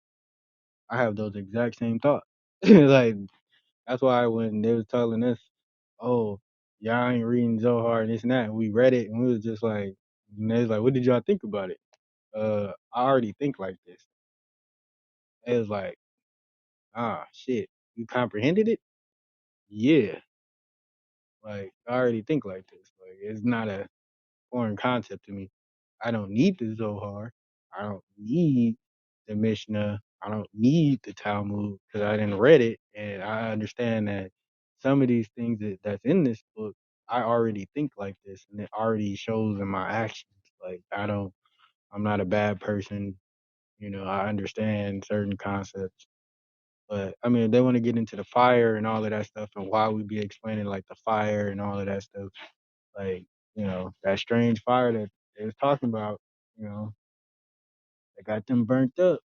I have those exact same thoughts. Like that's why when they was telling us, oh, y'all ain't reading Zohar and this and that, and we read it and we was just like, and they was like, what did y'all think about it? I already think like this. It was like, ah, shit, you comprehended it? Yeah, like I already think like this. Like it's not a foreign concept to me. I don't need the Zohar. I don't need the Mishnah. I don't need the Talmud because I didn't read it and I understand that some of these things that's in this book, I already think like this and it already shows in my actions. Like I'm not a bad person. I understand certain concepts. But I mean, if they want to get into the fire and all of that stuff and why we be explaining like the fire and all of that stuff, like, that strange fire that they was talking about, you know, that got them burnt up,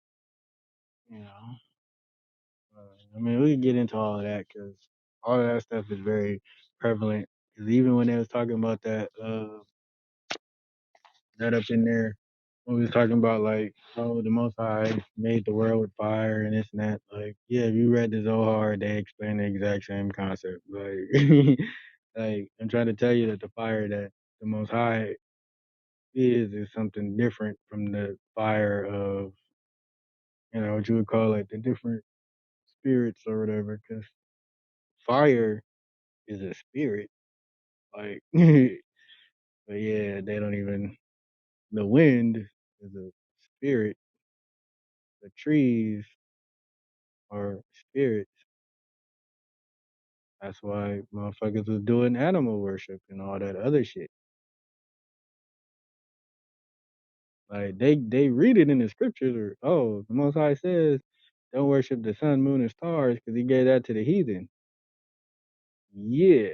you know. I mean, we could get into all of that because all of that stuff is very prevalent. Because even when they was talking about that up in there, when we was talking about like, oh, the Most High made the world with fire and this and that. Like, yeah, if you read the Zohar, they explain the exact same concept. Like, like I'm trying to tell you that the fire that the Most High is something different from the fire of what you would call like the different spirits or whatever. Because fire is a spirit, like, but yeah, they don't even. The wind is a spirit. The trees are spirits. That's why motherfuckers was doing animal worship and all that other shit. Like they read it in the scriptures, or oh, the Most High says, don't worship the sun, moon, and stars because He gave that to the heathen. Yeah,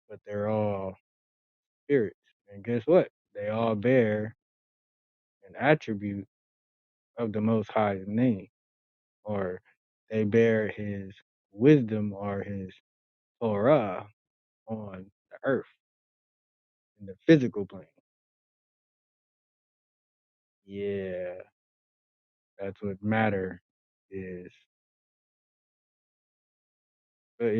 but they're all spirits. And guess what? They all bear an attribute of the Most High's name, or they bear His wisdom or His Torah on the earth in the physical plane. Yeah, that's what matter is. But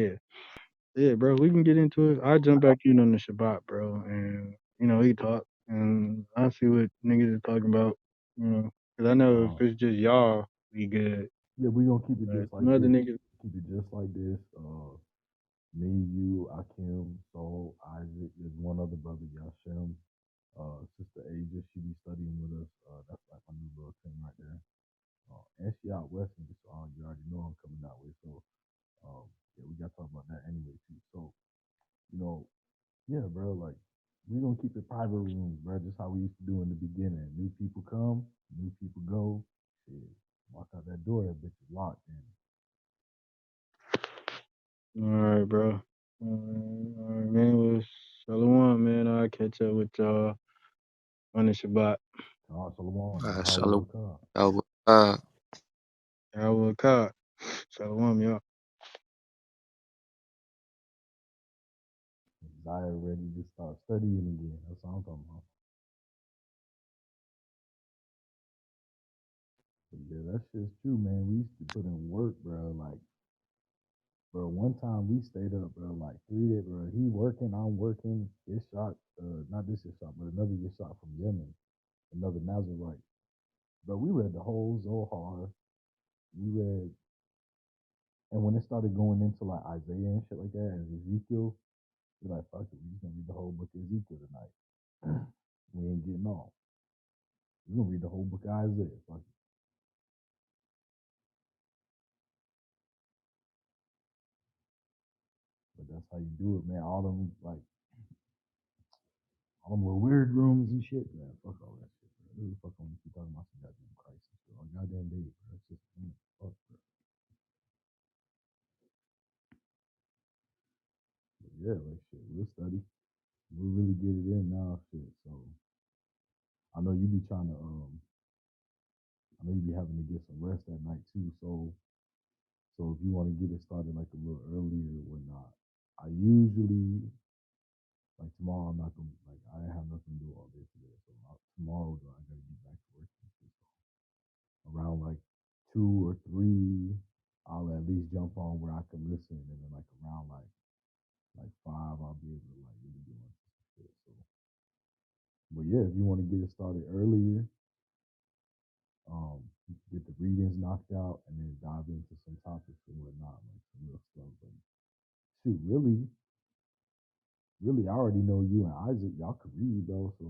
yeah, bro, we can get into it. I'll jump back in on the Shabbat, bro, and we talk, and I'll see what niggas is talking about, because I know if Uh, it's just y'all, we good. yeah, we gonna keep it But just like some other this. niggas. Keep it just like this. Me, you, Akim, Soul, Isaac. There's one other brother, Yashem. Sister Asia, she be studying with us. That's like my new little thing right there. And she out west, and so you already know I'm coming that way. So, yeah, we got to talk about that anyway too. So, you know, yeah, bro, like we gonna keep it private rooms, bro. Just how we used to do in the beginning. New people come, new people go. Shit, walk out that door, that bitch is locked. And All right, bro. All right, man. Well, shalom, man. I'll catch up with y'all on the Shabbat. Shalom, Yahweh Shalom. Rakah. Y'all will cut. Shalom, y'all. Zaya ready to start studying again. That's what I'm talking about. But yeah, that's just true, man. We used to put in work, bro. Like, bro, one time we stayed up, bro, like 3 days, bro. He working, I'm working. This shot, not this shot, but another shot from Yemen, another Nazarite. Bro, we read the whole Zohar. We read And when it started going into like Isaiah and shit like that, and Ezekiel, we're like, fuck it, we just gonna read the whole book of Ezekiel tonight. We ain't getting off. We're gonna read the whole book of Isaiah. Fuck it. But that's how you do it, man. All them little weird rooms and shit, man. Fuck all that shit, bro. Who the fuck want to keep talking about some goddamn Christ and shit all goddamn day, bro? It's just fuck, bro. But yeah, like shit, we'll study. We'll really get it in now, shit. So I know you be trying to I know you be having to get some rest at night too. So if you want to get it started like a little earlier or whatnot, I usually like tomorrow I'm not gonna like I have nothing to do all day today. So tomorrow though, I gotta get back to work. Around like 2 or 3, I'll at least jump on where I can listen, and then like around like 5, I'll be able to like really do my shit. So, but yeah, if you want to get it started earlier, get the readings knocked out, and then dive into some topics and whatnot, like some real stuff. But shoot, really, I already know you and Isaac, y'all could read, bro. So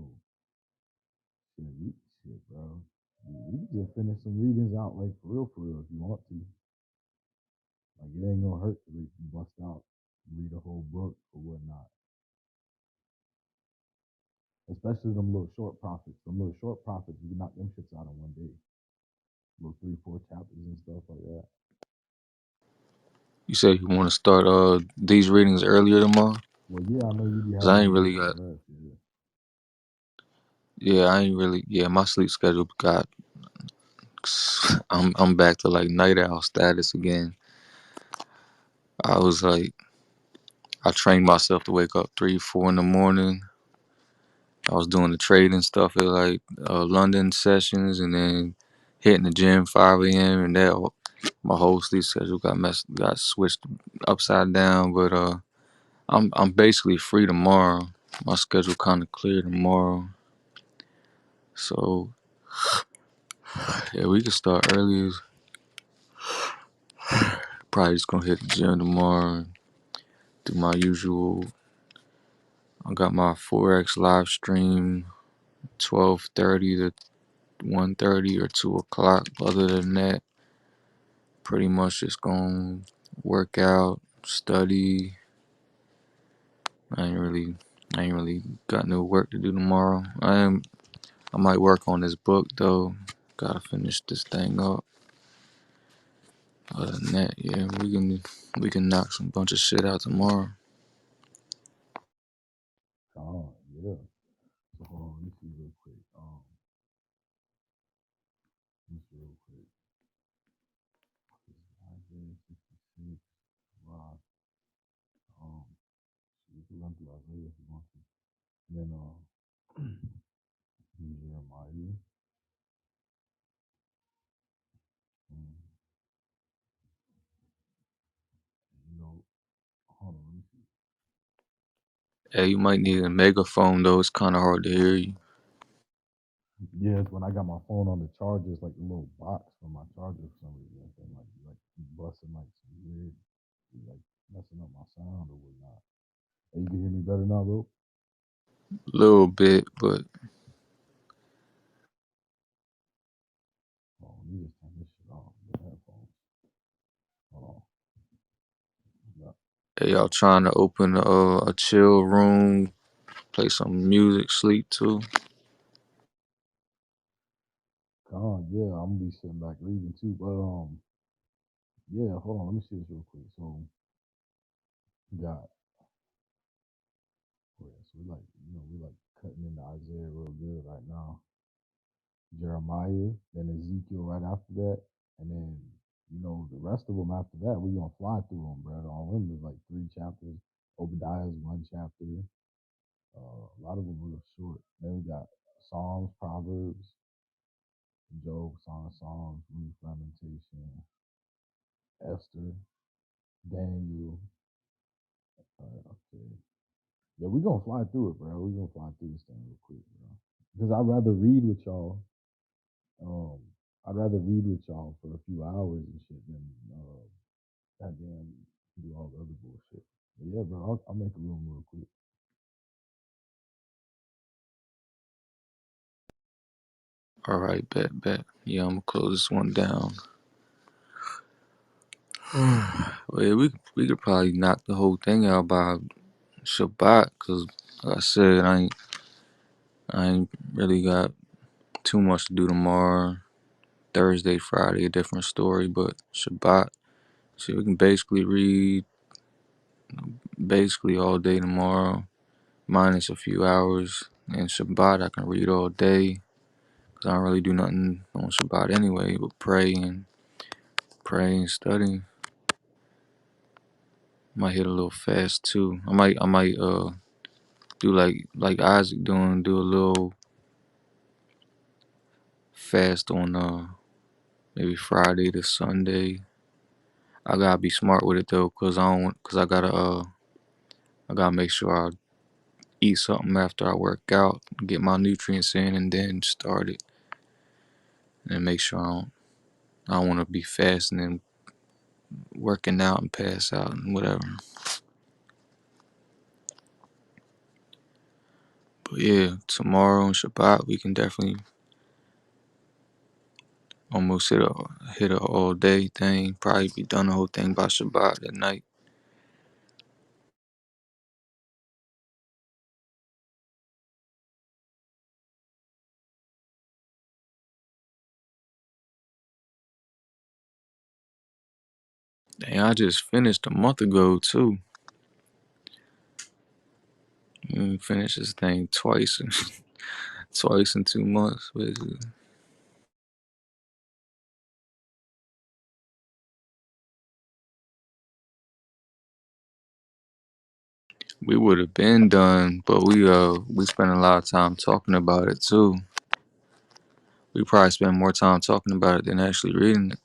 shit, bro. We can just finish some readings out, like for real, if you want to. Like it ain't gonna hurt to bust out, read a whole book or whatnot. Especially them little short prophets. Them little short prophets, you can knock them shits out in one day. Little 3, 4 chapters and stuff like that. You said you want to start these readings earlier tomorrow? Well, yeah, I know you be Cause I having to ain't get really some got. rest. Yeah. Yeah, I ain't really. Yeah, my sleep schedule got. I'm back to like night owl status again. I was like, I trained myself to wake up 3, 4 in the morning. I was doing the trading stuff at like London sessions, and then hitting the gym 5 a.m. and that my whole sleep schedule got switched upside down. But I'm basically free tomorrow. My schedule kind of clear tomorrow, so yeah, we can start early. Probably just gonna hit the gym tomorrow and do my usual. I got my Forex live stream 12:30 to 1:30 or 2 o'clock. Other than that, pretty much just gonna work out, study. I ain't really, I ain't really got no work to do tomorrow. I might work on this book though. Gotta finish this thing up. Other than that, yeah, we can knock some bunch of shit out tomorrow. Oh, yeah. So hold on, let me see real quick. Let me see real quick. Isaiah 66. Wow. Um, you can run through Isaiah if you want to. And then Jeremiah. Um, you know, hold on, let me see. Hey, you might need a megaphone though. It's kind of hard to hear you. Yeah, it's when I got my phone on the charger, it's like the little box for my charger for some reason. And like busting like some weird, like messing up my sound or whatnot. Hey, you can hear me better now, bro? A little bit, but Oh, let me just turn this shit off. The headphones. Hold on. Yeah. hey, y'all trying to open a chill room, play some music, sleep too. Yeah, I'm gonna be sitting back reading too. But yeah, hold on, let me see this real quick. So we got yeah, so we like cutting into Isaiah real good right now. Jeremiah, then Ezekiel right after that, and then the rest of them after that. We're gonna fly through them, bro. All of them is like 3 chapters. Obadiah is 1 chapter. A lot of them real short. Then we got Psalms, Proverbs, Job, Song of Songs, Ruth, Lamentation, Esther, Daniel. Okay. Yeah, we're gonna fly through it, bro. We're gonna fly through this thing real quick, bro. Because I'd rather read with y'all. Um, I'd rather read with y'all for a few hours and shit than and then do all the other bullshit. But yeah, bro, I'll make a room real quick. All right, bet. Yeah, I'm gonna close this one down. Well, yeah, we could probably knock the whole thing out by Shabbat, cause like I said, I ain't really got too much to do tomorrow. Thursday, Friday, a different story, but Shabbat. So we can basically read basically all day tomorrow, minus a few hours. And Shabbat, I can read all day, cause I don't really do nothing on Shabbat anyway, but pray and study. Might hit a little fast too. I might do like Isaac doing, do a little fast on maybe Friday to Sunday. I gotta be smart with it though, cause I gotta make sure I eat something after I work out, get my nutrients in, and then start it, and make sure I don't want to be fasting and working out and pass out and whatever. But yeah, tomorrow on Shabbat we can definitely almost hit a all day thing. Probably be done the whole thing by Shabbat at night. Dang, I just finished a month ago too. Finished this thing twice, twice in 2 months. Basically. We would have been done, but we spent a lot of time talking about it too. We probably spent more time talking about it than actually reading it.